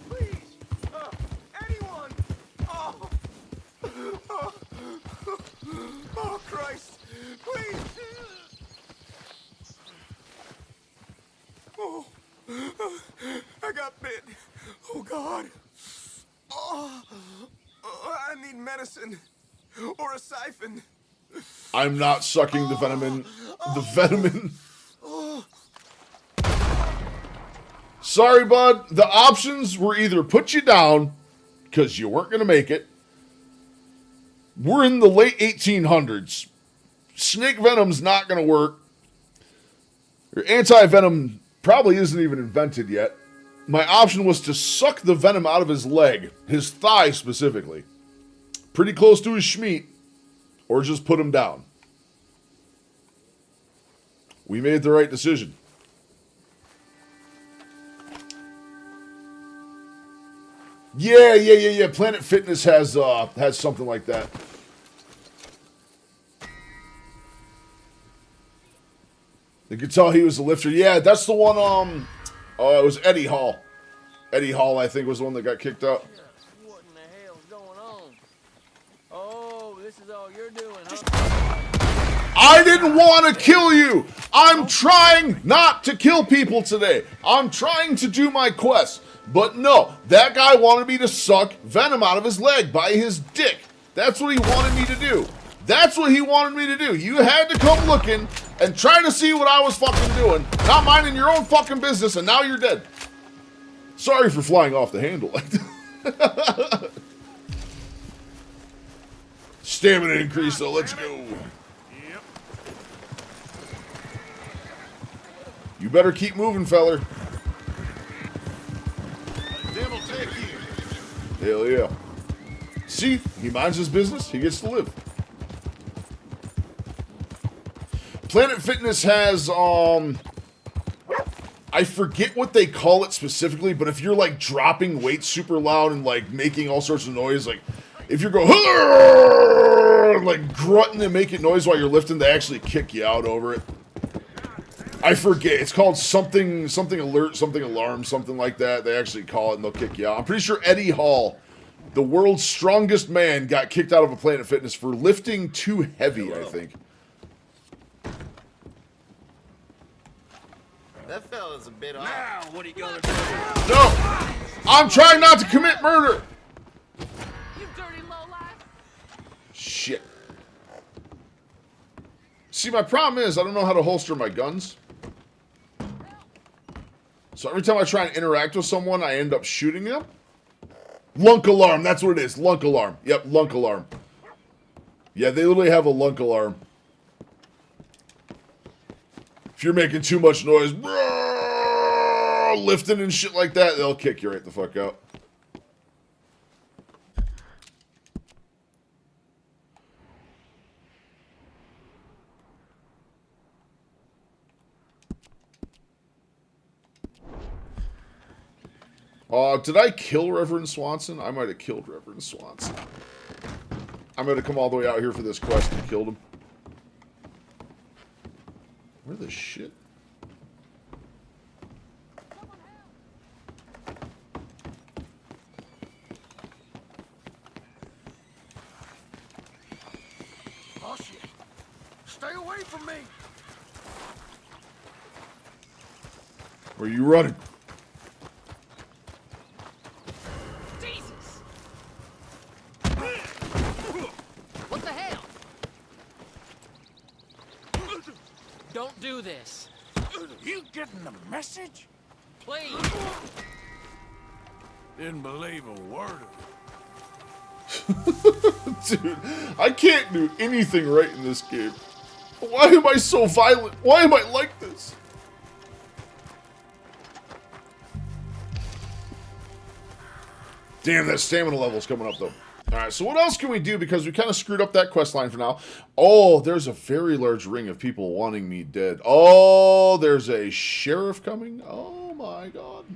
Please! Anyone! Oh! Oh, Christ! Please! Oh! I got bit. Oh, God. Oh! I need medicine. Or a siphon. I'm not sucking the venom in. The venom in. Sorry, bud. The options were either put you down, because you weren't going to make it. We're in the late 1800s. Snake venom's not going to work. Your anti-venom probably isn't even invented yet. My option was to suck the venom out of his leg, his thigh specifically. Pretty close to his schmeat, or just put him down. We made the right decision. Yeah. Planet Fitness has something like that. You could tell he was a lifter. Yeah, that's the one, it was Eddie Hall. Eddie Hall, I think, was the one that got kicked out. What in the hell's going on? Oh, this is all you're doing, huh? I didn't want to kill you! I'm trying not to kill people today. I'm trying to do my quest. But no, that guy wanted me to suck venom out of his leg by his dick. That's what he wanted me to do. That's what he wanted me to do. You had to come looking and try to see what I was fucking doing, not minding your own fucking business, and now you're dead. Sorry for flying off the handle like that. Stamina increase, so let's go. You better keep moving, feller. Devil take you. Hell yeah. See, he minds his business, he gets to live. Planet Fitness has, I forget what they call it specifically, but if you're like dropping weights super loud and like making all sorts of noise, like if you're going, like grunting and making noise while you're lifting, they actually kick you out over it. I forget. It's called something alert, something alarm, something like that. They actually call it and they'll kick you out. I'm pretty sure Eddie Hall, the world's strongest man, got kicked out of a Planet Fitness for lifting too heavy, I think. That fella's a bit off. Now, what are you gonna do? No! I'm trying not to commit murder! You dirty lowlife! Shit. See, my problem is I don't know how to holster my guns. So every time I try and interact with someone, I end up shooting them. Lunk alarm, that's what it is. Lunk alarm. Yep, lunk alarm. Yeah, they literally have a lunk alarm. If you're making too much noise, lifting and shit like that, they'll kick you right the fuck out. Did I kill Reverend Swanson? I might have killed Reverend Swanson. I'm going to come all the way out here for this quest and killed him. Where the shit? Oh shit! Stay away from me! Where are you running? Jesus! What the hell? Don't do this. You getting the message? Please. Didn't believe a word of it. Dude, I can't do anything right in this game. Why am I so violent? Why am I like this? Damn, that stamina level's coming up, though. Alright, so what else can we do? Because we kind of screwed up that quest line for now. Oh, there's a very large ring of people wanting me dead. Oh, there's a sheriff coming. Oh, my God.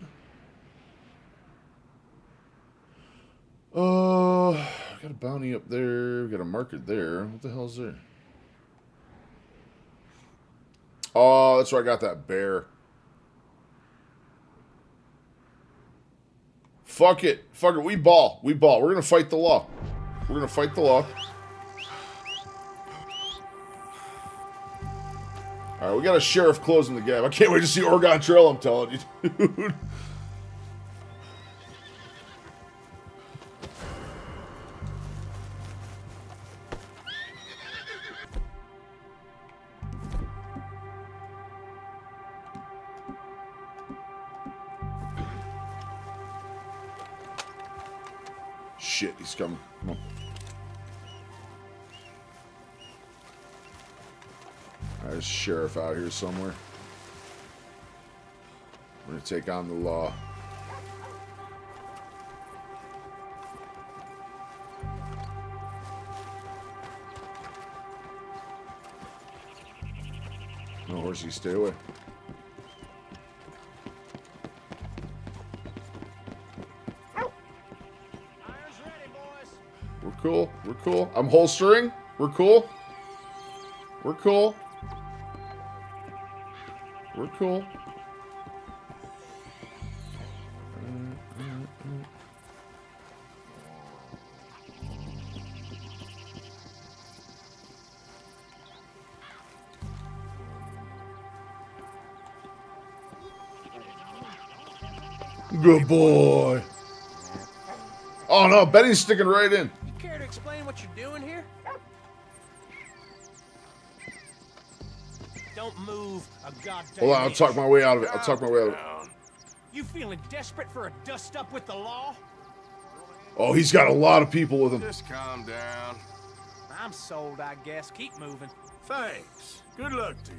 Got a bounty up there. Got a market there. What the hell's there? Oh, that's where I got that bear. Fuck it. Fuck it. We ball. We ball. We're going to fight the law. We're going to fight the law. All right, we got a sheriff closing the gap. I can't wait to see Oregon Trail, I'm telling you, dude. Shit, he's coming. Come on. There's a sheriff out here somewhere. We're gonna take on the law. No, horsey, stay away. We're cool. We're cool. I'm holstering. We're cool. We're cool. We're cool. Good boy. Oh no, Benny's sticking right in. You care to explain what you're doing here? Don't move a goddamn Hold on, I'll inch. talk my way out of it. I'll talk my way out of it. You feeling desperate for a dust-up with the law? Oh, he's got a lot of people with him. Just calm down. I'm sold, I guess. Keep moving. Thanks. Good luck to you.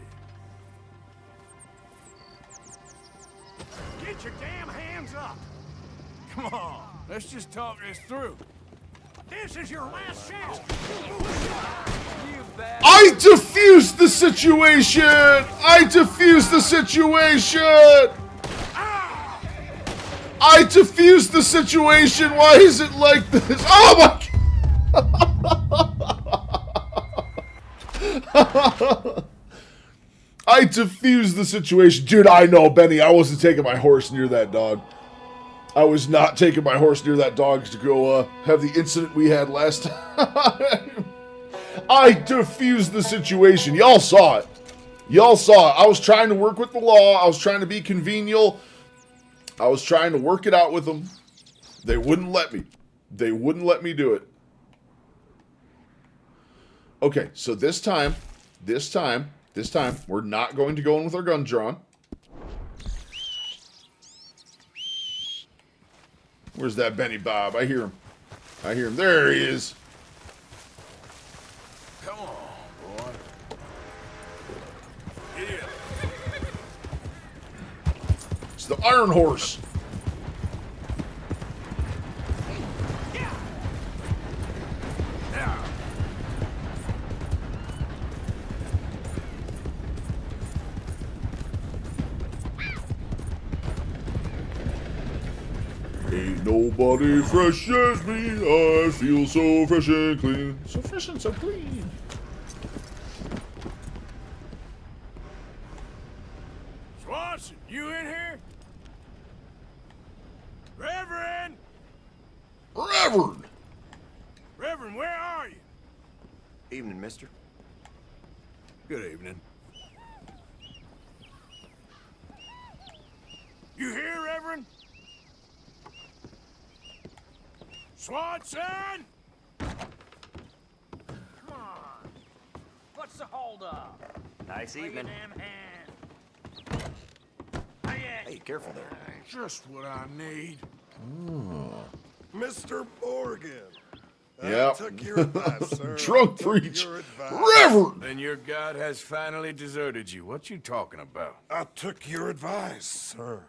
Get your damn hands up! Come on, let's just talk this through. This is your last chance! I diffused the situation! I diffused the situation! I diffused the situation! Why is it like this? Oh my God! I diffused the situation. Dude, I know, Benny, I wasn't taking my horse near that dog. I was not taking my horse near that dog to go have the incident we had last time. I diffused the situation. Y'all saw it. Y'all saw it. I was trying to work with the law. I was trying to be convenient. I was trying to work it out with them. They wouldn't let me. They wouldn't let me do it. Okay, so this time, we're not going to go in with our gun drawn. Where's that Benny Bob? I hear him. I hear him. There he is. Come on, boy. Here. It's the Iron Horse. Ain't nobody fresh as me. I feel so fresh and clean. So fresh and so clean. Swanson, you in here? Reverend! Reverend! Reverend, where are you? Evening, mister. Good evening. You here, Reverend? Swanson! Come on. What's the holdup? Nice Lay your evening. damn hand. Hey, careful there. Just what I need. Mr. Morgan. Yep. I took your advice, sir. Drunk I took preach. your advice. Reverend! Then your God has finally deserted you. What you talking about? I took your advice, sir.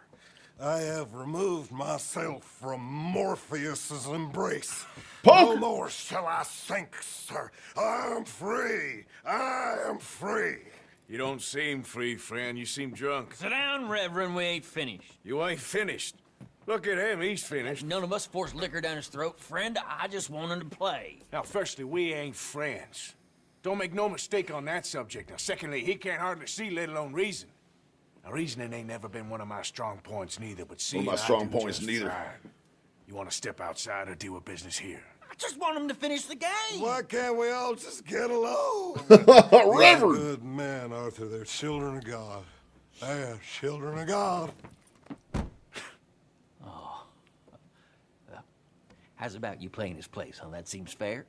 I have removed myself from Morpheus's embrace. No more shall I sink, sir. I am free. I am free. You don't seem free, friend. You seem drunk. Sit down, Reverend. We ain't finished. You ain't finished. Look at him, he's finished. None of us forced liquor down his throat, friend. I just want him to play. Now, firstly, we ain't friends. Don't make no mistake on that subject. Now, secondly, he can't hardly see, let alone reason. Now, reasoning ain't never been one of my strong points neither, but seeing my I strong do points just neither. fine. You want to step outside or deal with business here? I just want him to finish the game. Why can't we all just get along? Reverend! Good man, Arthur. They're children of God. They're children of God. How's about you playing his place, huh? That seems fair?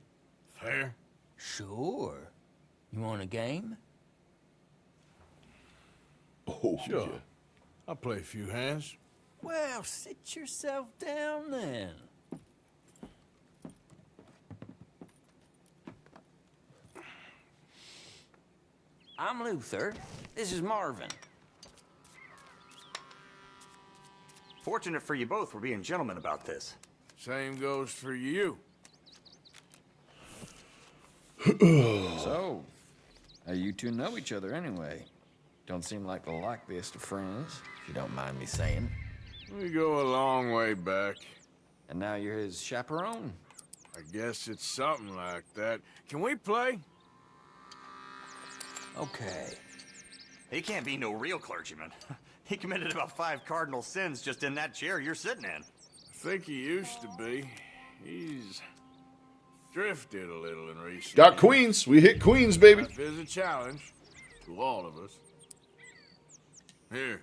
Fair? Sure. You want a game? Oh, Sure. I'll play a few hands. Well, sit yourself down then. I'm Luther. This is Marvin. Fortunate for you both, we're being gentlemen about this. Same goes for you. So, how you two know each other anyway? Don't seem like the likeliest of friends, if you don't mind me saying. We go a long way back. And now you're his chaperone? I guess it's something like that. Can we play? Okay. He can't be no real clergyman. He committed about 5 cardinal sins just in that chair you're sitting in. I think he used to be. He's drifted a little in recent Got years. Queens. We hit Queens, baby. Life is a challenge to all of us. Here,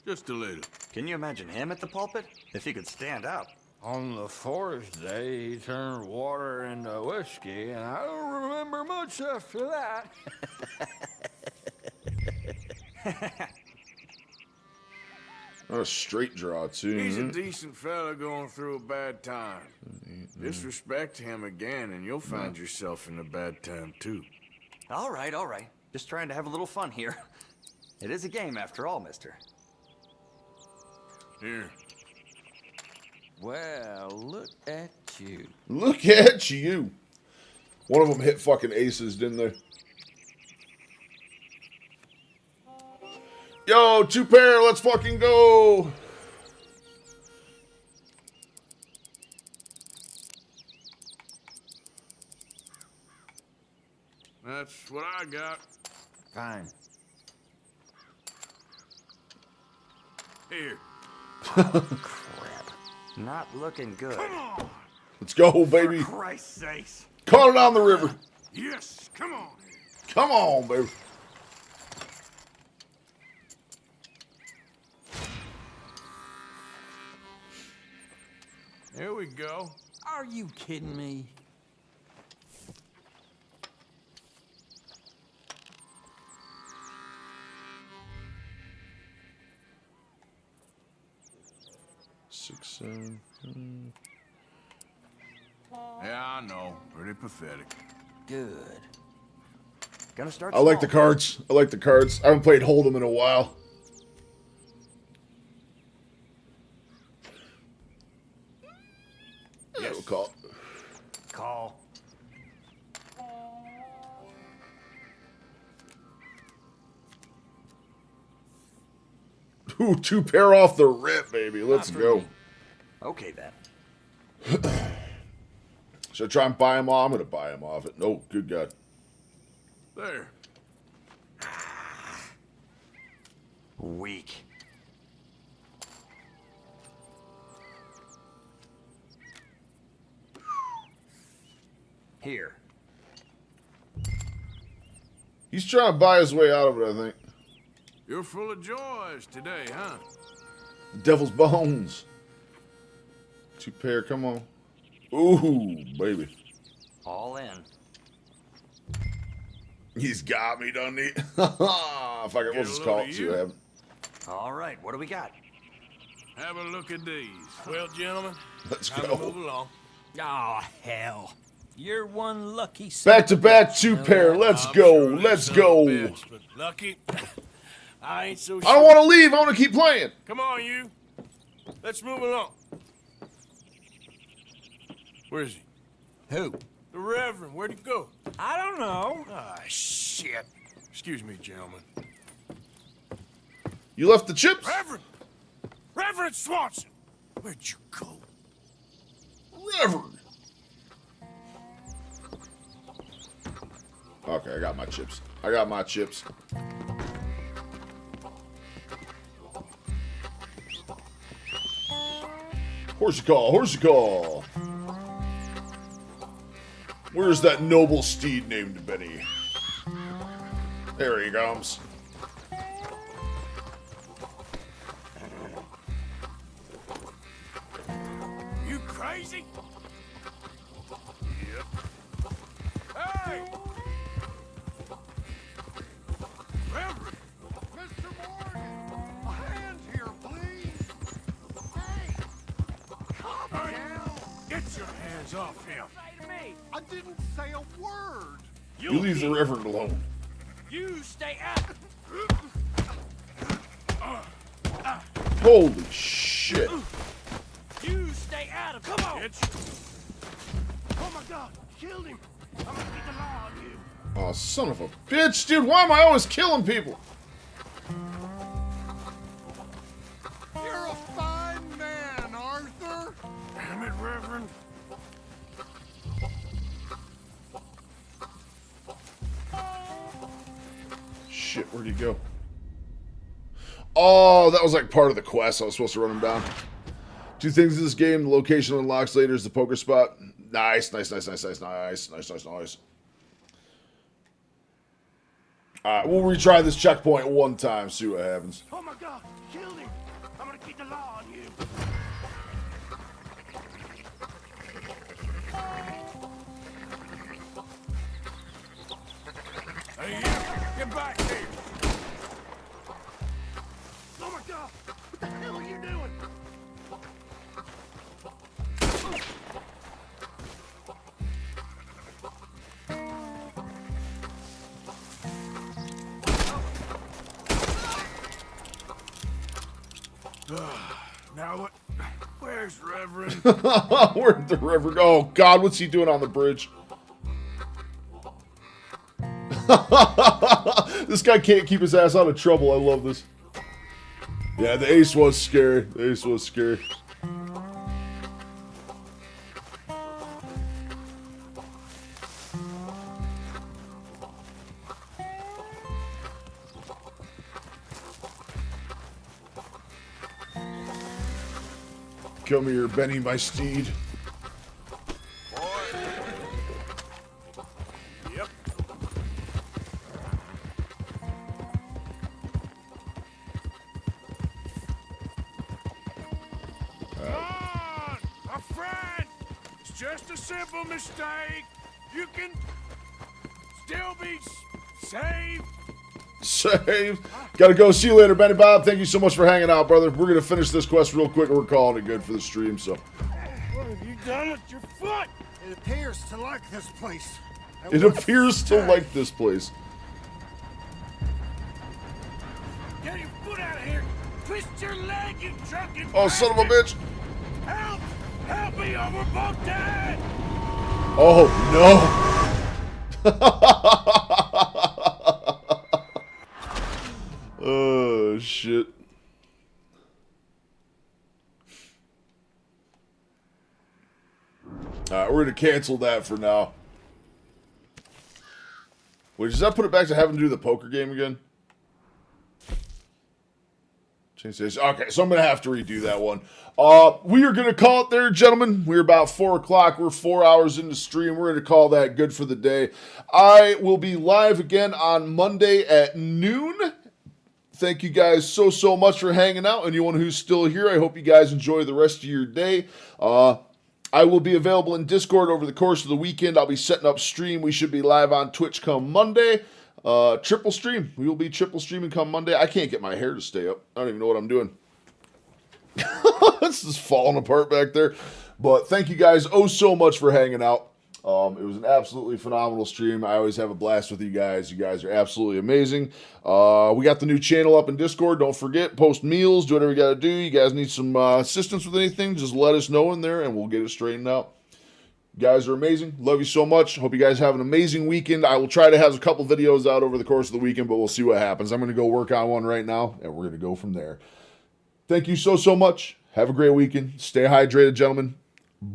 just a little. Can you imagine him at the pulpit? If he could stand up. On the fourth day, he turned water into whiskey, and I don't remember much after that. A straight draw, too. He's a decent fella going through a bad time. Disrespect him again, and you'll find yourself in a bad time, too. All right, all right. Just trying to have a little fun here. It is a game after all, mister. Here. Well, look at you. Look at you. One of them hit fucking aces, didn't they? Yo, 2 pair, let's fucking go. That's what I got. Fine. Here. Crap. Not looking good. Come on! Let's go, baby. For Christ's sakes. Caught it on the river. Yes, come on. Come on, baby. Here we go. Are you kidding me? Six, seven. Yeah, I know. Pretty pathetic. Good. Gonna start I like the small. cards. I like the cards. I haven't played Hold'em in a while. Yeah, we'll call it. Call. Ooh, 2 pair off the rip, baby. Let's Not for go. me. Okay, then. Should I try and buy him off? I'm going to buy him off it. No, good God. There. Weak. Here. He's trying to buy his way out of it, I think. You're full of joys today, huh? Devil's bones. 2 pair, come on. Ooh, baby. All in. He's got me, doesn't he? If I can, what's this called? See what happens. All right, what do we got? Have a look at these. Well, gentlemen, Let's time go. to move along. Oh, hell. You're one lucky Back to back 2 pair. Let's go. Let's go. Bitch, but lucky. I ain't so sure. I don't want to leave. I want to keep playing. Come on, you. Let's move along. Where's he? Who? The Reverend. Where'd he go? I don't know. Ah, shit. Excuse me, gentlemen. You left the chips? Reverend! Reverend Swanson! Where'd you go? Reverend. Okay, I got my chips. I got my chips. Horsey call, horsey call. Where's that noble steed named Benny? There he comes. You crazy? Yep. Hey! Reverend! Mr. Morgan! A hand here, please! Hey! Calm down! Get your hands off him! I didn't say a word! You leave the Reverend alone. You stay out. Holy shit. You stay out of. Come on. Oh my God! Killed him! I'm gonna get the law on you! Oh, son of a bitch, dude. Why am I always killing people? You're a fine man, Arthur! Damn it, Reverend! Shit, where'd he go? Oh, that was like part of the quest. I was supposed to run him down. 2 things in this game. The location unlocks later is the poker spot. Nice, nice, nice, nice, nice, nice, nice, nice, nice. Alright, we'll retry this checkpoint one time, see what happens. Oh my God! Killed him! I'm gonna keep the law on you! Hey, you! Get back here! Oh my God! What the hell are you doing? Now what? Where's Reverend? Where'd the Reverend? Oh God, what's he doing on the bridge? This guy can't keep his ass out of trouble. I love this. Yeah, the ace was scary. The ace was scary. Come here, Benny, my steed. Yep. Come on! My friend! It's just a simple mistake. You can still be saved. Save. Gotta go. See you later, Benny Bob. Thank you so much for hanging out, brother. We're gonna finish this quest real quick and we're calling it good for the stream, so. What have you done with your foot? It appears to like this place. It appears to like this place. Get your foot out of here! Twist your leg, you drunken Oh, son of a bitch! Help! Help me, or we're both dead! Oh, no! Oh, shit. Alright, we're gonna cancel that for now. Wait, does that put it back to having to do the poker game again? Change this. Okay, so I'm gonna have to redo that one. We are gonna call it there, gentlemen. We're about 4 o'clock. We're 4 hours into stream. We're gonna call that good for the day. I will be live again on Monday at noon. Thank you guys so much for hanging out. Anyone who's still here, I hope you guys enjoy the rest of your day. I will be available in Discord over the course of the weekend. I'll be setting up stream. We should be live on Twitch come Monday. Triple stream. We will be triple streaming come Monday. I can't get my hair to stay up. I don't even know what I'm doing. This is falling apart back there. But thank you guys so much for hanging out. It was an absolutely phenomenal stream. I always have a blast with you guys. You guys are absolutely amazing. We got the new channel up in Discord. Don't forget, post meals, do whatever you got to do. You guys need some assistance with anything, just let us know in there and we'll get it straightened out. You guys are amazing. Love you so much. Hope you guys have an amazing weekend. I will try to have a couple videos out over the course of the weekend, but we'll see what happens. I'm going to go work on one right now and we're going to go from there. Thank you so much. Have a great weekend. Stay hydrated, gentlemen.